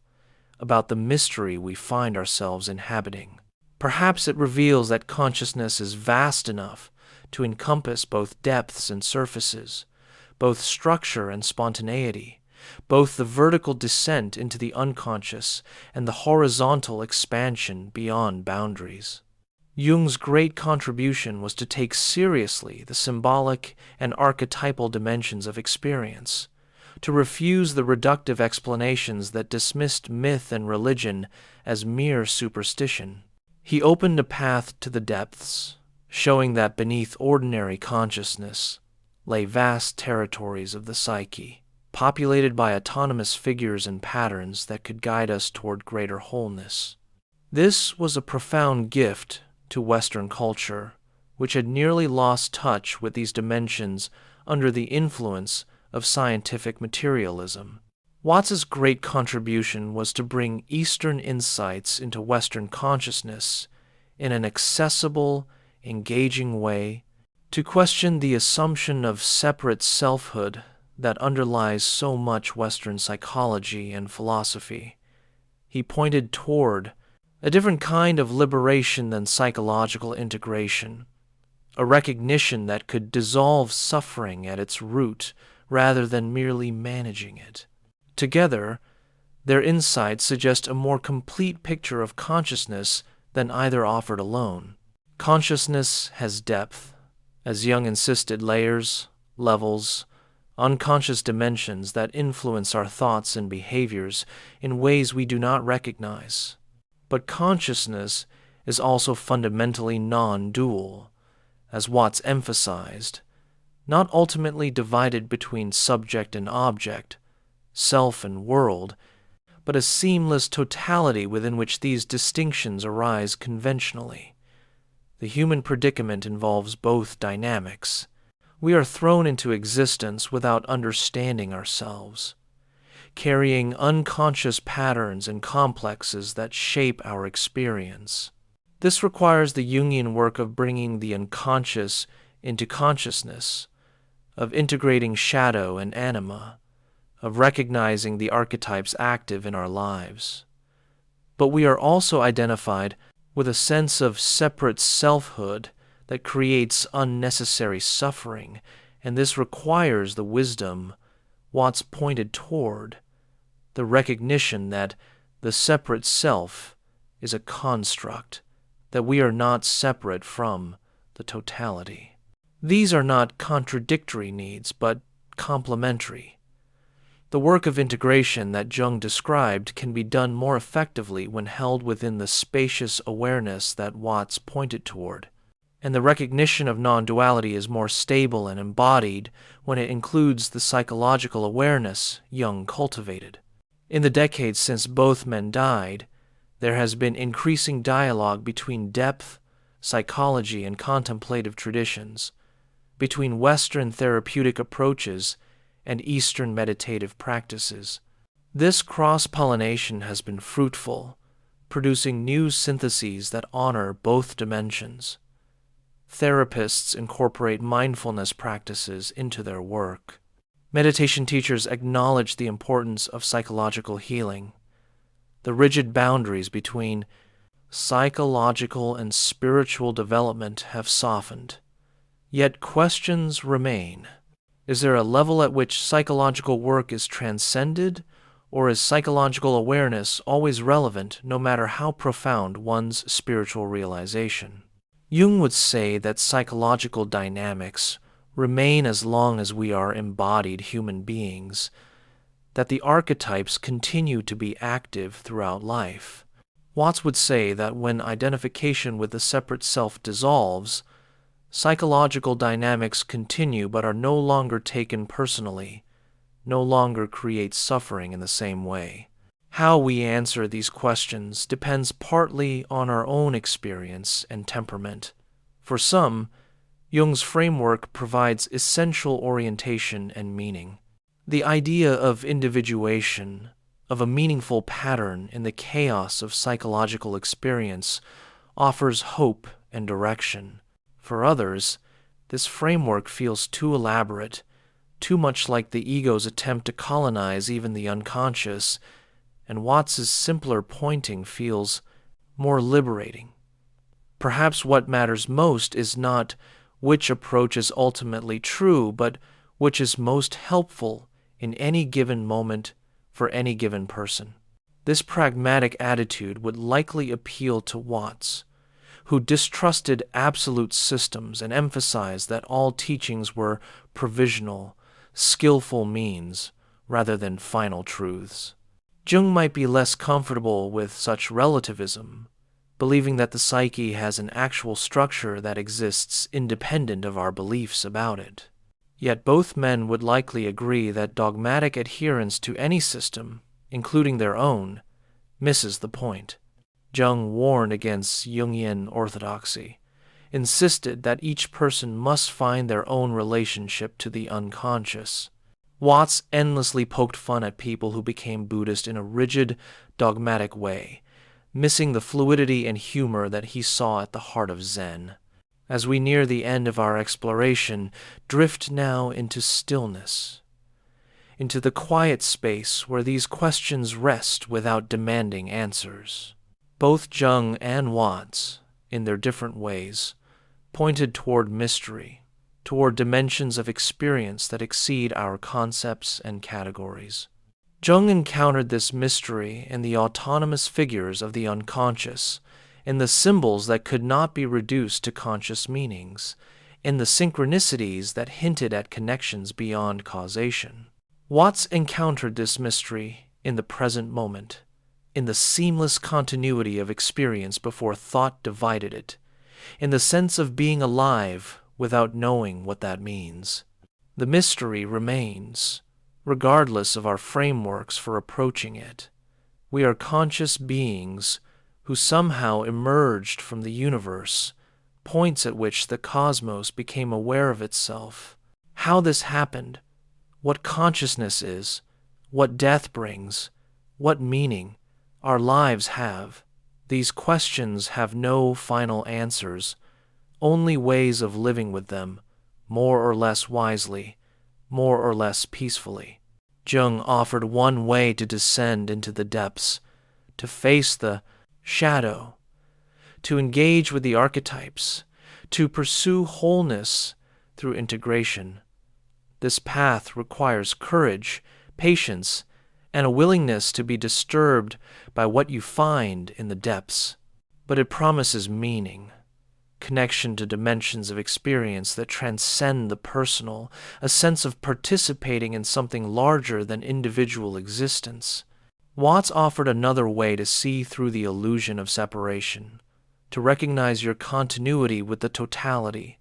Speaker 1: about the mystery we find ourselves inhabiting? Perhaps it reveals that consciousness is vast enough to encompass both depths and surfaces, both structure and spontaneity, both the vertical descent into the unconscious and the horizontal expansion beyond boundaries. Jung's great contribution was to take seriously the symbolic and archetypal dimensions of experience, to refuse the reductive explanations that dismissed myth and religion as mere superstition. He opened a path to the depths, showing that beneath ordinary consciousness lay vast territories of the psyche, populated by autonomous figures and patterns that could guide us toward greater wholeness. This was a profound gift to Western culture, which had nearly lost touch with these dimensions under the influence of scientific materialism. Watts's great contribution was to bring Eastern insights into Western consciousness in an accessible, engaging way, to question the assumption of separate selfhood that underlies so much Western psychology and philosophy. He pointed toward a different kind of liberation than psychological integration, a recognition that could dissolve suffering at its root rather than merely managing it. Together, their insights suggest a more complete picture of consciousness than either offered alone. Consciousness has depth, as Jung insisted, layers, levels, unconscious dimensions that influence our thoughts and behaviors in ways we do not recognize. But consciousness is also fundamentally non-dual, as Watts emphasized, not ultimately divided between subject and object, self and world, but a seamless totality within which these distinctions arise conventionally. The human predicament involves both dynamics. We are thrown into existence without understanding ourselves, carrying unconscious patterns and complexes that shape our experience. This requires the Jungian work of bringing the unconscious into consciousness, of integrating shadow and anima, of recognizing the archetypes active in our lives. But we are also identified with a sense of separate selfhood that creates unnecessary suffering, and this requires the wisdom Watts pointed toward, the recognition that the separate self is a construct, that we are not separate from the totality. These are not contradictory needs, but complementary. The work of integration that Jung described can be done more effectively when held within the spacious awareness that Watts pointed toward, and the recognition of non-duality is more stable and embodied when it includes the psychological awareness Jung cultivated. In the decades since both men died, there has been increasing dialogue between depth, psychology, and contemplative traditions, between Western therapeutic approaches and Eastern meditative practices. This cross-pollination has been fruitful, producing new syntheses that honor both dimensions. Therapists incorporate mindfulness practices into their work. Meditation teachers acknowledge the importance of psychological healing. The rigid boundaries between psychological and spiritual development have softened. Yet questions remain. Is there a level at which psychological work is transcended, or is psychological awareness always relevant no matter how profound one's spiritual realization? Jung would say that psychological dynamics remain as long as we are embodied human beings, that the archetypes continue to be active throughout life. Watts would say that when identification with the separate self dissolves, psychological dynamics continue but are no longer taken personally, no longer create suffering in the same way. How we answer these questions depends partly on our own experience and temperament. For some, Jung's framework provides essential orientation and meaning. The idea of individuation, of a meaningful pattern in the chaos of psychological experience, offers hope and direction. For others, this framework feels too elaborate, too much like the ego's attempt to colonize even the unconscious, and Watts's simpler pointing feels more liberating. Perhaps what matters most is not which approach is ultimately true, but which is most helpful in any given moment for any given person. This pragmatic attitude would likely appeal to Watts, who distrusted absolute systems and emphasized that all teachings were provisional, skillful means rather than final truths. Jung might be less comfortable with such relativism, believing that the psyche has an actual structure that exists independent of our beliefs about it. Yet both men would likely agree that dogmatic adherence to any system, including their own, misses the point. Jung warned against Jungian orthodoxy, insisted that each person must find their own relationship to the unconscious. Watts endlessly poked fun at people who became Buddhist in a rigid, dogmatic way, missing the fluidity and humor that he saw at the heart of Zen. As we near the end of our exploration, drift now into stillness, into the quiet space where these questions rest without demanding answers. Both Jung and Watts, in their different ways, pointed toward mystery, toward dimensions of experience that exceed our concepts and categories. Jung encountered this mystery in the autonomous figures of the unconscious, in the symbols that could not be reduced to conscious meanings, in the synchronicities that hinted at connections beyond causation. Watts encountered this mystery in the present moment, in the seamless continuity of experience before thought divided it, in the sense of being alive without knowing what that means. The mystery remains, regardless of our frameworks for approaching it. We are conscious beings who somehow emerged from the universe, points at which the cosmos became aware of itself. How this happened, what consciousness is, what death brings, what meaning our lives have, these questions have no final answers, only ways of living with them, more or less wisely, more or less peacefully. Jung offered one way to descend into the depths, to face the shadow, to engage with the archetypes, to pursue wholeness through integration. This path requires courage, patience, and a willingness to be disturbed by what you find in the depths. But it promises meaning, connection to dimensions of experience that transcend the personal, a sense of participating in something larger than individual existence. Watts offered another way to see through the illusion of separation, to recognize your continuity with the totality,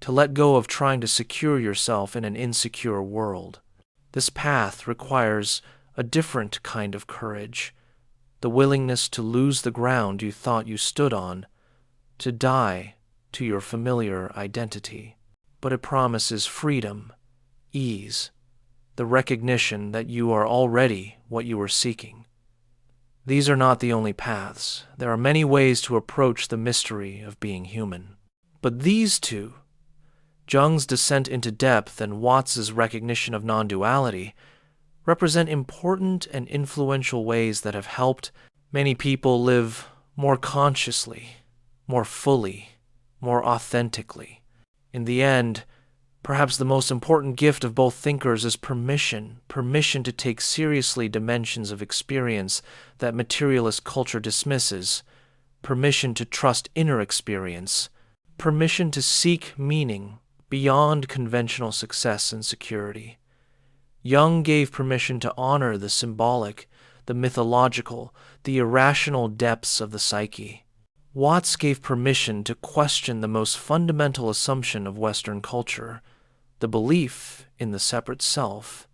Speaker 1: to let go of trying to secure yourself in an insecure world. This path requires a different kind of courage, the willingness to lose the ground you thought you stood on, to die to your familiar identity. But it promises freedom, ease, the recognition that you are already what you are seeking. These are not the only paths. There are many ways to approach the mystery of being human. But these two, Jung's descent into depth and Watts's recognition of non-duality, represent important and influential ways that have helped many people live more consciously, more fully, more authentically. In the end, perhaps the most important gift of both thinkers is permission to take seriously dimensions of experience that materialist culture dismisses, permission to trust inner experience, permission to seek meaning beyond conventional success and security. Jung gave permission to honor the symbolic, the mythological, the irrational depths of the psyche. Watts gave permission to question the most fundamental assumption of Western culture, the belief in the separate self,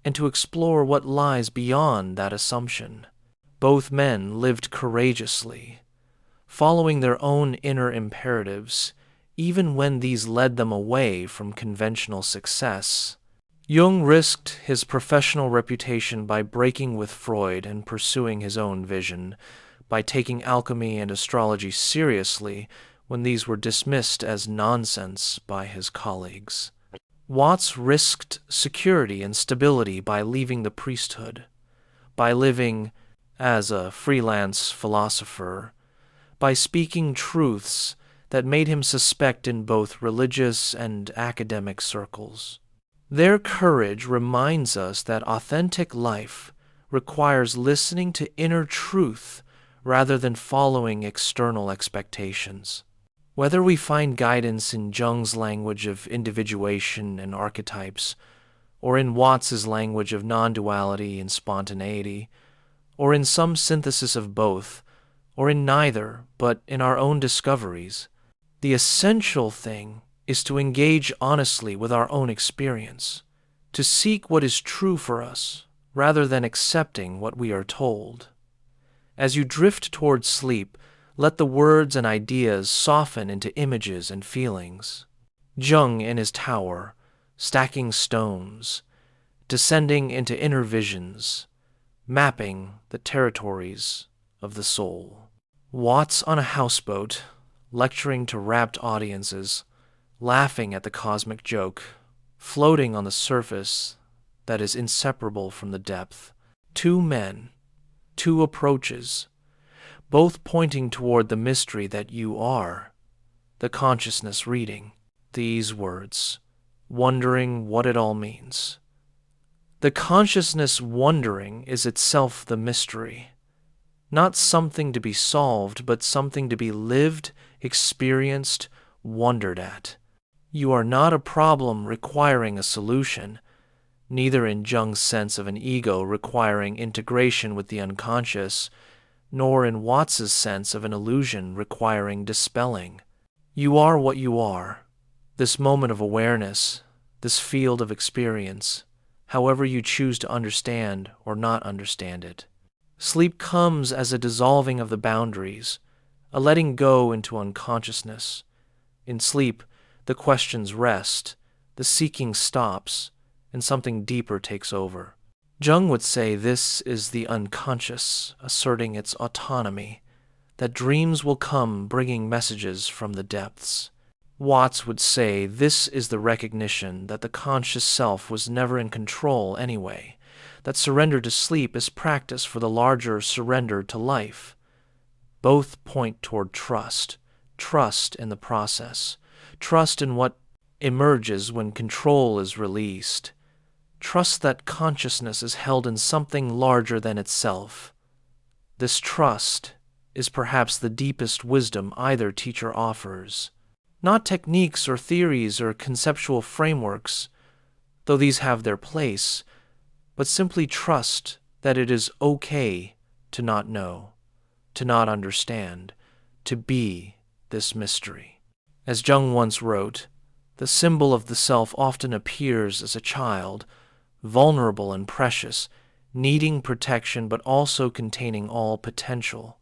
Speaker 1: and to explore what lies beyond that assumption. Both men lived courageously, following their own inner imperatives, even when these led them away from conventional success. Jung risked his professional reputation by breaking with Freud and pursuing his own vision, by taking alchemy and astrology seriously when these were dismissed as nonsense by his colleagues. Watts risked security and stability by leaving the priesthood, by living as a freelance philosopher, by speaking truths that made him suspect in both religious and academic circles. Their courage reminds us that authentic life requires listening to inner truth rather than following external expectations. Whether we find guidance in Jung's language of individuation and archetypes, or in Watts's language of non-duality and spontaneity, or in some synthesis of both, or in neither, but in our own discoveries, the essential thing is to engage honestly with our own experience, to seek what is true for us, rather than accepting what we are told. As you drift toward sleep, let the words and ideas soften into images and feelings. Jung in his tower, stacking stones, descending into inner visions, mapping the territories of the soul. Watts on a houseboat, lecturing to rapt audiences, laughing at the cosmic joke, floating on the surface that is inseparable from the depth. Two men, two approaches, both pointing toward the mystery that you are, the consciousness reading these words, wondering what it all means. The consciousness wondering is itself the mystery. Not something to be solved, but something to be lived, experienced, wondered at. You are not a problem requiring a solution, neither in Jung's sense of an ego requiring integration with the unconscious, nor in Watts's sense of an illusion requiring dispelling. You are what you are, this moment of awareness, this field of experience, however you choose to understand or not understand it. Sleep comes as a dissolving of the boundaries, a letting go into unconsciousness. In sleep, the questions rest, the seeking stops, and something deeper takes over. Jung would say this is the unconscious asserting its autonomy, that dreams will come bringing messages from the depths. Watts would say this is the recognition that the conscious self was never in control anyway, that surrender to sleep is practice for the larger surrender to life. Both point toward trust in the process, trust in what emerges when control is released, trust that consciousness is held in something larger than itself. This trust is perhaps the deepest wisdom either teacher offers. Not techniques or theories or conceptual frameworks, though these have their place, but simply trust that it is okay to not know, to not understand, to be this mystery. As Jung once wrote, the symbol of the self often appears as a child, vulnerable and precious, needing protection but also containing all potential.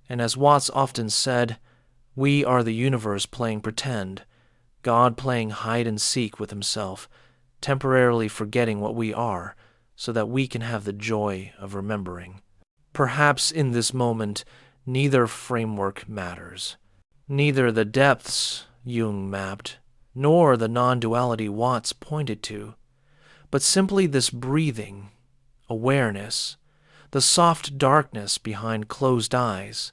Speaker 1: And as Watts often said, we are the universe playing pretend, God playing hide and seek with himself, temporarily forgetting what we are, so that we can have the joy of remembering. Perhaps in this moment, neither framework matters. Neither the depths Jung mapped, nor the non-duality Watts pointed to, but simply this breathing, awareness, the soft darkness behind closed eyes,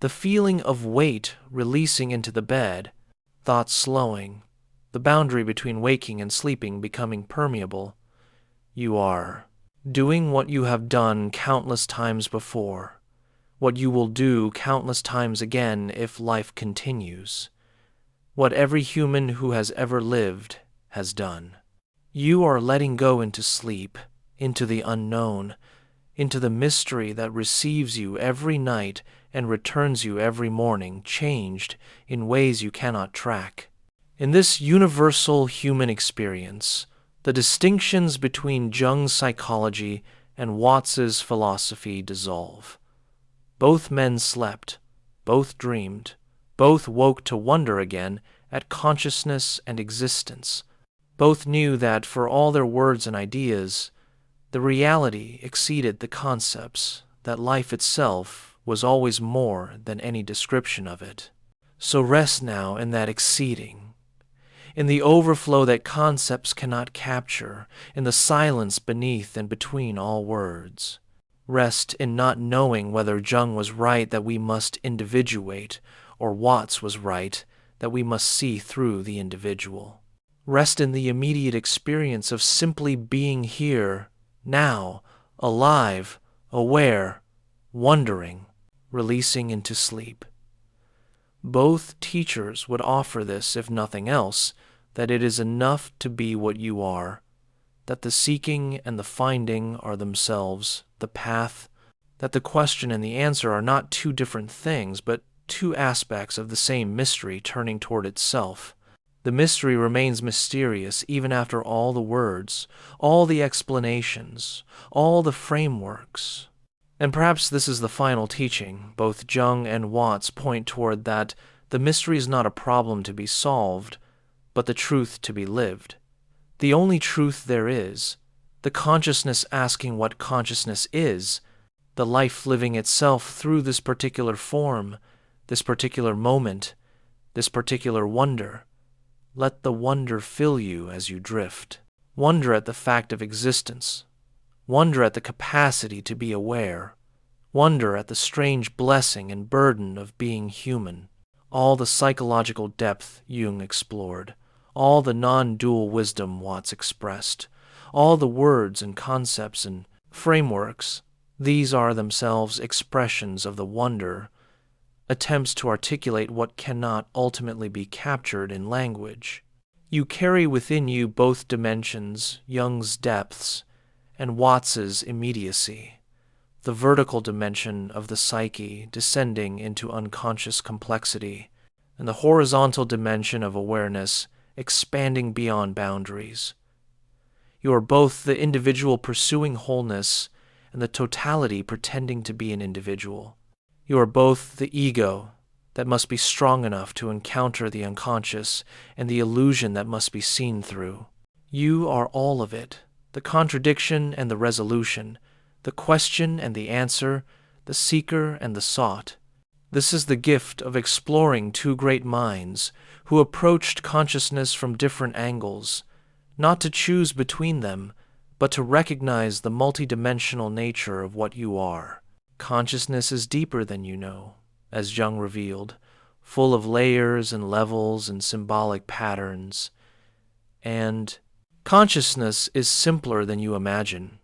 Speaker 1: the feeling of weight releasing into the bed, thoughts slowing, the boundary between waking and sleeping becoming permeable. You are doing what you have done countless times before, what you will do countless times again if life continues, what every human who has ever lived has done. You are letting go into sleep, into the unknown, into the mystery that receives you every night and returns you every morning, changed in ways you cannot track. In this universal human experience, the distinctions between Jung's psychology and Watts's philosophy dissolve. Both men slept, both dreamed, both woke to wonder again at consciousness and existence. Both knew that for all their words and ideas, the reality exceeded the concepts, that life itself was always more than any description of it. So rest now in that exceeding, in the overflow that concepts cannot capture, in the silence beneath and between all words. Rest in not knowing whether Jung was right that we must individuate, or Watts was right that we must see through the individual. Rest in the immediate experience of simply being here, now, alive, aware, wondering, releasing into sleep. Both teachers would offer this, if nothing else, that it is enough to be what you are, that the seeking and the finding are themselves the path, that the question and the answer are not two different things, but two aspects of the same mystery turning toward itself. The mystery remains mysterious even after all the words, all the explanations, all the frameworks. And perhaps this is the final teaching. Both Jung and Watts point toward that the mystery is not a problem to be solved, but the truth to be lived. The only truth there is, the consciousness asking what consciousness is, the life living itself through this particular form, this particular moment, this particular wonder. Let the wonder fill you as you drift. Wonder at the fact of existence. Wonder at the capacity to be aware. Wonder at the strange blessing and burden of being human. All the psychological depth Jung explored. All the non-dual wisdom Watts expressed. All the words and concepts and frameworks. These are themselves expressions of the wonder, attempts to articulate what cannot ultimately be captured in language. You carry within you both dimensions, Jung's depths and Watts's immediacy, the vertical dimension of the psyche descending into unconscious complexity, and the horizontal dimension of awareness expanding beyond boundaries. You are both the individual pursuing wholeness and the totality pretending to be an individual. You are both the ego that must be strong enough to encounter the unconscious and the illusion that must be seen through. You are all of it, the contradiction and the resolution, the question and the answer, the seeker and the sought. This is the gift of exploring two great minds who approached consciousness from different angles, not to choose between them, but to recognize the multidimensional nature of what you are. Consciousness is deeper than you know, as Jung revealed, full of layers and levels and symbolic patterns. And consciousness is simpler than you imagine,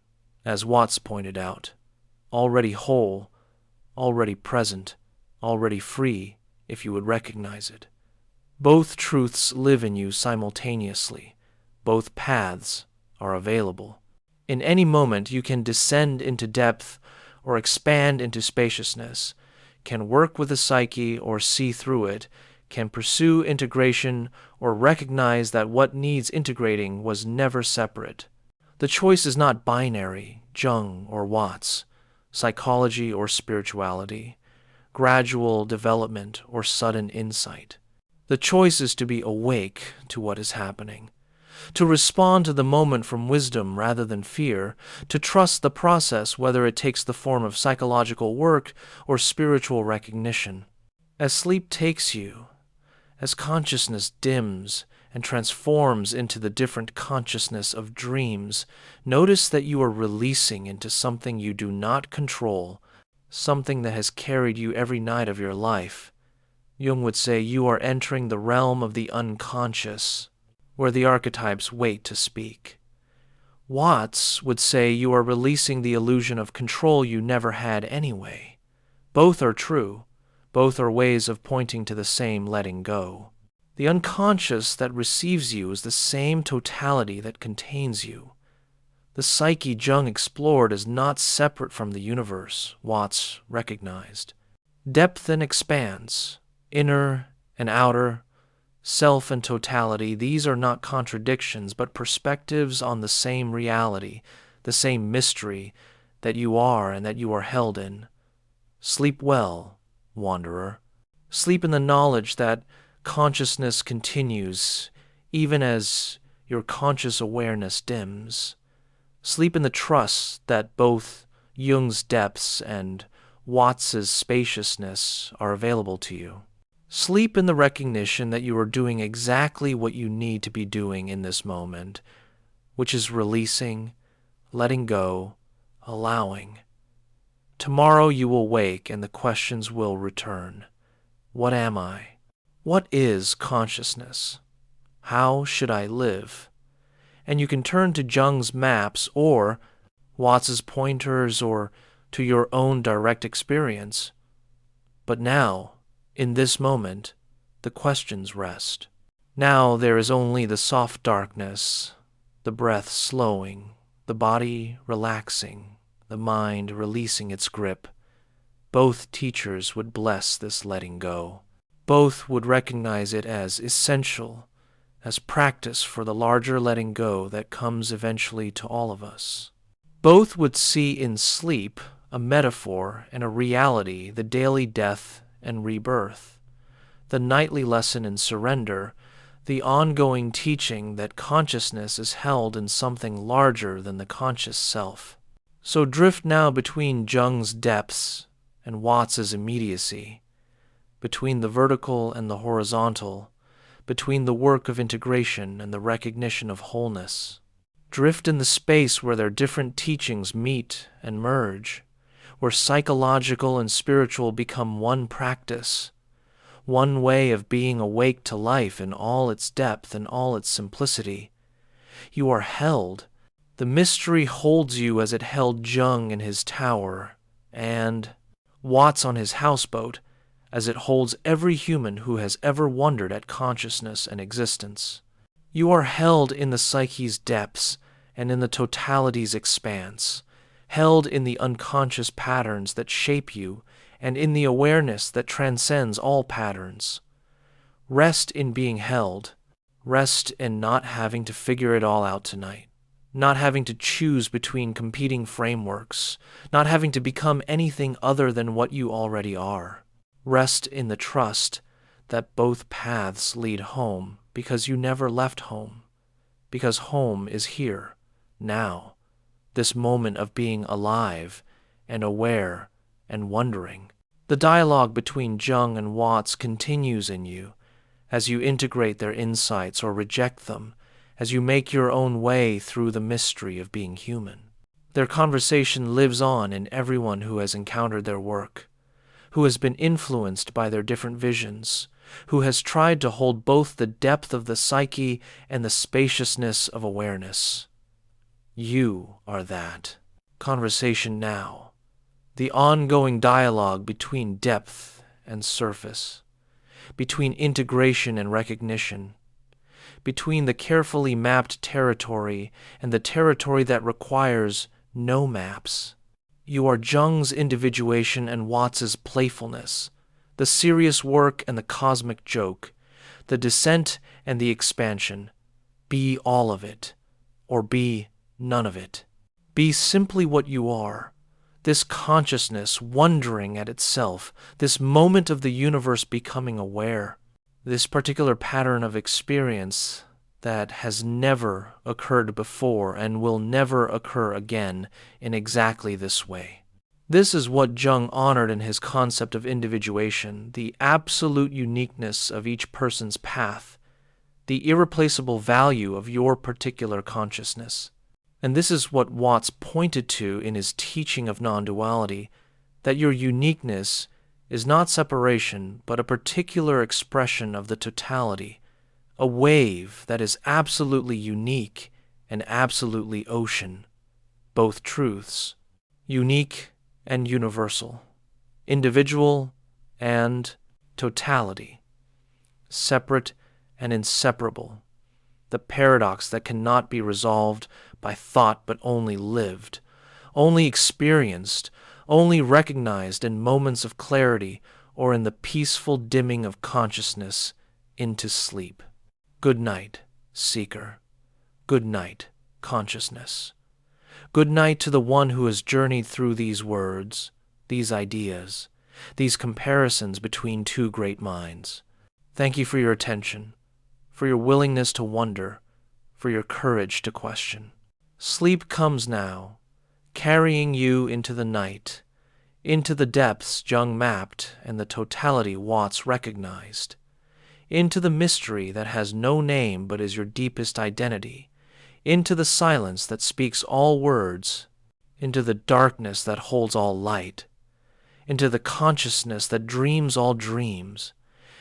Speaker 1: as Watts pointed out, already whole, already present, already free, if you would recognize it. Both truths live in you simultaneously. Both paths are available. In any moment you can descend into depth or expand into spaciousness, can work with the psyche or see through it, can pursue integration or recognize that what needs integrating was never separate. The choice is not binary, Jung or Watts, psychology or spirituality, gradual development or sudden insight. The choice is to be awake to what is happening, to respond to the moment from wisdom rather than fear, to trust the process whether it takes the form of psychological work or spiritual recognition. As sleep takes you, as consciousness dims and transforms into the different consciousness of dreams, notice that you are releasing into something you do not control, something that has carried you every night of your life. Jung would say you are entering the realm of the unconscious, where the archetypes wait to speak. Watts would say you are releasing the illusion of control you never had anyway. Both are true. Both are ways of pointing to the same letting go. The unconscious that receives you is the same totality that contains you. The psyche Jung explored is not separate from the universe, Watts recognized. Depth and expanse, inner and outer, self and totality, these are not contradictions, but perspectives on the same reality, the same mystery that you are and that you are held in. Sleep well, wanderer. Sleep in the knowledge that consciousness continues, even as your conscious awareness dims. Sleep in the trust that both Jung's depths and Watts's spaciousness are available to you. Sleep in the recognition that you are doing exactly what you need to be doing in this moment, which is releasing, letting go, allowing. Tomorrow you will wake and the questions will return. What am I? What is consciousness? How should I live? And you can turn to Jung's maps or Watts's pointers or to your own direct experience. But now, in this moment, the questions rest. Now there is only the soft darkness, the breath slowing, the body relaxing, the mind releasing its grip. Both teachers would bless this letting go. Both would recognize it as essential, as practice for the larger letting go that comes eventually to all of us. Both would see in sleep a metaphor and a reality, the daily death and rebirth, the nightly lesson in surrender, the ongoing teaching that consciousness is held in something larger than the conscious self. So drift now between Jung's depths and Watts's immediacy, between the vertical and the horizontal, between the work of integration and the recognition of wholeness. Drift in the space where their different teachings meet and merge, where psychological and spiritual become one practice, one way of being awake to life in all its depth and all its simplicity. You are held, The mystery holds you as it held Jung in his tower, and Watts on his houseboat, as it holds every human who has ever wondered at consciousness and existence. You are held in the psyche's depths and in the totality's expanse, held in the unconscious patterns that shape you and in the awareness that transcends all patterns. Rest in being held. Rest in not having to figure it all out tonight. Not having to choose between competing frameworks. Not having to become anything other than what you already are. Rest in the trust that both paths lead home because you never left home. Because home is here, now. This moment of being alive and aware and wondering. The dialogue between Jung and Watts continues in you as you integrate their insights or reject them, as you make your own way through the mystery of being human. Their conversation lives on in everyone who has encountered their work, who has been influenced by their different visions, who has tried to hold both the depth of the psyche and the spaciousness of awareness. You are that. Conversation now. The ongoing dialogue between depth and surface, between integration and recognition, between the carefully mapped territory and the territory that requires no maps. You are Jung's individuation and Watts's playfulness, the serious work and the cosmic joke, the descent and the expansion. Be all of it, or be none of it. Be simply what you are. This consciousness wondering at itself, this moment of the universe becoming aware, this particular pattern of experience that has never occurred before and will never occur again in exactly this way. This is what Jung honored in his concept of individuation, the absolute uniqueness of each person's path, the irreplaceable value of your particular consciousness. And this is what Watts pointed to in his teaching of non-duality, that your uniqueness is not separation, but a particular expression of the totality, a wave that is absolutely unique and absolutely ocean, both truths, unique and universal, individual and totality, separate and inseparable, the paradox that cannot be resolved by thought but only lived, only experienced, only recognized in moments of clarity or in the peaceful dimming of consciousness into sleep. Good night, seeker. Good night, consciousness. Good night to the one who has journeyed through these words, these ideas, these comparisons between two great minds. Thank you for your attention, for your willingness to wonder, for your courage to question. Sleep comes now, carrying you into the night, into the depths Jung mapped and the totality Watts recognized, into the mystery that has no name but is your deepest identity, into the silence that speaks all words, into the darkness that holds all light, into the consciousness that dreams all dreams,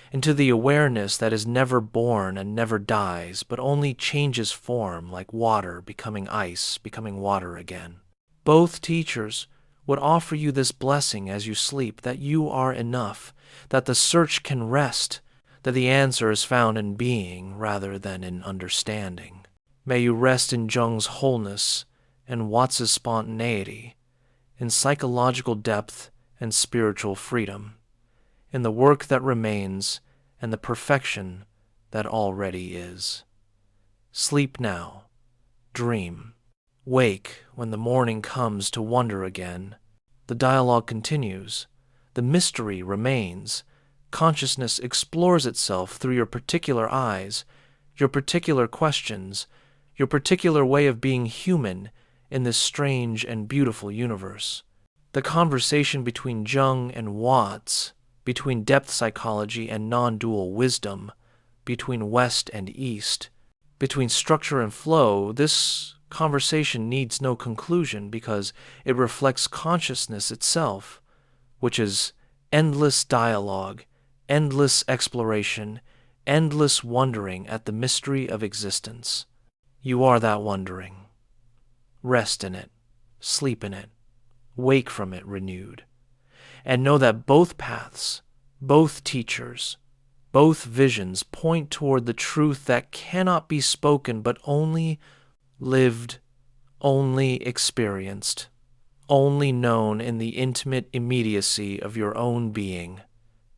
Speaker 1: into the awareness that is never born and never dies, but only changes form like water becoming ice, becoming water again. Both teachers would offer you this blessing as you sleep, that you are enough, that the search can rest, that the answer is found in being rather than in understanding. May you rest in Jung's wholeness and Watts's spontaneity, in psychological depth and spiritual freedom, in the work that remains and the perfection that already is. Sleep now. Dream. Wake when the morning comes to wonder again. The dialogue continues. The mystery remains. Consciousness explores itself through your particular eyes, your particular questions, your particular way of being human in this strange and beautiful universe. The conversation between Jung and Watts, between depth psychology and non-dual wisdom, between West and East, between structure and flow, this conversation needs no conclusion because it reflects consciousness itself, which is endless dialogue, endless exploration, endless wondering at the mystery of existence. You are that wondering. Rest in it, sleep in it, wake from it renewed, and know that both paths, both teachers, both visions point toward the truth that cannot be spoken but only lived, only experienced, only known in the intimate immediacy of your own being,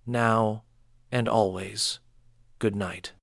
Speaker 1: now and always. Good night.